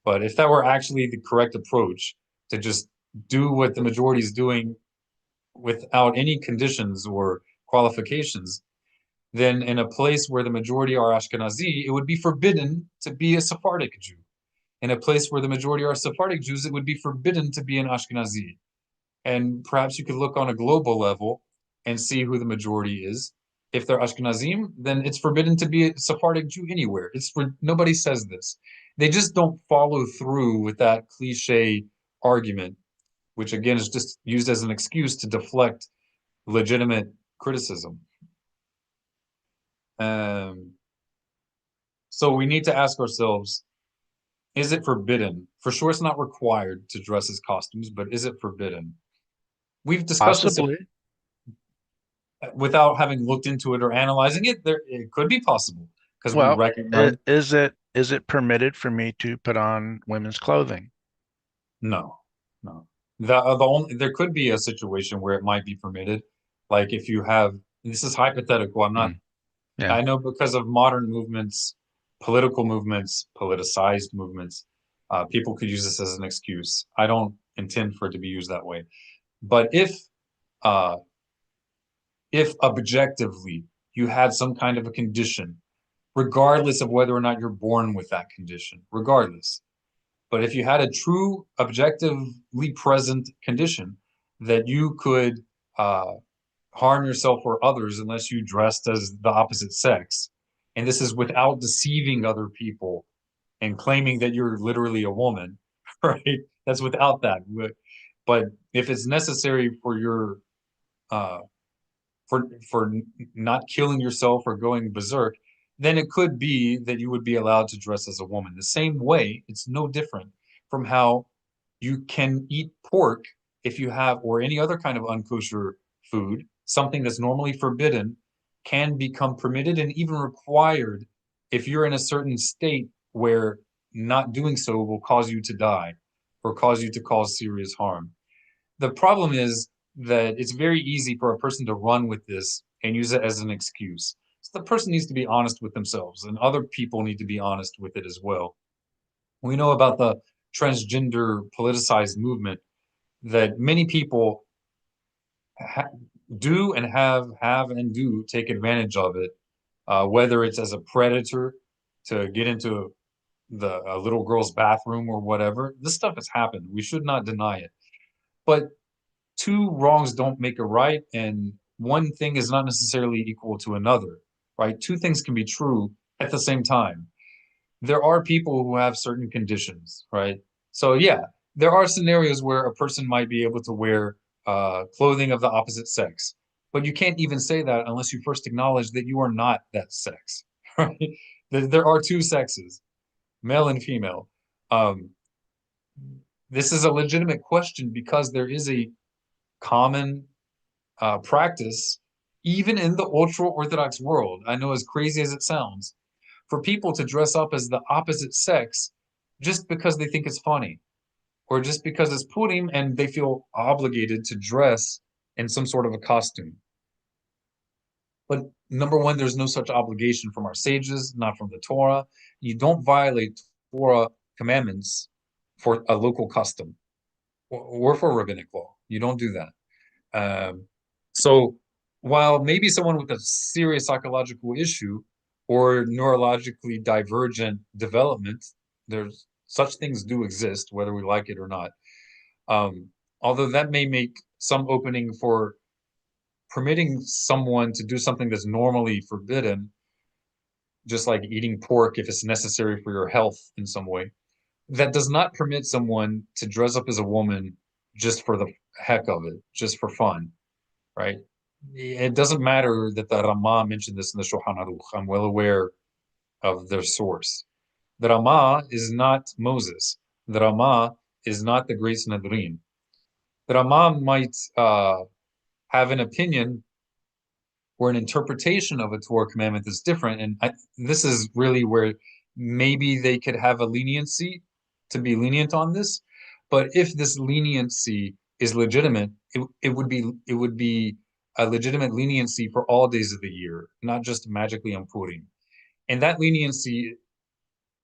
But if that were actually the correct approach, to just do what the majority is doing without any conditions or qualifications, then in a place where the majority are Ashkenazi, it would be forbidden to be a Sephardic Jew. In a place where the majority are Sephardic Jews, it would be forbidden to be an Ashkenazi. And perhaps you could look on a global level and see who the majority is. If they're Ashkenazim, then it's forbidden to be a Sephardic Jew anywhere. Nobody says this. They just don't follow through with that cliche argument, which again is just used as an excuse to deflect legitimate criticism. So we need to ask ourselves, is it forbidden? For sure, it's not required to dress as costumes, but is it forbidden? We've discussed Possibly. this without having looked into it or analyzing it. It could be possible because we recognize. Is it permitted for me to put on women's clothing? No. There could be a situation where it might be permitted, like if you have. This is hypothetical. I'm not. Yeah. I know because of modern movements, political movements, politicized movements, people could use this as an excuse. I don't intend for it to be used that way. But if objectively you had some kind of a condition, regardless of whether or not you're born with that condition, regardless. But if you had a true, objectively present condition that you could harm yourself or others unless you dressed as the opposite sex, and this is without deceiving other people and claiming that you're literally a woman, right? That's without that. But if it's necessary for your for not killing yourself or going berserk, then it could be that you would be allowed to dress as a woman. The same way, it's no different from how you can eat pork if you have, or any other kind of unkosher food, something that's normally forbidden can become permitted and even required if you're in a certain state where not doing so will cause you to die or cause you to cause serious harm. The problem is that it's very easy for a person to run with this and use it as an excuse. So the person needs to be honest with themselves, and other people need to be honest with it as well. We know about the transgender politicized movement that many people do and have and do take advantage of it, whether it's as a predator to get into a little girl's bathroom or whatever. This stuff has happened. We should not deny it. but two wrongs don't make a right, and one thing is not necessarily equal to another, right? Two things can be true at the same time. There are people who have certain conditions, right? So yeah, there are scenarios where a person might be able to wear clothing of the opposite sex, but you can't even say that unless you first acknowledge that you are not that sex, right? There are two sexes, male and female. Um, this is a legitimate question because there is a common practice, even in the ultra-Orthodox world. I know, as crazy as it sounds, for people to dress up as the opposite sex just because they think it's funny, or just because it's Purim and they feel obligated to dress in some sort of a costume. But number one, there's no such obligation from our sages, not from the Torah. You don't violate Torah commandments for a local custom or for rabbinic law. You don't do that. So while maybe someone with a serious psychological issue or neurologically divergent development, there's such things do exist, whether we like it or not. Although that may make some opening for permitting someone to do something that's normally forbidden, just like eating pork if it's necessary for your health in some way, that does not permit someone to dress up as a woman just for the heck of it, just for fun, right? It doesn't matter that the Ramah mentioned this in the Shulchan Aruch. I'm well aware of their source. The Ramah is not Moses. The Ramah is not the great Sanhedrin. The Ramah might have an opinion or an interpretation of a Torah commandment that's different, and this is really where maybe they could have a leniency to be lenient on this. But if this leniency is legitimate, it would be a legitimate leniency for all days of the year, not just magically on Purim. And that leniency,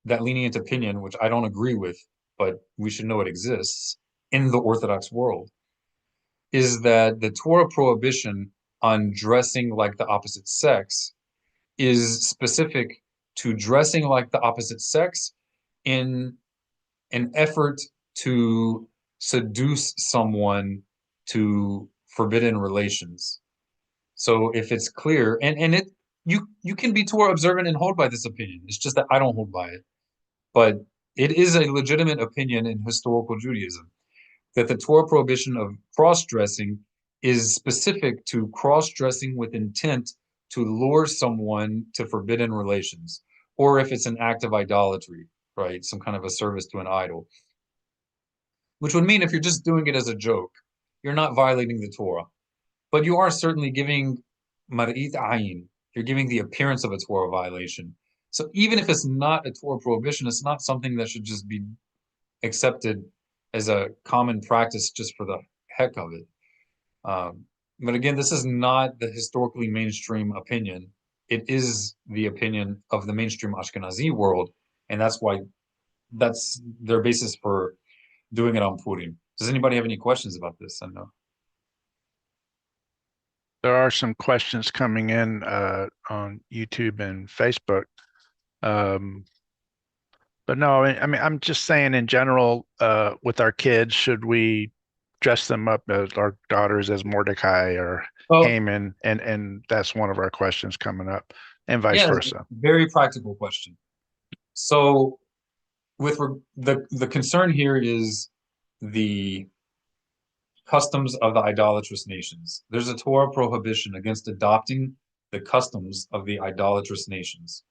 that lenient opinion, which I don't agree with, but we should know it exists in the Orthodox world, is that the Torah prohibition on dressing like the opposite sex is specific to dressing like the opposite sex in an effort to seduce someone to forbidden relations. So if it's clear, and it you can be Torah observant and hold by this opinion. It's just that I don't hold by it. But it is a legitimate opinion in historical Judaism that the Torah prohibition of cross-dressing is specific to cross-dressing with intent to lure someone to forbidden relations, or if it's an act of idolatry, right? Some kind of a service to an idol. Which would mean if you're just doing it as a joke, you're not violating the Torah. But you are certainly giving mar'it ayin, you're giving the appearance of a Torah violation. So even if it's not a Torah prohibition, it's not something that should just be accepted as a common practice just for the heck of it. But again, this is not the historically mainstream opinion. It is the opinion of the mainstream Ashkenazi world, and that's why that's their basis for doing it on Purim. Does anybody have any questions about this? I know. There are some questions coming in on YouTube and Facebook. But no, I mean, I'm just saying in general, with our kids, should we dress them up as our daughters as Mordecai or Haman? And that's one of our questions coming up, and vice versa. Very practical question. So with the concern here is the customs of the idolatrous nations. There's a Torah prohibition against adopting the customs of the idolatrous nations.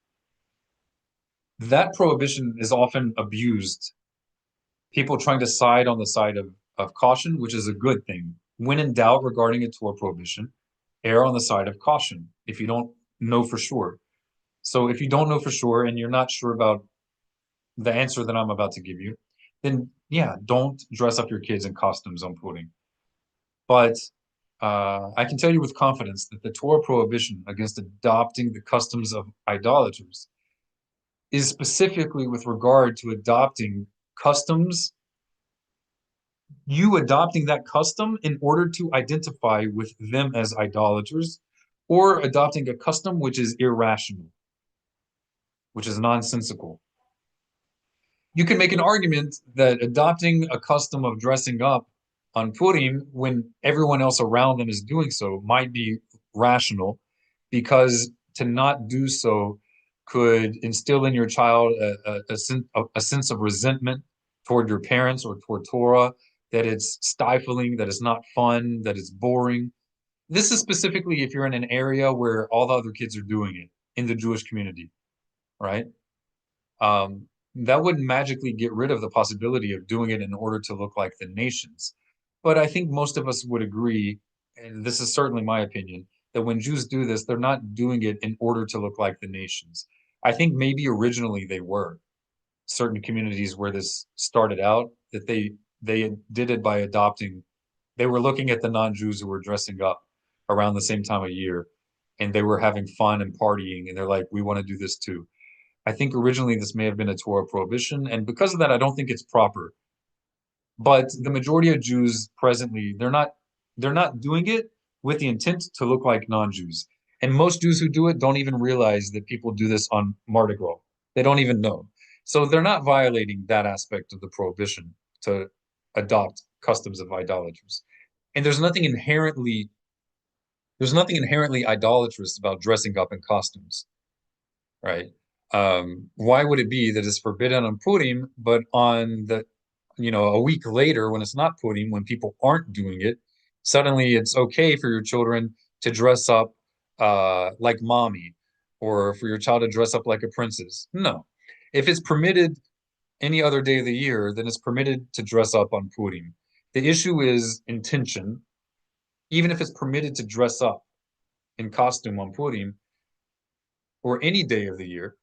That prohibition is often abused. People trying to side on the side of caution, which is a good thing. When in doubt regarding a Torah prohibition, err on the side of caution if you don't know for sure. So if you don't know for sure and you're not sure about the answer that I'm about to give you, then yeah, don't dress up your kids in costumes on Purim. But I can tell you with confidence that the Torah prohibition against adopting the customs of idolaters is specifically with regard to adopting customs, you adopting that custom in order to identify with them as idolaters, or adopting a custom which is irrational, which is nonsensical. You can make an argument that adopting a custom of dressing up on Purim when everyone else around them is doing so might be rational, because to not do so could instill in your child a sense of resentment toward your parents or toward Torah, that it's stifling, that it's not fun, that it's boring. This is specifically if you're in an area where all the other kids are doing it in the Jewish community, right? That wouldn't magically get rid of the possibility of doing it in order to look like the nations. But I think most of us would agree, and this is certainly my opinion, that when Jews do this, they're not doing it in order to look like the nations. I think maybe originally they were. Certain communities where this started out, that they did it by adopting, they were looking at the non-Jews who were dressing up around the same time of year, and they were having fun and partying, and they're like, we want to do this too. I think originally this may have been a Torah prohibition, and because of that, I don't think it's proper. But the majority of Jews presently, they're not doing it with the intent to look like non-Jews. And most Jews who do it don't even realize that people do this on Mardi Gras. They don't even know. So they're not violating that aspect of the prohibition to adopt customs of idolaters. And there's nothing inherently idolatrous about dressing up in costumes, right? Why would it be that it's forbidden on Purim, but on a week later, when it's not Purim, when people aren't doing it, suddenly it's okay for your children to dress up like mommy, or for your child to dress up like a princess? No. If it's permitted any other day of the year, then it's permitted to dress up on Purim. The issue is intention. Even if it's permitted to dress up in costume on Purim or any day of the year,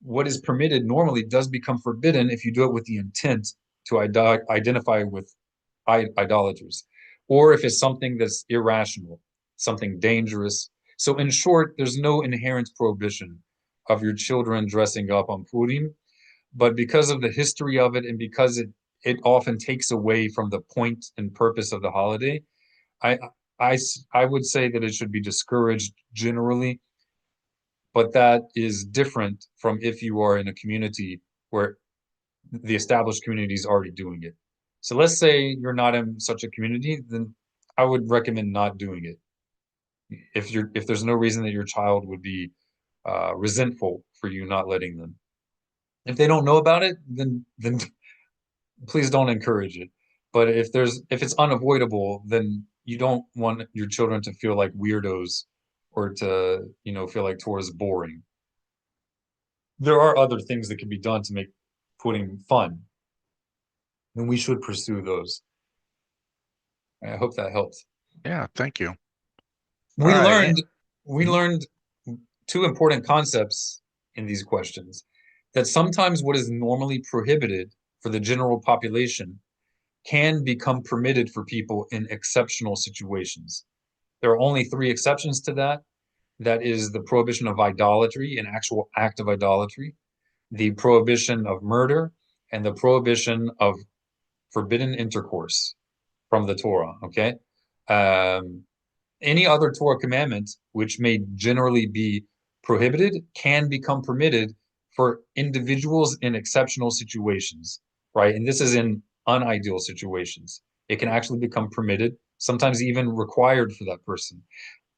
what is permitted normally does become forbidden if you do it with the intent to identify with idolaters, or if it's something that's irrational, something dangerous. So in short, there's no inherent prohibition of your children dressing up on Purim, but because of the history of it, and because it often takes away from the point and purpose of the holiday, I I would say that it should be discouraged generally, but that is different from if you are in a community where the established community is already doing it. So let's say you're not in such a community, then I would recommend not doing it. If there's no reason that your child would be resentful for you not letting them. If they don't know about it, then please don't encourage it. But if it's unavoidable, then you don't want your children to feel like weirdos, or to feel like Torah is boring. There are other things that can be done to make Purim fun, and we should pursue those. I hope that helps. Yeah, thank you. We All right. learned two important concepts in these questions: that sometimes what is normally prohibited for the general population can become permitted for people in exceptional situations. There are only three exceptions to that. That is the prohibition of idolatry, an actual act of idolatry, the prohibition of murder, and the prohibition of forbidden intercourse from the Torah. Okay. Any other Torah commandment, which may generally be prohibited, can become permitted for individuals in exceptional situations, right? And this is in unideal situations. It can actually become permitted, sometimes even required for that person.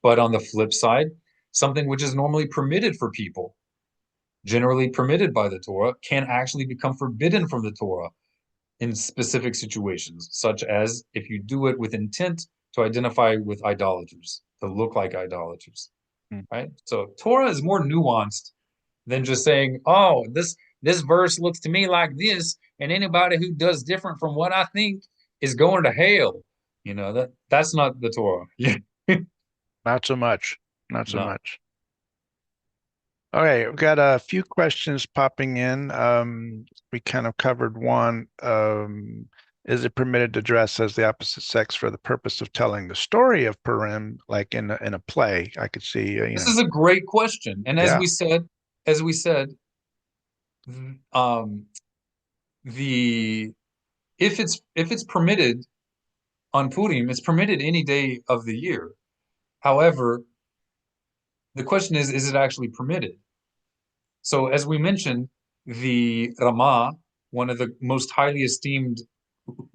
But on the flip side, something which is normally permitted for people, generally permitted by the Torah, can actually become forbidden from the Torah in specific situations, such as if you do it with intent to identify with idolaters, to look like idolaters, right? So Torah is more nuanced than just saying, oh, this verse looks to me like this, and anybody who does different from what I think is going to hell. That's not the Torah. Yeah. Not so much. Not so No. much. Okay, we've got a few questions popping in. We kind of covered one. Is it permitted to dress as the opposite sex for the purpose of telling the story of Purim, like in a play? I could see, This is a great question. And Yeah. as we said, the if it's permitted on Purim, it's permitted any day of the year. However, the question is it actually permitted? So as we mentioned, the Ramah, one of the most highly esteemed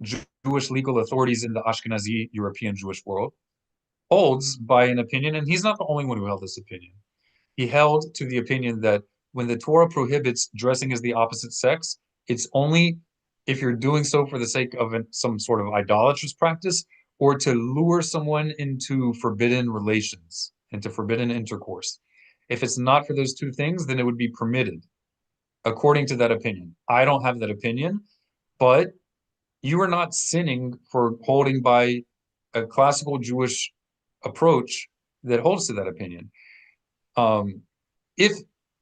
Jewish legal authorities in the Ashkenazi European Jewish world, holds by an opinion, and he's not the only one who held this opinion. He held to the opinion that when the Torah prohibits dressing as the opposite sex, it's only if you're doing so for the sake of some sort of idolatrous practice or to lure someone into forbidden relations, into forbidden intercourse. If it's not for those two things, then it would be permitted, according to that opinion. I don't have that opinion, but you are not sinning for holding by a classical Jewish approach that holds to that opinion. If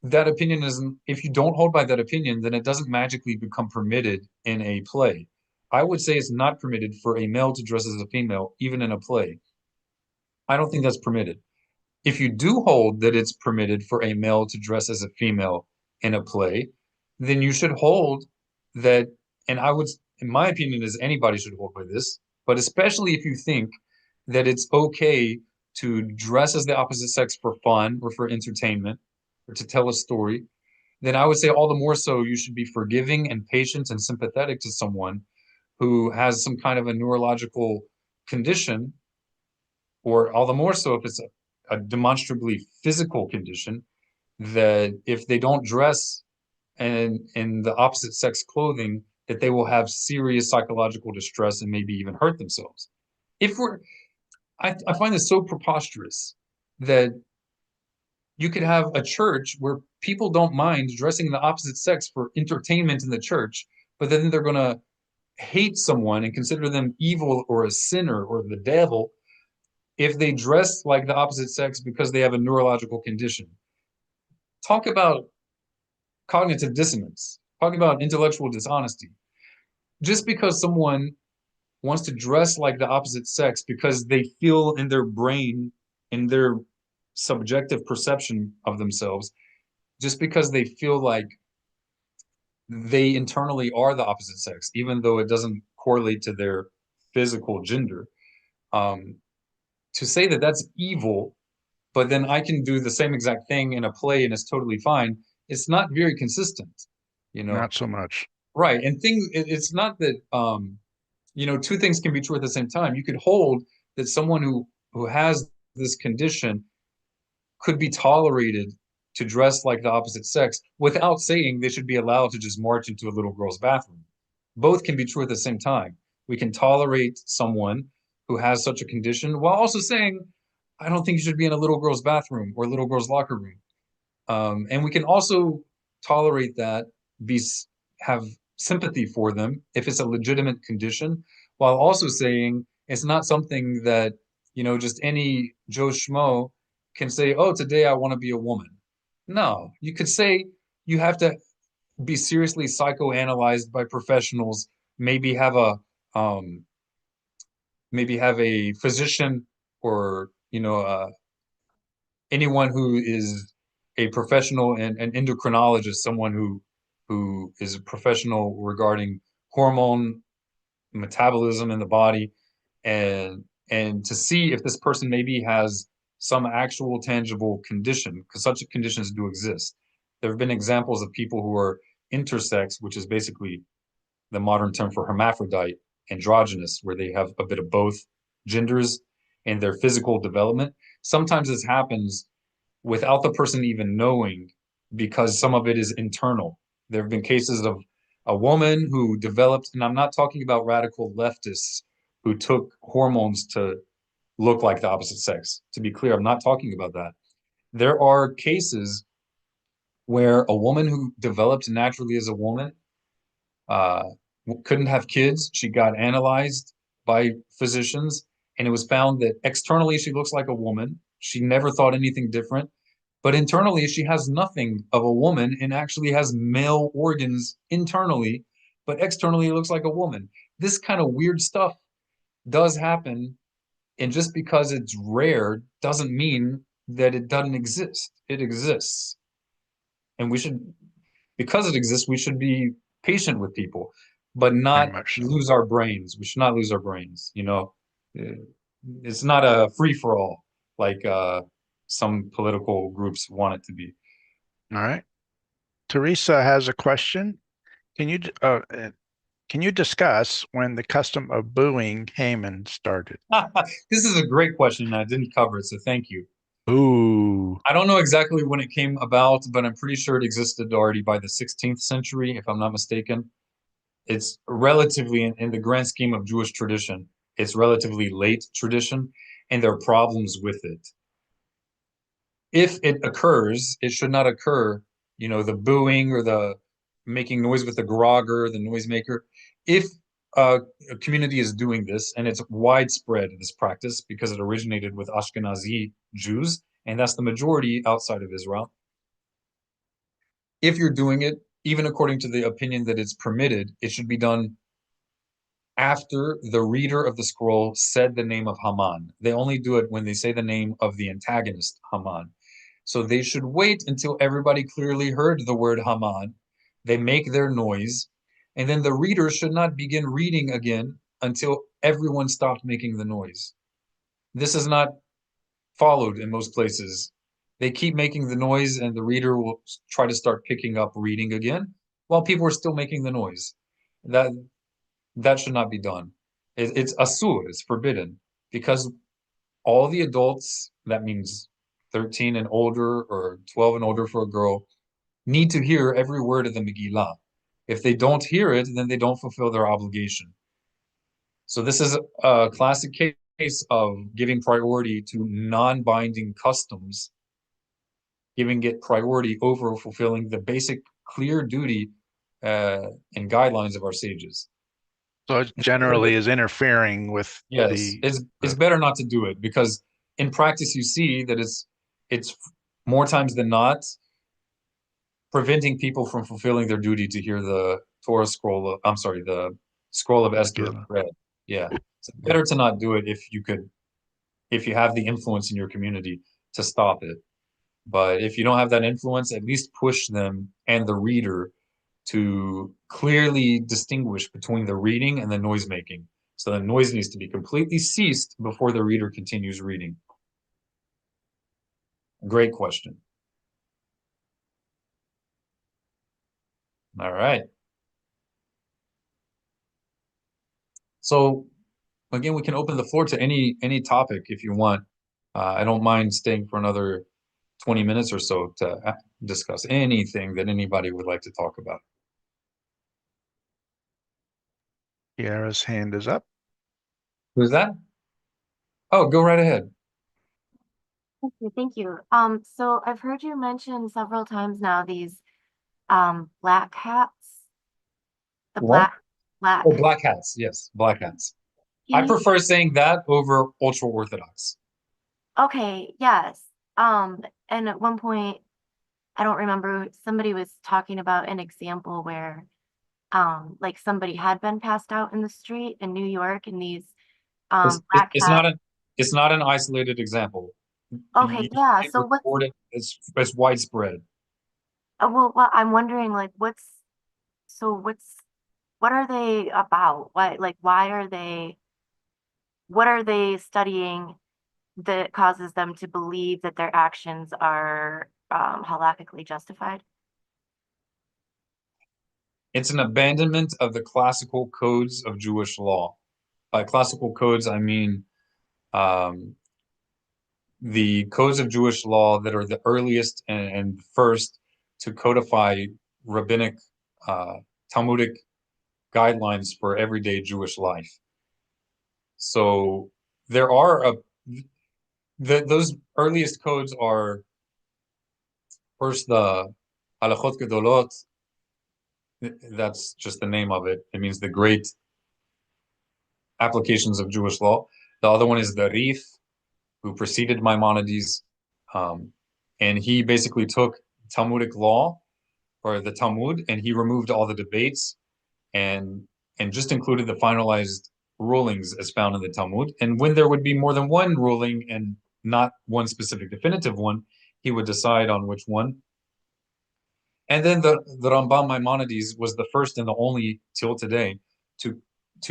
that opinion isn't, if you don't hold by that opinion, then it doesn't magically become permitted in a play. I would say it's not permitted for a male to dress as a female, even in a play. I don't think that's permitted. If you do hold that it's permitted for a male to dress as a female in a play, then you should hold that, and I would, in my opinion, is anybody should hold by this, but especially if you think that it's okay to dress as the opposite sex for fun or for entertainment or to tell a story, then I would say all the more so you should be forgiving and patient and sympathetic to someone who has some kind of a neurological condition, or all the more so if it's a demonstrably physical condition, that if they don't dress in the opposite sex clothing, that they will have serious psychological distress and maybe even hurt themselves. If we're, I find this so preposterous that you could have a church where people don't mind dressing the opposite sex for entertainment in the church, but then they're going to hate someone and consider them evil or a sinner or the devil if they dress like the opposite sex because they have a neurological condition. Talk about cognitive dissonance. Talk about intellectual dishonesty. Just because someone wants to dress like the opposite sex because they feel in their brain, in their subjective perception of themselves, just because they feel like they internally are the opposite sex, even though it doesn't correlate to their physical gender. To say that that's evil, but then I can do the same exact thing in a play and it's totally fine, it's not very consistent, you know? Not so much. Right. And it's not that, two things can be true at the same time. You could hold that someone who has this condition could be tolerated to dress like the opposite sex without saying they should be allowed to just march into a little girl's bathroom. Both can be true at the same time. We can tolerate someone who has such a condition while also saying, I don't think you should be in a little girl's bathroom or a little girl's locker room. And we can also tolerate that, have sympathy for them if it's a legitimate condition, while also saying it's not something that, just any Joe Schmo can say, oh, today I want to be a woman. No, you could say you have to be seriously psychoanalyzed by professionals, maybe have a physician or anyone who is a professional and an endocrinologist, someone who is a professional regarding hormone metabolism in the body, and to see if this person maybe has some actual tangible condition, because such conditions do exist. There have been examples of people who are intersex, which is basically the modern term for hermaphrodite, androgynous, where they have a bit of both genders in their physical development. Sometimes this happens without the person even knowing, because some of it is internal. There have been cases of a woman who developed, and I'm not talking about radical leftists who took hormones to look like the opposite sex. To be clear, I'm not talking about that. There are cases where a woman who developed naturally as a woman uh, couldn't have kids. She got analyzed by physicians, and it was found that externally she looks like a woman. She never thought anything different. But internally, she has nothing of a woman and actually has male organs internally, but externally, it looks like a woman. This kind of weird stuff does happen. And just because it's rare doesn't mean that it doesn't exist. It exists. And because it exists, we should be patient with people, but Very not much so. lose our brains. We should not lose our brains. It's not a free for all like some political groups want it to be. All right. Teresa has a question. Can you Can you discuss when the custom of booing Haman started? This is a great question. I didn't cover it, so thank you. Ooh. I don't know exactly when it came about, but I'm pretty sure it existed already by the 16th century, if I'm not mistaken. It's relatively, in the grand scheme of Jewish tradition, it's relatively late tradition, and there are problems with it. If it occurs, it should not occur, the booing or the making noise with the grogger, the noisemaker. If a community is doing this, and it's widespread, this practice, because it originated with Ashkenazi Jews, and that's the majority outside of Israel. If you're doing it, even according to the opinion that it's permitted, it should be done after the reader of the scroll said the name of Haman. They only do it when they say the name of the antagonist, Haman. So they should wait until everybody clearly heard the word Haman. They make their noise, and then the reader should not begin reading again until everyone stopped making the noise. This is not followed in most places. They keep making the noise, and the reader will try to start picking up reading again while people are still making the noise. That should not be done. It's asur, it's forbidden, because all the adults, that means 13 and older or 12 and older for a girl, need to hear every word of the Megillah. If they don't hear it, then they don't fulfill their obligation. So this is a classic case of giving priority to non-binding customs, giving it priority over fulfilling the basic clear duty and guidelines of our sages. So it generally is interfering with Yes, it's better not to do it, because in practice you see that it's more times than not preventing people from fulfilling their duty to hear the Torah scroll. The scroll of Esther Megillah. read. Yeah, it's better to not do it if you have the influence in your community to stop it. But if you don't have that influence, at least push them and the reader to clearly distinguish between the reading and the noise making. So the noise needs to be completely ceased before the reader continues reading. Great question. All right. So again, we can open the floor to any topic if you want. I don't mind staying for another 20 minutes or so to discuss anything that anybody would like to talk about. Kiara's hand is up. Who's that? Oh, go right ahead. Thank you. So I've heard you mention several times now these black hats. The What? black. Oh, black hats. Yes, black hats. I prefer saying that over ultra Orthodox. Okay, yes. And at one point, I don't remember, somebody was talking about an example where like somebody had been passed out in the street in New York, and these black It's hats. not an isolated example. Okay, yeah. So Report it. It's widespread. well, I'm wondering, like, what are they about? What are they studying that causes them to believe that their actions are halakhically justified? It's an abandonment of the classical codes of Jewish law. By classical codes, I mean the codes of Jewish law that are the earliest and first to codify rabbinic, Talmudic guidelines for everyday Jewish life. So there are those earliest codes are first the Halachot Gedolot. That's just the name of it. It means the great applications of Jewish law. The other one is the Rif, who preceded Maimonides, and he basically took Talmudic law or the Talmud, and he removed all the debates and just included the finalized rulings as found in the Talmud. And when there would be more than one ruling and not one specific definitive one, he would decide on which one. And then the Rambam Maimonides was the first and the only till today to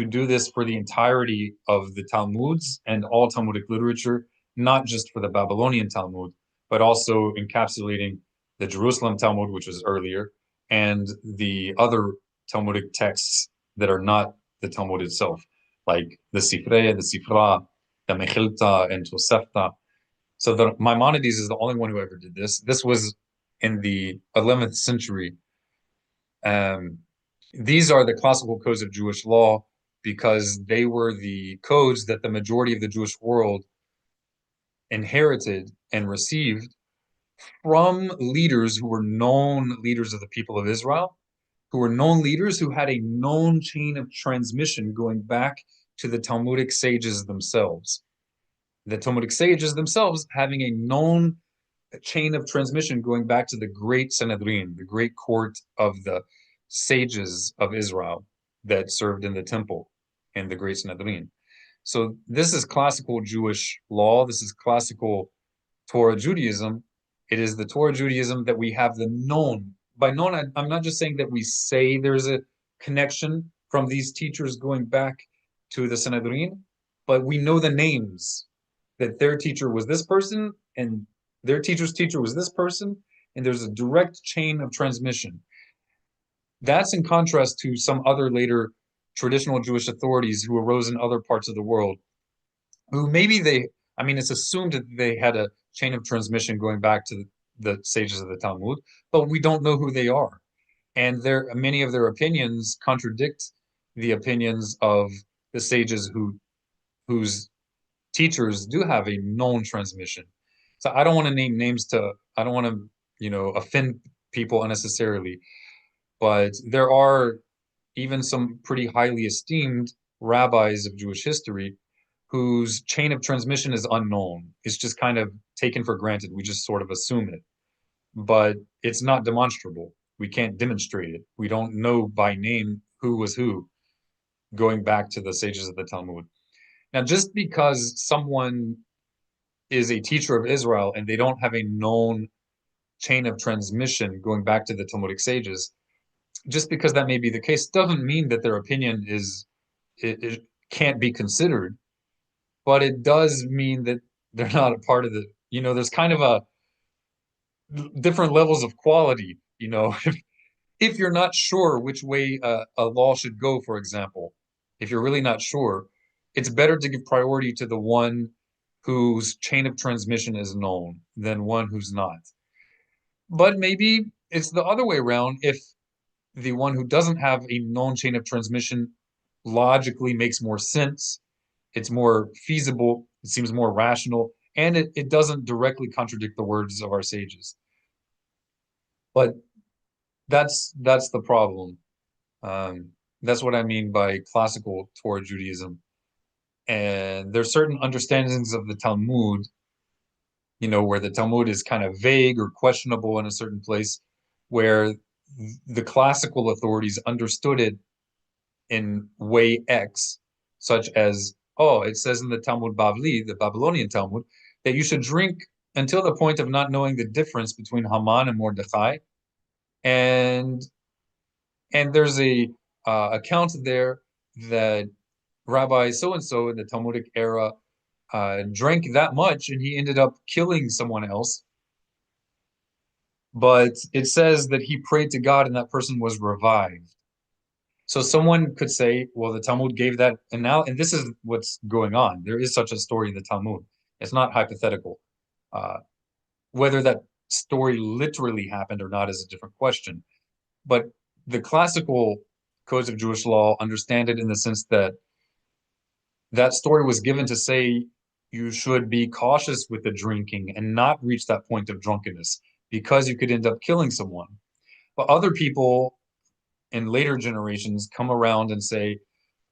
do this for the entirety of the Talmuds and all Talmudic literature, not just for the Babylonian Talmud, but also encapsulating the Jerusalem Talmud, which was earlier, and the other Talmudic texts that are not the Talmud itself, like the Sifrei, the Sifra, the Mechilta, and Tosefta. So the Maimonides is the only one who ever did this. This was in the 11th century. These are the classical codes of Jewish law because they were the codes that the majority of the Jewish world inherited and received from leaders who were known leaders of the people of Israel, who were known leaders who had a known chain of transmission going back to the Talmudic sages themselves. The Talmudic sages themselves having a known chain of transmission going back to the great Sanhedrin, the great court of the sages of Israel that served in the temple in the great Sanhedrin. So this is classical Jewish law. This is classical Torah Judaism. It is the Torah Judaism that we have the known. By known, I'm not just saying that we say there's a connection from these teachers going back to the Sanhedrin, but we know the names, that their teacher was this person and their teacher's teacher was this person, and there's a direct chain of transmission. That's in contrast to some other later traditional Jewish authorities who arose in other parts of the world, who maybe it's assumed that they had a chain of transmission going back to the sages of the Talmud, but we don't know who they are. And many of their opinions contradict the opinions of the sages whose teachers do have a known transmission. So I don't want to name names I don't want to, offend people unnecessarily, but there are even some pretty highly esteemed rabbis of Jewish history whose chain of transmission is unknown. It's just kind of taken for granted. We just sort of assume it, but it's not demonstrable. We can't demonstrate it. We don't know by name who was who, going back to the sages of the Talmud. Now, just because someone is a teacher of Israel and they don't have a known chain of transmission going back to the Talmudic sages, just because that may be the case doesn't mean that their opinion it can't be considered, but it does mean that they're not a part of there's kind of a different levels of quality, if you're not sure which way a law should go, for example, if you're really not sure, it's better to give priority to the one whose chain of transmission is known than one who's not. But maybe it's the other way around. If the one who doesn't have a known chain of transmission logically makes more sense, it's more feasible, it seems more rational, and it doesn't directly contradict the words of our sages. But that's the problem. That's what I mean by classical Torah Judaism. And there's certain understandings of the Talmud, where the Talmud is kind of vague or questionable in a certain place, where the classical authorities understood it in way X, such as, it says in the Talmud Bavli, the Babylonian Talmud, that you should drink until the point of not knowing the difference between Haman and Mordechai. And there's a account there that Rabbi so-and-so in the Talmudic era drank that much and he ended up killing someone else. But it says that he prayed to God and that person was revived. So someone could say, well, the Talmud gave that, and this is what's going on. There is such a story in the Talmud. It's not hypothetical. Whether that story literally happened or not is a different question. But the classical codes of Jewish law understand it in the sense that that story was given to say you should be cautious with the drinking and not reach that point of drunkenness because you could end up killing someone. But other people in later generations come around and say,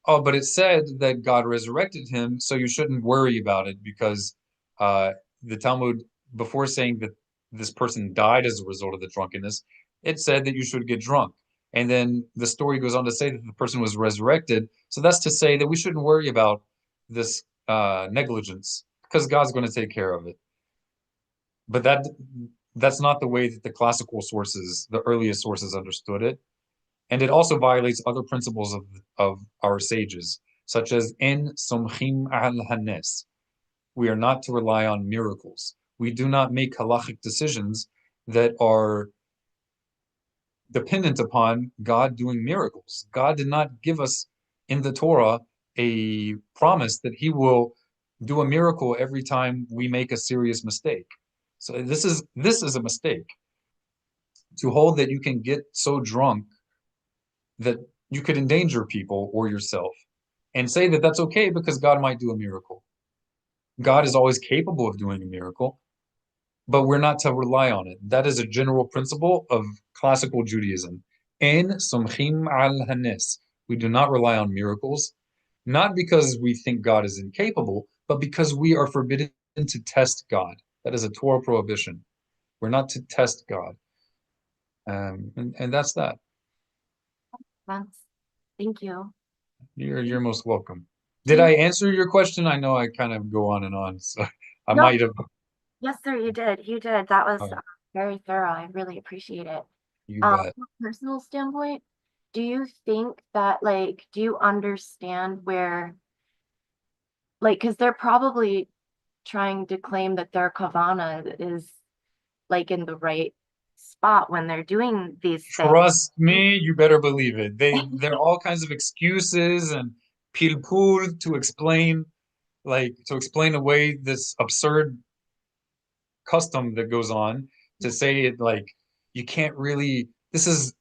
oh, but it said that God resurrected him, so you shouldn't worry about it because the Talmud, before saying that this person died as a result of the drunkenness, it said that you should get drunk. And then the story goes on to say that the person was resurrected. So that's to say that we shouldn't worry about this negligence because God's going to take care of it. But that's not the way that the classical sources, the earliest sources, understood it. And it also violates other principles of our sages, such as en somchim al hanes. We are not to rely on miracles. We do not make halachic decisions that are dependent upon God doing miracles. God did not give us in the Torah a promise that he will do a miracle every time we make a serious mistake. So this is a mistake. To hold that you can get so drunk that you could endanger people or yourself and say that that's okay because God might do a miracle. God is always capable of doing a miracle, but we're not to rely on it. That is a general principle of classical Judaism. En somchim al hanes. We do not rely on miracles, not because we think God is incapable, but because we are forbidden to test God. That is a Torah prohibition. We're not to test God. And that's that. Thank you. You're most welcome. Did I answer your question? I know I kind of go on and on, so I No. might have. Yes, sir, you did. You did. That was Oh, very thorough. I really appreciate it. you From bet. a personal standpoint, do you think that, like, do you understand where, like, because they're probably trying to claim that their kavana is like in the right spot when they're doing these things. Trust me, you better believe it. There are all kinds of excuses and pilpul to explain away this absurd custom that goes on, to say it like you can't really, it's a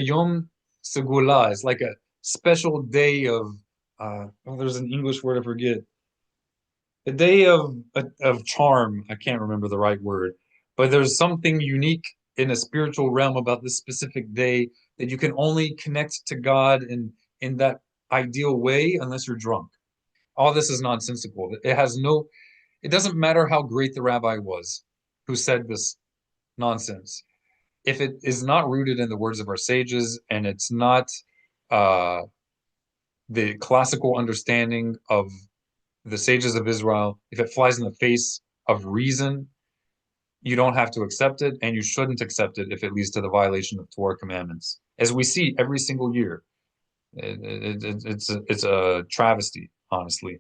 Yom Segula. It's like a special day of there's an English word I forget. A day of charm. I can't remember the right word, but there's something unique in a spiritual realm about this specific day that you can only connect to God in that ideal way unless you're drunk. All this is nonsensical. It doesn't matter how great the rabbi was who said this nonsense. If it is not rooted in the words of our sages and it's not uh, the classical understanding of the sages of Israel, if it flies in the face of reason, you don't have to accept it, and you shouldn't accept it if it leads to the violation of Torah commandments, as we see every single year. It's a travesty, honestly.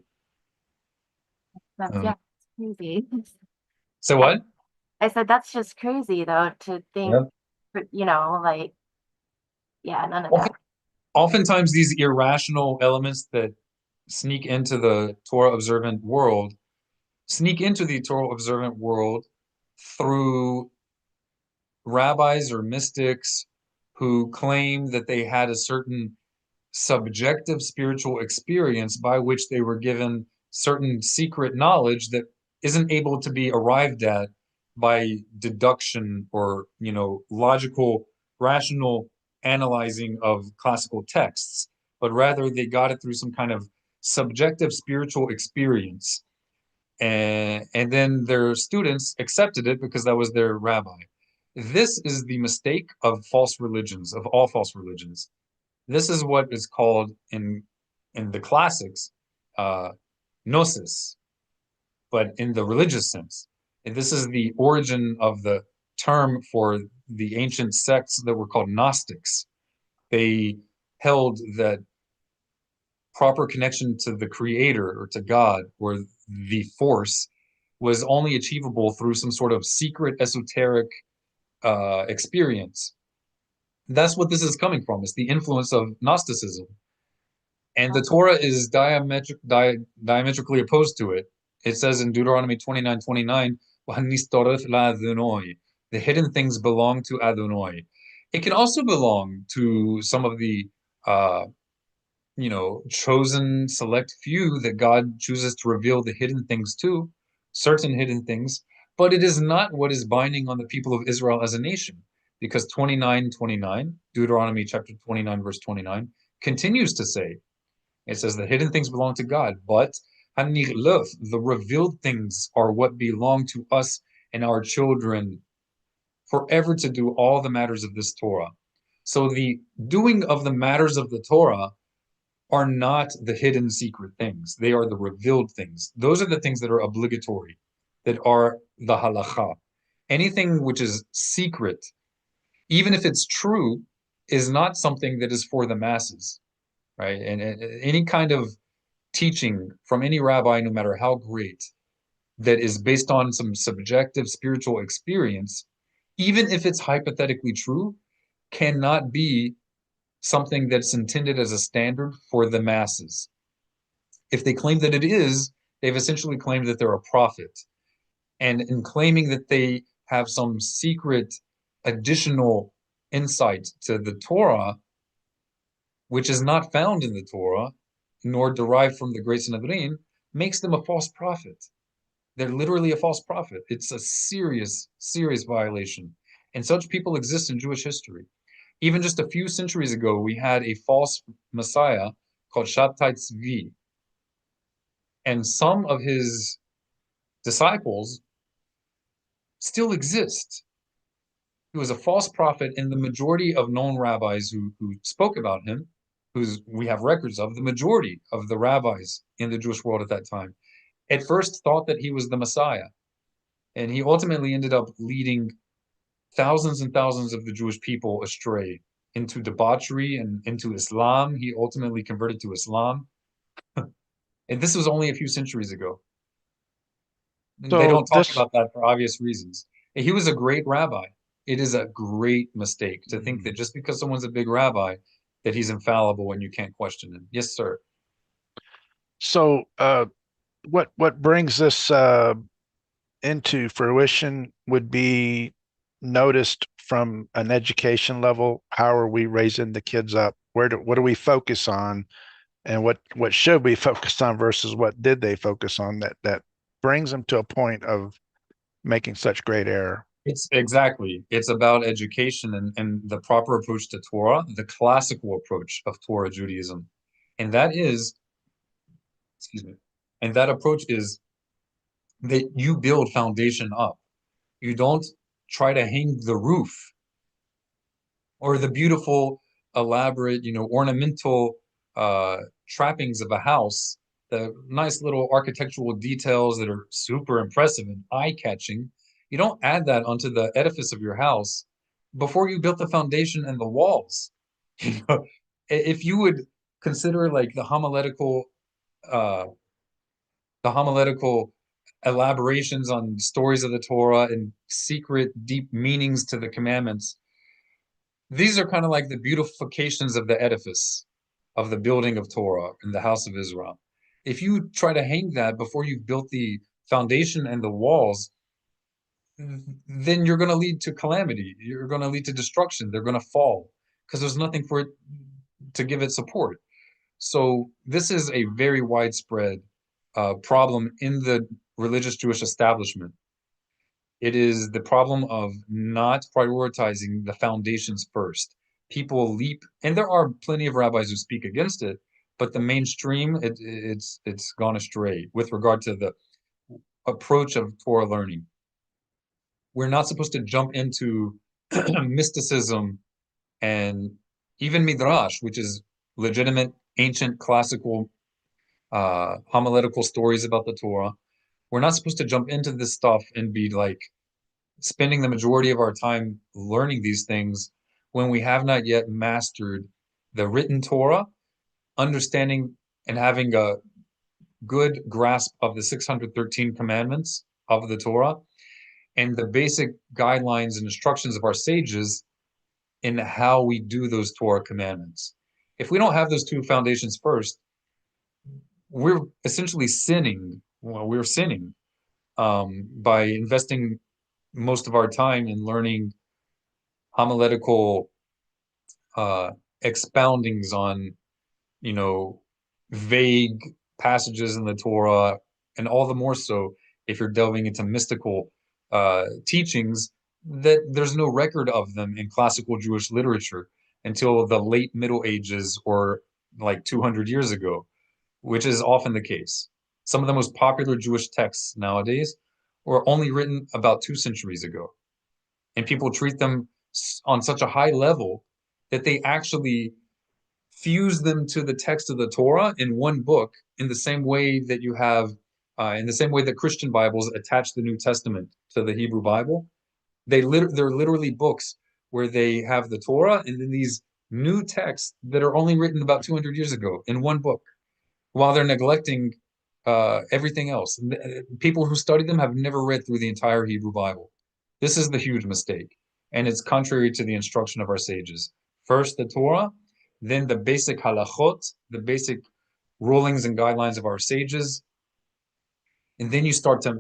Yeah, it's crazy. So what? I said that's just crazy though to think, Yep. like, yeah, none of that. Oftentimes, these irrational elements that sneak into the Torah observant world through rabbis or mystics who claim that they had a certain subjective spiritual experience by which they were given certain secret knowledge that isn't able to be arrived at by deduction or, logical, rational analyzing of classical texts, but rather they got it through some kind of subjective spiritual experience. And then their students accepted it because that was their rabbi. This is the mistake of false religions, of all false religions. This is what is called in the classics gnosis, but in the religious sense. And this is the origin of the term for the ancient sects that were called Gnostics. They held that proper connection to the creator or to God or the force was only achievable through some sort of secret esoteric experience. That's what this is coming from. It's the influence of Gnosticism. And the Torah is diametrically opposed to it. It says in Deuteronomy 29:29, the hidden things belong to Adonai. It can also belong to some of the chosen select few that God chooses to reveal the hidden things to, certain hidden things, but it is not what is binding on the people of Israel as a nation, because 29:29, Deuteronomy chapter 29, verse 29, continues to say, it says the hidden things belong to God, but the revealed things are what belong to us and our children forever to do all the matters of this Torah. So the doing of the matters of the Torah are not the hidden secret things. They are the revealed things. Those are the things that are obligatory, that are the halakha. Anything which is secret, even if it's true, is not something that is for the masses, right? And any kind of teaching from any rabbi, no matter how great, that is based on some subjective spiritual experience, even if it's hypothetically true, cannot be something that's intended as a standard for the masses. If they claim that it is, they've essentially claimed that they're a prophet. And in claiming that they have some secret additional insight to the Torah, which is not found in the Torah, nor derived from the Great Sanhedrin, makes them a false prophet. They're literally a false prophet. It's a serious, serious violation. And such people exist in Jewish history. Even just a few centuries ago, we had a false Messiah called Shabtai Tzvi. And some of his disciples still exist. He was a false prophet, and the majority of known rabbis who spoke about him, whose we have records of, the majority of the rabbis in the Jewish world at that time, at first thought that he was the Messiah. And he ultimately ended up leading thousands and thousands of the Jewish people astray into debauchery and into Islam. He ultimately converted to Islam. And this was only a few centuries ago. And they So don't talk this, about that for obvious reasons. And he was a great rabbi. It is a great mistake to think that just because someone's a big rabbi, that he's infallible and you can't question him. Yes, sir. so what brings this into fruition would be noticed from an education level. How are we raising the kids up? What do we focus on, and what should we focus on versus what did they focus on that brings them to a point of making such great error? It's about education and the proper approach to Torah, the classical approach of Torah Judaism. And that is, excuse me, and that approach is that you build foundation up. You don't try to hang the roof or the beautiful, elaborate, ornamental trappings of a house, the nice little architectural details that are super impressive and eye-catching. You don't add that onto the edifice of your house before you built the foundation and the walls. If you would consider like uh, the homiletical elaborations on stories of the Torah and secret, deep meanings to the commandments, these are kind of like the beautifications of the edifice of the building of Torah in the house of Israel. If you try to hang that before you've built the foundation and the walls, then you're going to lead to calamity. You're going to lead to destruction. They're going to fall because there's nothing for it to give it support. So this is a very widespread problem in the religious Jewish establishment. It is the problem of not prioritizing the foundations first. People leap, and there are plenty of rabbis who speak against it, but the mainstream, it's gone astray with regard to the approach of Torah learning. We're not supposed to jump into mysticism and even midrash, which is legitimate, ancient, classical, homiletical stories about the Torah. We're not supposed to jump into this stuff and be like spending the majority of our time learning these things when we have not yet mastered the written Torah, understanding and having a good grasp of the 613 commandments of the Torah and the basic guidelines and instructions of our sages in how we do those Torah commandments. If we don't have those two foundations first, we're essentially sinning. Well, we're sinning by investing most of our time in learning homiletical expoundings on, vague passages in the Torah, and all the more so if you're delving into mystical teachings that there's no record of them in classical Jewish literature until the late Middle Ages or like 200 years ago, which is often the case. Some of the most popular Jewish texts nowadays were only written about 2 centuries ago. And people treat them on such a high level that they actually fuse them to the text of the Torah in one book, in the same way that you have, in the same way that Christian Bibles attach the New Testament to the Hebrew Bible. They're literally books where they have the Torah and then these new texts that are only written about 200 years ago in one book, while they're neglecting everything else. People who study them have never read through the entire Hebrew Bible. This is the huge mistake. and it's contrary to the instruction of our sages. First the Torah, then the basic halachot, the basic rulings and guidelines of our sages, and then you start to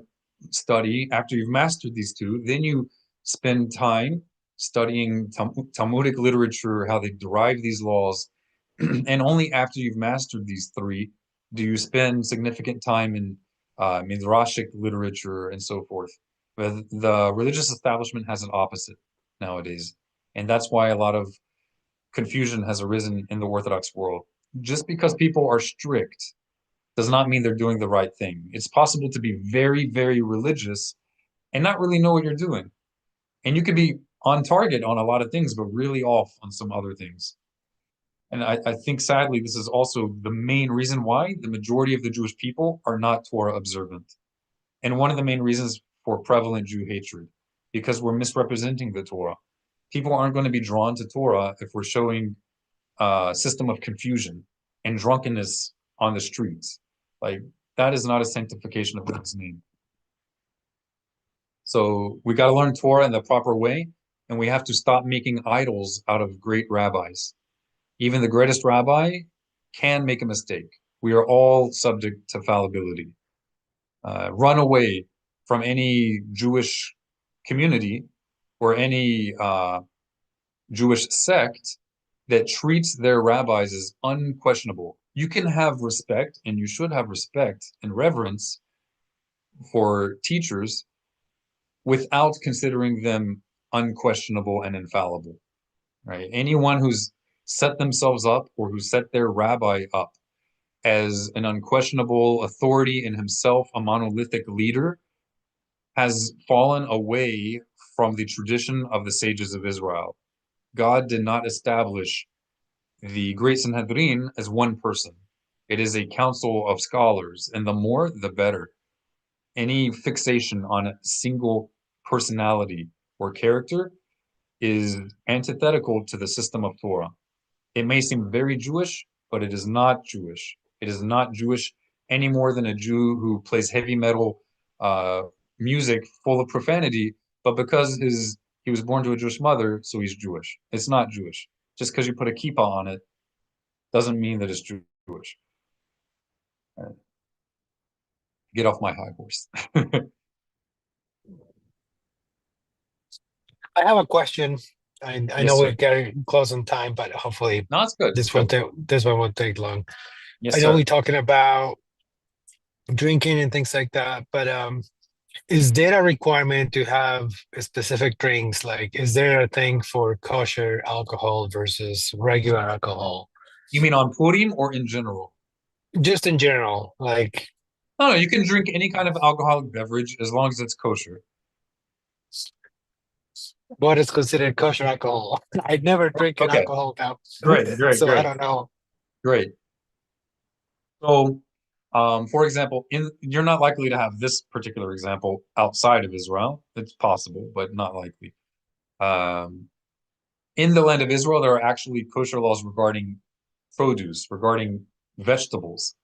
study. After you've mastered these two, then you spend time studying Talmudic literature, how they derive these laws, and only after you've mastered these three do you spend significant time in midrashic literature and so forth. But the religious establishment has an opposite nowadays, and that's why a lot of confusion has arisen in the Orthodox world. Just because people are strict does not mean they're doing the right thing. It's possible to be very, very religious and not really know what you're doing. And you could be on target on a lot of things, but really off on some other things. And I think sadly, this is also the main reason why the majority of the Jewish people are not Torah observant. And one of the main reasons for prevalent Jew hatred, because we're misrepresenting the Torah. People aren't going to be drawn to Torah if we're showing a system of confusion and drunkenness on the streets. Like, that is not a sanctification of God's name. So we got to learn Torah in the proper way, and we have to stop making idols out of great rabbis. Even the greatest rabbi can make a mistake. We are all subject to fallibility. Run away from any Jewish community or any Jewish sect that treats their rabbis as unquestionable. You can have respect, and you should have respect and reverence for teachers without considering them unquestionable and infallible, right? Anyone who's set themselves up or who set their rabbi up as an unquestionable authority in himself, a monolithic leader, has fallen away from the tradition of the sages of Israel. God did not establish the Great Sanhedrin as one person. It is a council of scholars, and the more, the better. Any fixation on a single personality or character is antithetical to the system of Torah. It may seem very Jewish, but it is not Jewish. It is not Jewish any more than a Jew who plays heavy metal music full of profanity, but because he was born to a Jewish mother, so he's Jewish. It's not Jewish. Just because you put a kippah on it doesn't mean that it's Jewish. Get off my high horse. I have a question. I Yes, know sir. we're getting close on time, but hopefully No, it's good. this one won't take long. Yes, I know sir. we're talking about drinking and things like that, but is there a requirement to have specific drinks? Like, is there a thing for kosher alcohol versus regular alcohol? You mean on Purim or in general? Just in general, like No, you can drink any kind of alcoholic beverage as long as it's kosher. what is considered kosher alcohol? I'd never drink an Okay, alcohol now, great, so I don't know. great. So, for example, you're not likely to have this particular example outside of Israel. It's possible, but not likely. In the land of Israel, there are actually kosher laws regarding produce, regarding vegetables.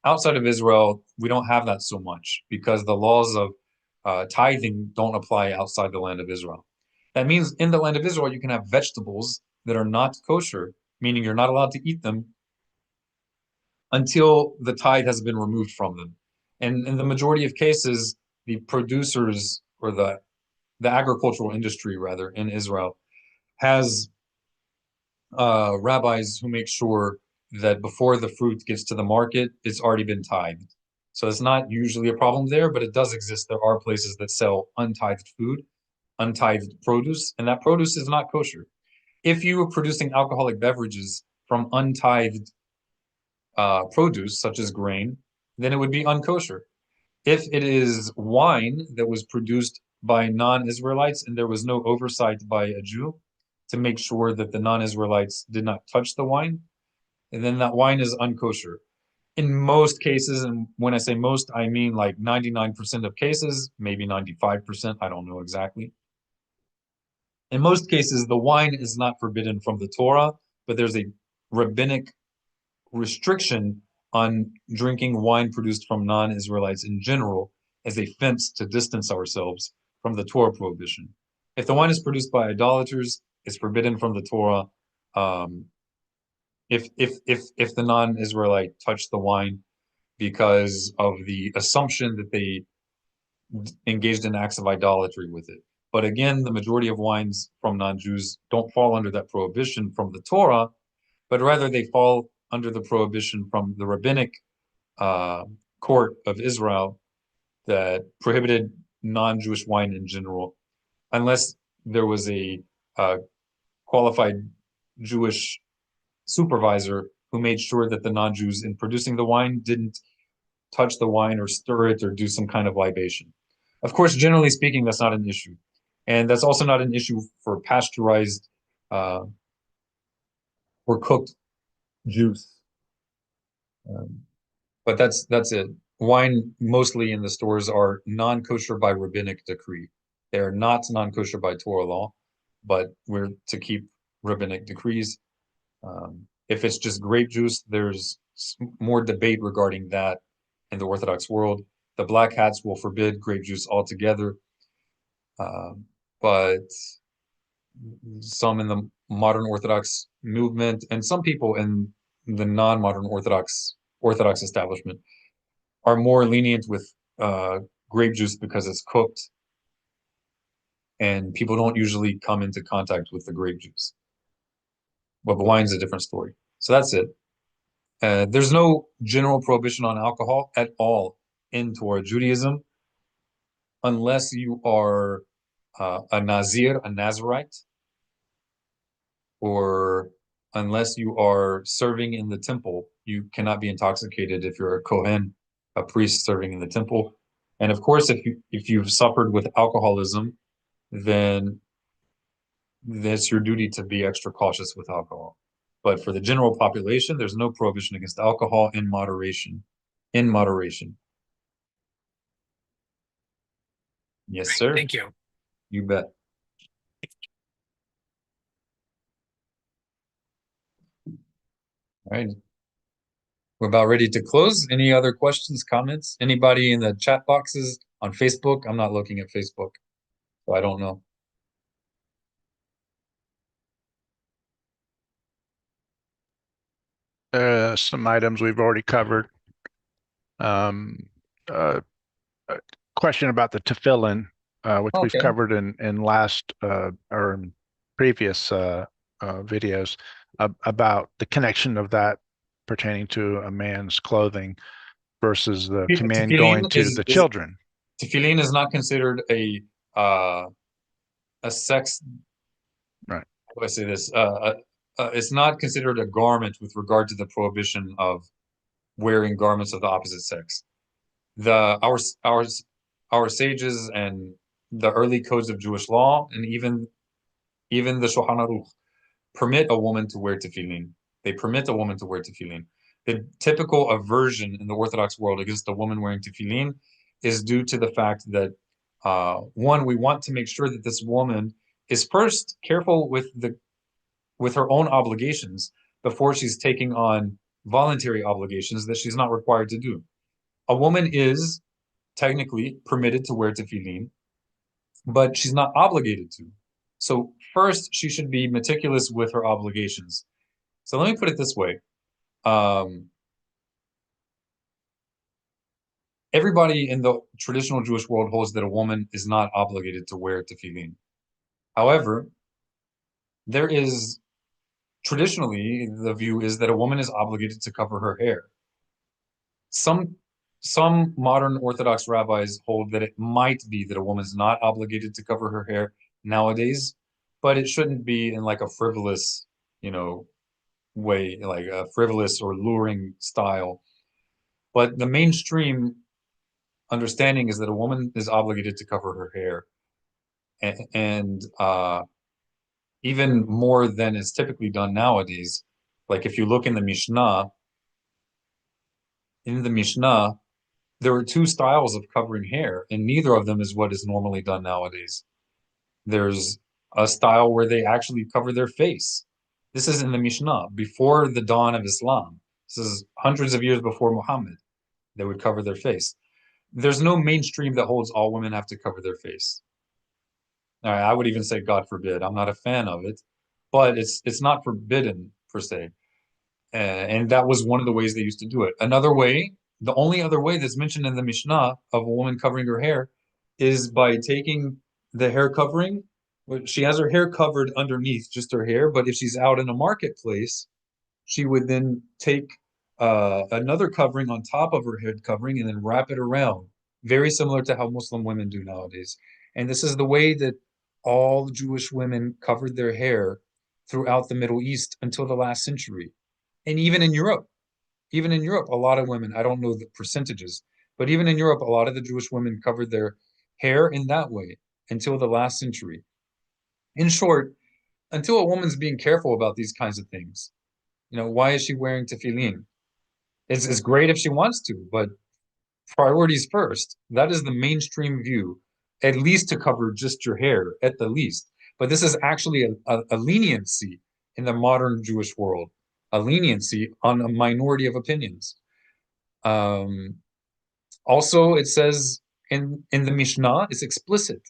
Outside of Israel, we don't have that so much because the laws of tithing don't apply outside the land of Israel. That means in the land of Israel, you can have vegetables that are not kosher, meaning you're not allowed to eat them until the tithe has been removed from them. And in the majority of cases, the producers or the agricultural industry, rather, in Israel has rabbis who make sure that before the fruit gets to the market, it's already been tithed. So it's not usually a problem there, but it does exist. There are places that sell untithed food, untithed produce, and that produce is not kosher. If you were producing alcoholic beverages from untithed produce, such as grain, then it would be unkosher. If it is wine that was produced by non-Israelites and there was no oversight by a Jew to make sure that the non-Israelites did not touch the wine, and then that wine is unkosher. In most cases, and when I say most, I mean like 99% of cases, maybe 95%, I don't know exactly. In most cases, the wine is not forbidden from the Torah, but there's a rabbinic restriction on drinking wine produced from non-Israelites in general as a fence to distance ourselves from the Torah prohibition. If the wine is produced by idolaters, it's forbidden from the Torah. If the non-Israelite touched the wine because of the assumption that they engaged in acts of idolatry with it. But again, the majority of wines from non-Jews don't fall under that prohibition from the Torah, but rather they fall under the prohibition from the rabbinic court of Israel that prohibited non-Jewish wine in general, unless there was a qualified Jewish supervisor who made sure that the non-Jews in producing the wine didn't touch the wine or stir it or do some kind of libation. Of course, generally speaking, that's not an issue. And that's also not an issue for pasteurized or cooked juice. But that's it. Wine mostly in the stores are non-kosher by rabbinic decree. They are not non-kosher by Torah law, but we're to keep rabbinic decrees. If it's just grape juice, there's more debate regarding that in the Orthodox world. The black hats will forbid grape juice altogether, but some in the modern Orthodox movement and some people in the non-modern Orthodox establishment are more lenient with grape juice because it's cooked and people don't usually come into contact with the grape juice. But the wine's a different story. So that's it. There's no general prohibition on alcohol at all in Torah Judaism, unless you are a Nazir, a Nazarite, or unless you are serving in the temple. You cannot be intoxicated if you're a Kohen, a priest serving in the temple. And of course, if you've suffered with alcoholism, then it's your duty to be extra cautious with alcohol. But for the general population, there's no prohibition against alcohol in moderation. In moderation. Yes, sir. Thank you. You bet. All right. We're about ready to close. Any other questions, comments? Anybody in the chat boxes on Facebook? I'm not looking at Facebook, so I don't know. Some items we've already covered. Question about the tefillin, which we've Okay. covered in last or in previous videos about the connection of that pertaining to a man's clothing versus the command going to the children. Tefillin is not considered a sex. Right. How do I say this? It's not considered a garment with regard to the prohibition of wearing garments of the opposite sex. Our sages and the early codes of Jewish law, and even the Shulchan Aruch, permit a woman to wear tefillin. They permit a woman to wear tefillin. The typical aversion in the Orthodox world against a woman wearing tefillin is due to the fact that one, we want to make sure that this woman is first careful with her own obligations before she's taking on voluntary obligations that she's not required to do. A woman is technically permitted to wear tefillin, but she's not obligated to. So first, she should be meticulous with her obligations. So let me put it this way. Everybody in the traditional Jewish world holds that a woman is not obligated to wear tefillin. However, there is traditionally the view is that a woman is obligated to cover her hair. Some modern Orthodox rabbis hold that it might be that a woman's not obligated to cover her hair nowadays, but it shouldn't be in like a frivolous, way, like a frivolous or luring style. But the mainstream understanding is that a woman is obligated to cover her hair, and even more than is typically done nowadays. Like if you look in the Mishnah, there were two styles of covering hair, and neither of them is what is normally done nowadays. There's a style where they actually cover their face. This is in the Mishnah, before the dawn of Islam. This is hundreds of years before Muhammad. They would cover their face. There's no mainstream that holds all women have to cover their face. All right, I would even say God forbid. I'm not a fan of it, but it's not forbidden per se. And that was one of the ways they used to do it. Another way, the only other way that's mentioned in the Mishnah of a woman covering her hair is by taking the hair covering. She has her hair covered underneath, just her hair, but if she's out in a marketplace, she would then take another covering on top of her head covering and then wrap it around, very similar to how Muslim women do nowadays. And this is the way that all Jewish women covered their hair throughout the Middle East until the last century. And even in Europe, a lot of women, I don't know the percentages, but even in Europe, a lot of the Jewish women covered their hair in that way until the last century. In short, until a woman's being careful about these kinds of things, why is she wearing tefillin? It's great if she wants to, but priorities first. That is the mainstream view, at least to cover just your hair, at the least. But this is actually a leniency in the modern Jewish world, a leniency on a minority of opinions. Also, it says in the Mishnah, it's explicit,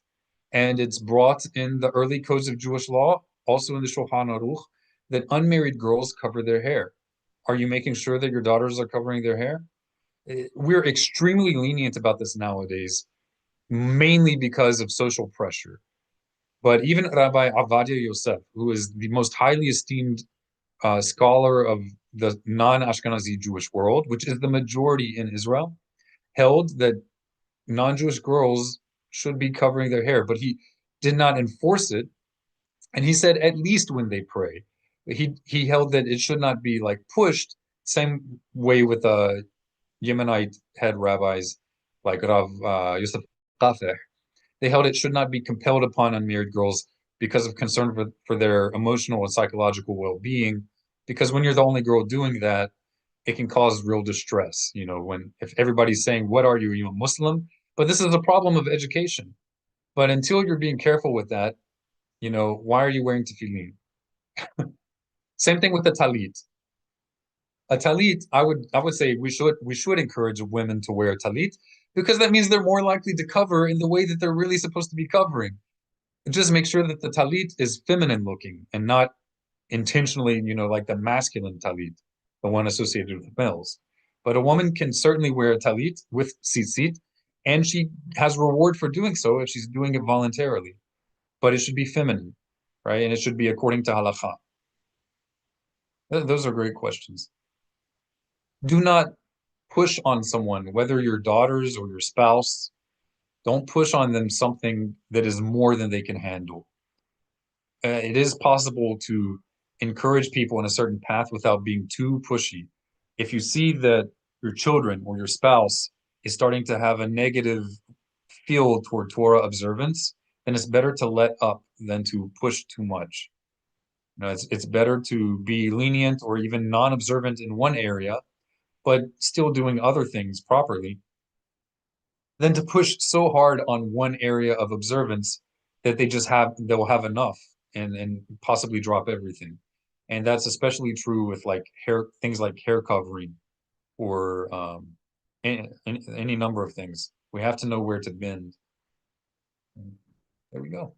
and it's brought in the early codes of Jewish law, also in the Shulchan Aruch, that unmarried girls cover their hair. Are you making sure that your daughters are covering their hair? We're extremely lenient about this nowadays, mainly because of social pressure. But even Rabbi Avadia Yosef, who is the most highly esteemed scholar of the non-Ashkenazi Jewish world, which is the majority in Israel, held that non-Jewish girls should be covering their hair, but he did not enforce it. And he said at least when they pray. He held that it should not be like pushed. Same way with Yemenite head rabbis like Rav Yosef Qafeh. They held it should not be compelled upon unmarried girls because of concern for their emotional and psychological well-being. Because when you're the only girl doing that, it can cause real distress. If everybody's saying, "What are you? Are you a Muslim?" But this is a problem of education. But until you're being careful with that, why are you wearing tefillin? Same thing with the talit. A talit, I would say we should encourage women to wear a talit because that means they're more likely to cover in the way that they're really supposed to be covering. Just make sure that the talit is feminine looking and not intentionally, like the masculine talit, the one associated with males. But a woman can certainly wear a talit with tzitzit, and she has reward for doing so if she's doing it voluntarily. But it should be feminine, right? And it should be according to halakha. Those are great questions. Do not push on someone, whether your daughters or your spouse. Don't push on them something that is more than they can handle. It is possible to encourage people in a certain path without being too pushy. If you see that your children or your spouse is starting to have a negative feel toward Torah observance, then it's better to let up than to push too much. It's better to be lenient or even non-observant in one area, but still doing other things properly, than to push so hard on one area of observance that they'll have enough and possibly drop everything. And that's especially true with like things like hair covering or any number of things. We have to know where to bend. There we go.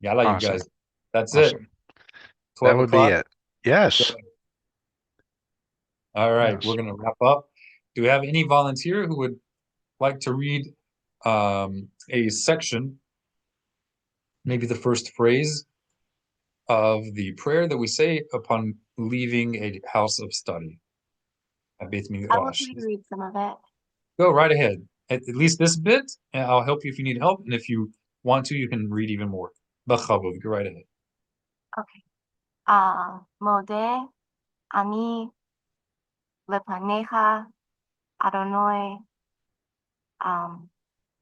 Yeah, I like you Awesome. guys. That's it. Awesome. 12 That would be o'clock. it. Yes. All right, Yes. we're going to wrap up. Do we have any volunteer who would like to read a section, maybe the first phrase of the prayer that we say upon leaving a house of study, a Beit I will Midrash? read some of it. Go right ahead. At least this bit, and I'll help you if you need help. And if you want to, you can read even more. B'chavod, go right ahead. Okay. Modeh ani lepanecha Adonai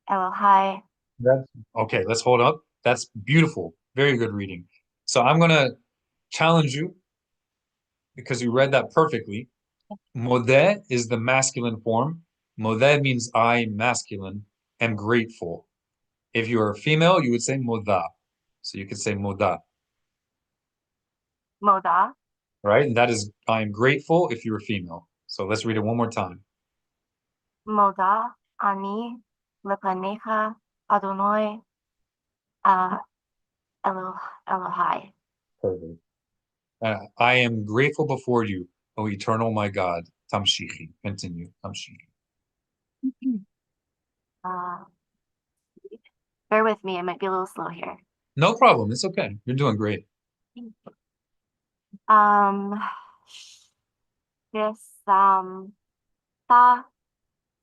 Elohai. That's okay. Let's hold up. That's beautiful. Very good reading. So I'm gonna challenge you because you read that perfectly. Modeh is the masculine form. Modeh means I, masculine, am grateful. If you are female, you would say moda. So you could say moda, Moda. right? And that is I am grateful if you're female. So let's read it one more time. Moda ani lepanecha Adonai Elohai. Perfect. I am grateful before you, O eternal my God. Tamshichi. Continue. Tamshichi. Uh, bear with me, I might be a little slow here. No problem. It's okay. You're doing great. Ta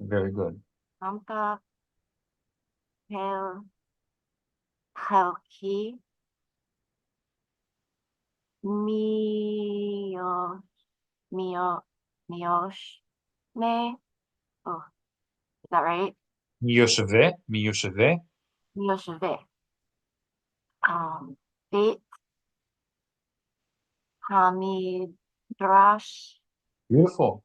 Very good. Samta Hel Helki Mio Mio Miosh Me. Oh, is that right? Miyosheve. Miyosheve. Mioshve. Beit Hamidrash. Beautiful.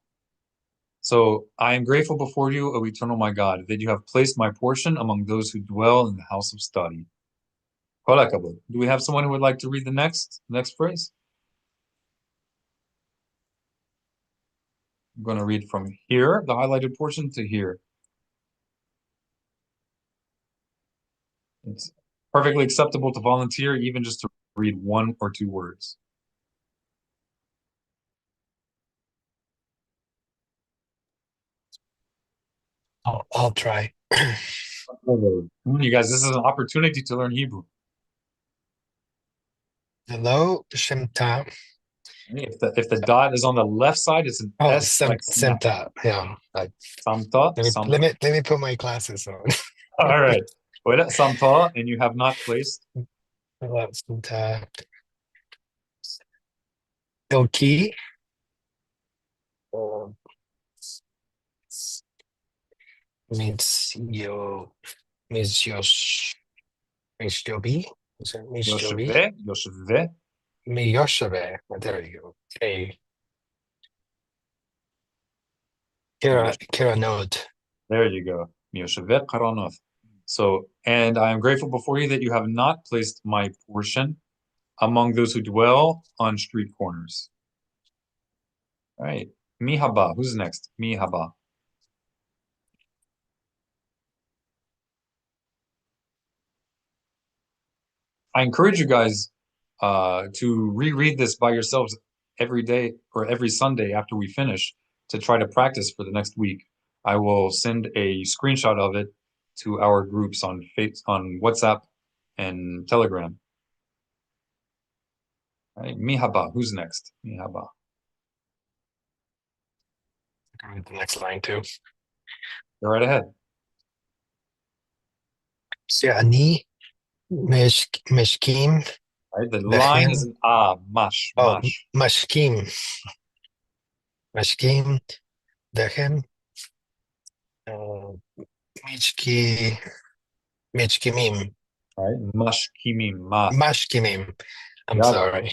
So I am grateful before you, O eternal my God, that you have placed my portion among those who dwell in the house of study. Halakha. Do we have someone who would like to read the next phrase? I'm going to read from here, the highlighted portion, to here. It's perfectly acceptable to volunteer, even just to read 1 or 2 words. I'll try. You guys, this is an opportunity to learn Hebrew. Hello, Shemta. If the dot is on the left side, it's an Oh, S like snap. Semta. Yeah. Samta, Let me put my glasses on. All right. Wait, samta, and you have not placed. Semta. Ilki. Means Yosh. Means Yobi. Is it means Yobi? Yosheve. Miyoshabe. There you go. Okay. Kira note. There you go. Yosheve karonoth. So, and I am grateful before you that you have not placed my portion among those who dwell on street corners. All right. Mihaba. Who's next? Mihaba. I encourage you guys to reread this by yourselves every day or every Sunday after we finish to try to practice for the next week. I will send a screenshot of it to our groups on WhatsApp and Telegram. All right, Mihaba, who's next? Mihaba. The next line too. Go right ahead. Ani Meshkim. All right, the line is an mash. Mashkim. Mashkim. Dechem. Mishkimim. All right, mashkimim. Mashkimim. I'm sorry.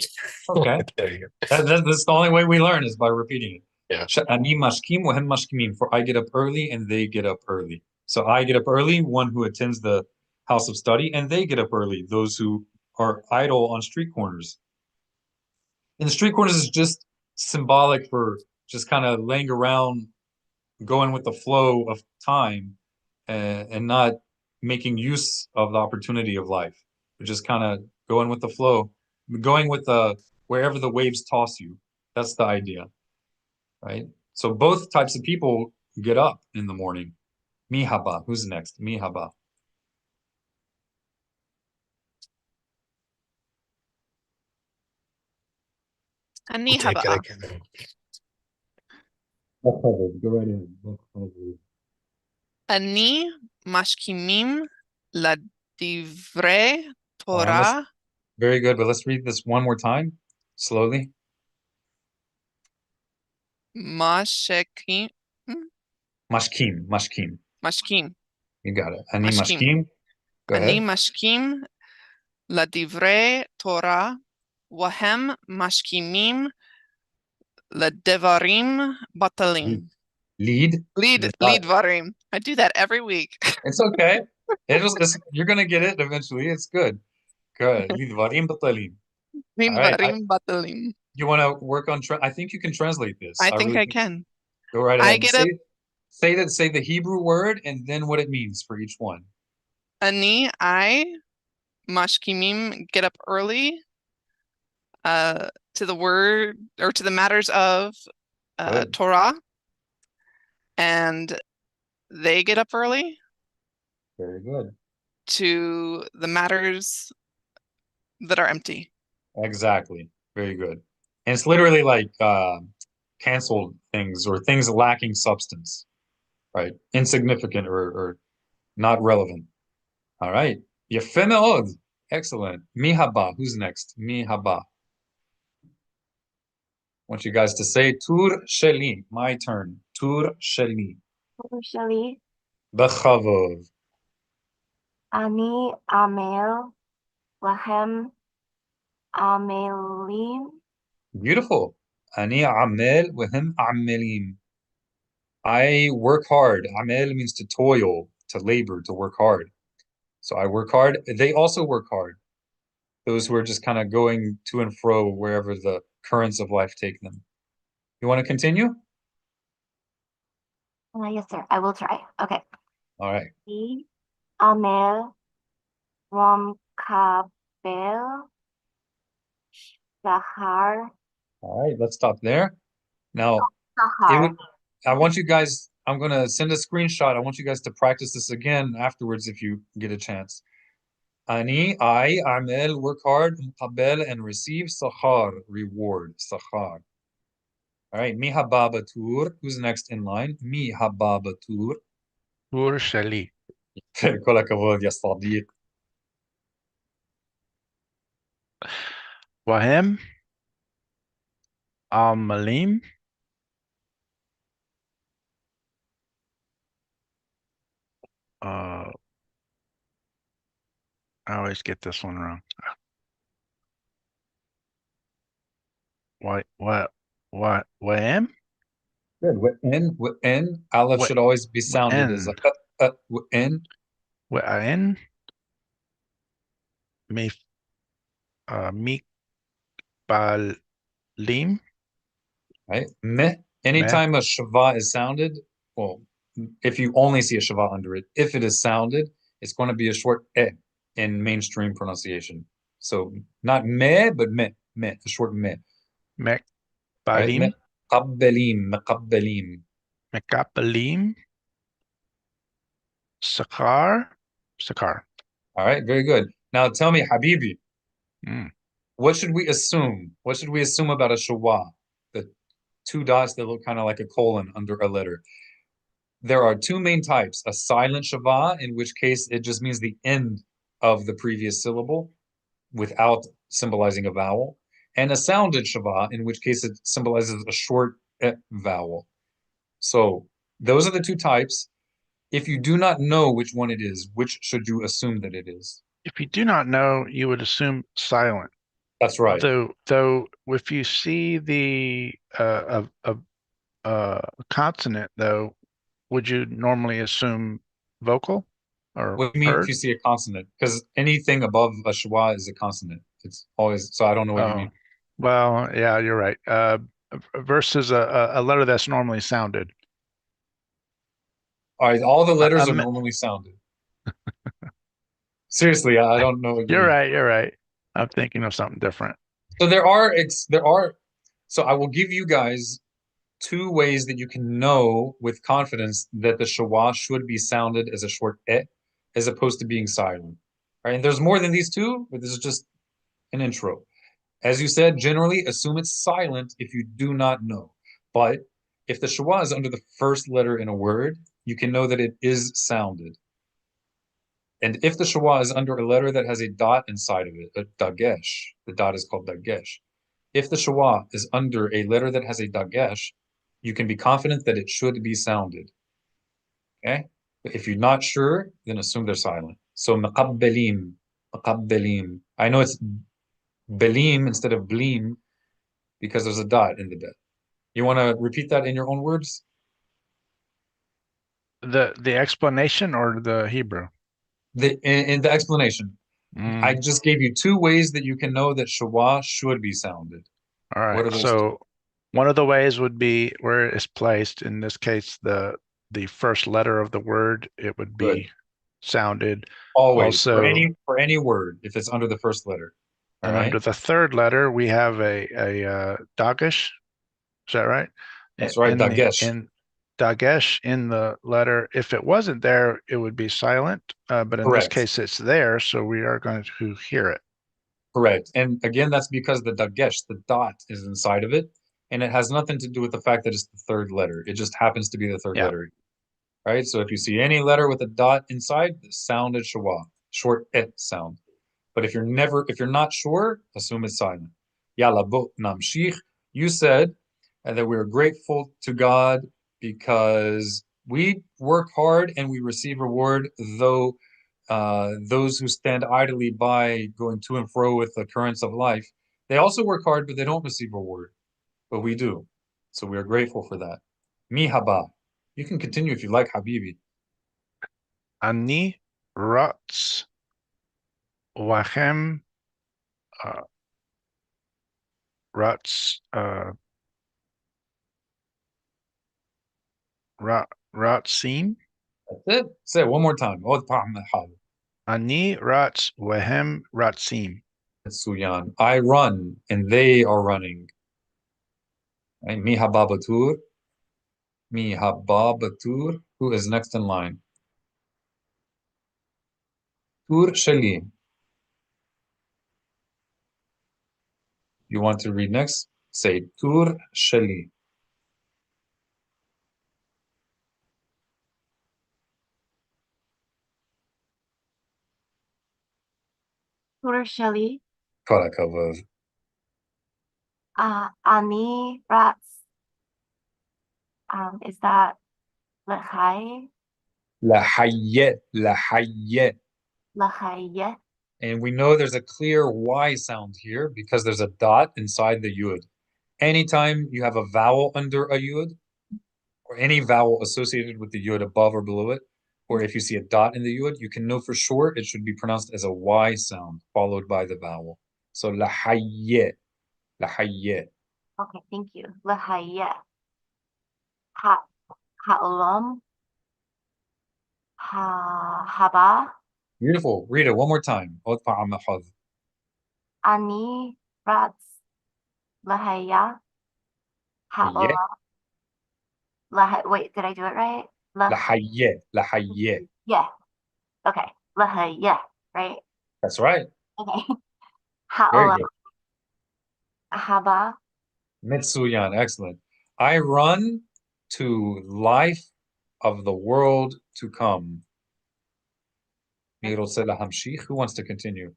Okay. There you go. That's the only way we learn is by repeating it. Yeah. Ani mashkim wahem mashkimim. For I get up early and they get up early. So I get up early, one who attends the house of study, and they get up early, those who are idle on street corners. And the street corners is just symbolic for just kind of laying around, going with the flow of time, and not making use of the opportunity of life. But just kind of going with the flow, going with the wherever the waves toss you. That's the idea, right? So both types of people get up in the morning. Mihaba, who's next? Mihaba. Ani haba. Go right in. Ani mashkimim ladivre Torah. Very good, but let's read this one more time, slowly. Mashkim. Mashkim. You got it. Ani mashkim. Go Ani ahead. mashkim ladivre Torah. Wahem mashkimim ladevarim batalim. Lead varim. I do that every week. It's okay. You're gonna get it eventually. It's good. Good. Lead varim batalim. Varim batalim. You want to work on? I think you can translate this. I think I can. Go right ahead. I get up. Say the Hebrew word and then what it means for each one. Ani, I, mashkimim get up early to the word or to the matters of Good. Torah, and they get up early Very good. to the matters that are empty. Exactly. Very good. And it's literally like canceled things or things lacking substance, right? Insignificant or not relevant. All right. יפה מאוד. Excellent. Mi haba. Who's next? Mi haba. I want you guys to say tur sheli. My turn. Tur sheli. Shali, Bechavov. Ani Amel, Lahem Amelim, Beautiful. Ani amel وهم عاملين. I work hard. Amel means to toil, to labor, to work hard. So I work hard. They also work hard. Those who are just kind of going to and fro wherever the currents of life take them. You want to continue? Yes, sir. I will try. Okay. All right. Ni Amel, Rom Kabel, Sahar, All right. Let's stop there. Now, Sahar. I want you guys, I'm going to send a screenshot. I want you guys to practice this again afterwards if you get a chance. Ani, I, Amel, work hard, Qabel, and receive Sahar, reward, Sahar. All right, Mi haba batur. Who's next in line? Mi haba batur. Tur shali. כל הכבוד, יא صديق. Wahem Malim. I always get this one wrong. What, Wahem? Good. Within, Aleph What- should always be sounded as a within. Wahem? Mikbalim? Right? Meh. Anytime a shava is sounded, well, if you only see a shava under it, if it is sounded, it's going to be a short in mainstream pronunciation. So not meh, but meh, a short meh. Right? Mekbalim? Maqabbalim. Mekabalim? Sakar? All right, very good. Now tell me, Habibi, Mm. what should we assume? What should we assume about a shawah? The two dots that look kind of like a colon under a letter. There are two main types: a silent shava, in which case it just means the end of the previous syllable without symbolizing a vowel, and a sounded shava, in which case it symbolizes a short vowel. So those are the two types. If you do not know which one it is, which should you assume that it is? If you do not know, you would assume silent. That's right. Though, if you see the consonant, though, would you normally assume vocal or What do you mean if heard? you see a consonant? Because anything above a schwa is a consonant. It's always, so I don't know what you Oh, mean. well, yeah, you're right. Versus a letter that's normally sounded. All right, all the letters are Um, normally sounded. Seriously, I don't know what you You're mean. right. You're right. I'm thinking of something different. So so I will give you guys two ways that you can know with confidence that the schwa should be sounded as a short as opposed to being silent. All right, and there's more than these two, but this is just an intro. As you said, generally assume it's silent if you do not know. But if the schwa is under the first letter in a word, you can know that it is sounded. And if the schwa is under a letter that has a dot inside of it, a dagesh, the dot is called dagesh. If the schwa is under a letter that has a dagesh, you can be confident that it should be sounded. Okay? But if you're not sure, then assume they're silent. So maqabbalim. I know it's belim instead of bleem because there's a dot in the bed. You want to repeat that in your own words? The explanation or the Hebrew? In the explanation. Mm. I just gave you two ways that you can know that schwa should be sounded. All right. What are those So one of the ways would be where it is placed. In this case, the first letter of the word, it would be Good. sounded. Always Also, for any word if it's under the first letter. All and right. under the third letter, we have a dagesh. Is that right? That's right. Dagesh. In dagesh in the letter, if it wasn't there, it would be silent. But in this Correct. case, it's there, so we are going to hear it. Correct. And again, that's because the dagesh, the dot, is inside of it, and it has nothing to do with the fact that it's the third letter. It just happens to be the third Yeah. letter. Right? So if you see any letter with a dot inside, the sound is shawa, short et sound. But if you're not sure, assume it's silent. Yalla bo namshich. You said that we're grateful to God because we work hard and we receive reward, though those who stand idly by going to and fro with the currents of life, they also work hard, but they don't receive reward. But we do. So we are grateful for that. Mi haba. You can continue if you like, Habibi. Ani ratz wahem ratz ratzim. That's it. Say it one more time. Ani ratz wahem ratzim. Suyan. I run and they are running. Right? Mi haba batur. Mi haba batur. Who is next in line? Tur shali. You want to read next? Say tur shali. Tur shali. Kol hakavod. Ani rats. Is that lechai? Lahayet. Lahayet. Lechayet. And we know there's a clear Y sound here because there's a dot inside the yud. Anytime you have a vowel under a yud, or any vowel associated with the yud above or below it, or if you see a dot in the yud, you can know for sure it should be pronounced as a Y sound followed by the vowel. So lahayet. Lahayet. Okay, thank you. Lechayet. Ha'olam. Haba. Beautiful. Read it one more time. Ani rats. Lehaya. Yeah. Ha'olam. Wait, did I do it right? Lahayet. Lahayet. Yeah. Okay. Lehaya. Right? That's right. Okay. Very Ha'olam. good. Haba. Mitsuyan. Excellent. I run to life of the world to come. Who wants to continue?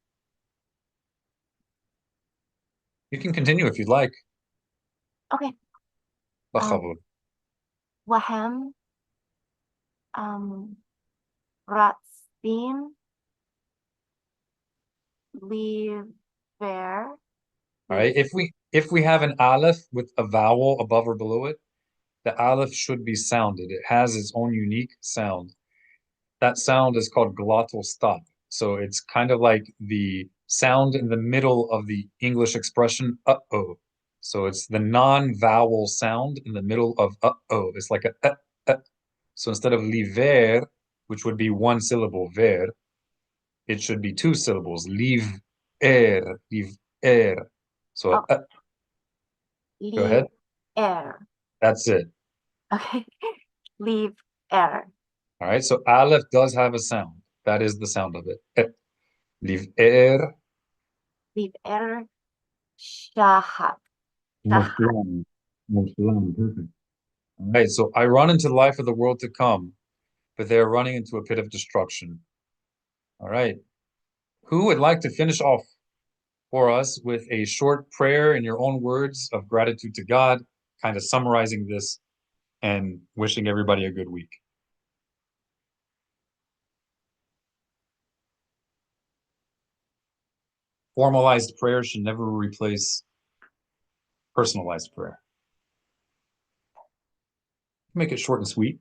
You can continue if you'd like. Okay. Bachavod. Wahem. Ratzim. Leave there. All right. If we have an aleph with a vowel above or below it, the aleph should be sounded. It has its own unique sound. That sound is called glottal stop. So it's kind of like the sound in the middle of the English expression uh-oh. So it's the non-vowel sound in the middle of uh-oh. It's like a uh. So instead of liver, which would be one syllable, ver, it should be two syllables, live air. So Oh. go ahead. Air. That's it. Okay. Leave air. All right. So aleph does have a sound. That is the sound of it. Live air. Leave air. Shahat. Muslim. Perfect. All right. So I run into the life of the world to come, but they're running into a pit of destruction. All right. Who would like to finish off for us with a short prayer in your own words of gratitude to God, kind of summarizing this and wishing everybody a good week? Formalized prayer should never replace personalized prayer. Make it short and sweet.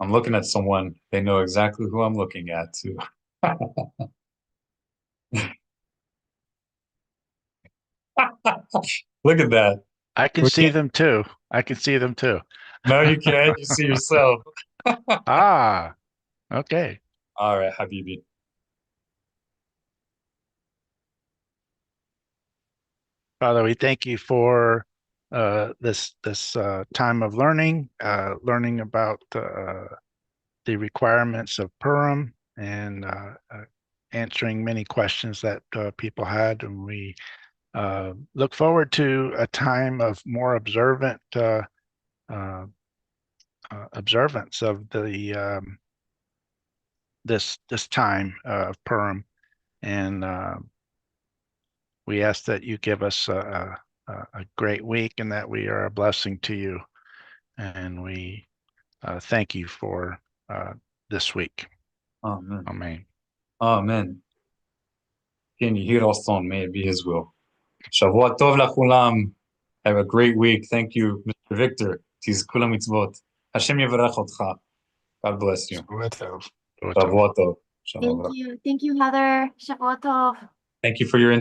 I'm looking at someone. They know exactly who I'm looking at, too. Look at that. I can We see can't- them too. I can see them too. No, you can't. You see yourself. Ah, okay. All right, Habibi. Father, we thank you for this time of learning, learning about the requirements of Purim and answering many questions that people had. And we look forward to a time of more observant observance of the this time of Purim, and we ask that you give us a great week and that we are a blessing to you. And we thank you for this week. Amen. Amen. Amen. Can you hear us on? May it be His will. Shavua tov lachulam. Have a great week. Thank you, Mr. Victor. Tizku mitzvot. Hashem yavarach otcha. God bless you. Shavua tov. Shavua tov. Thank you. Thank you, Heather. Shavuot tov. Thank you for your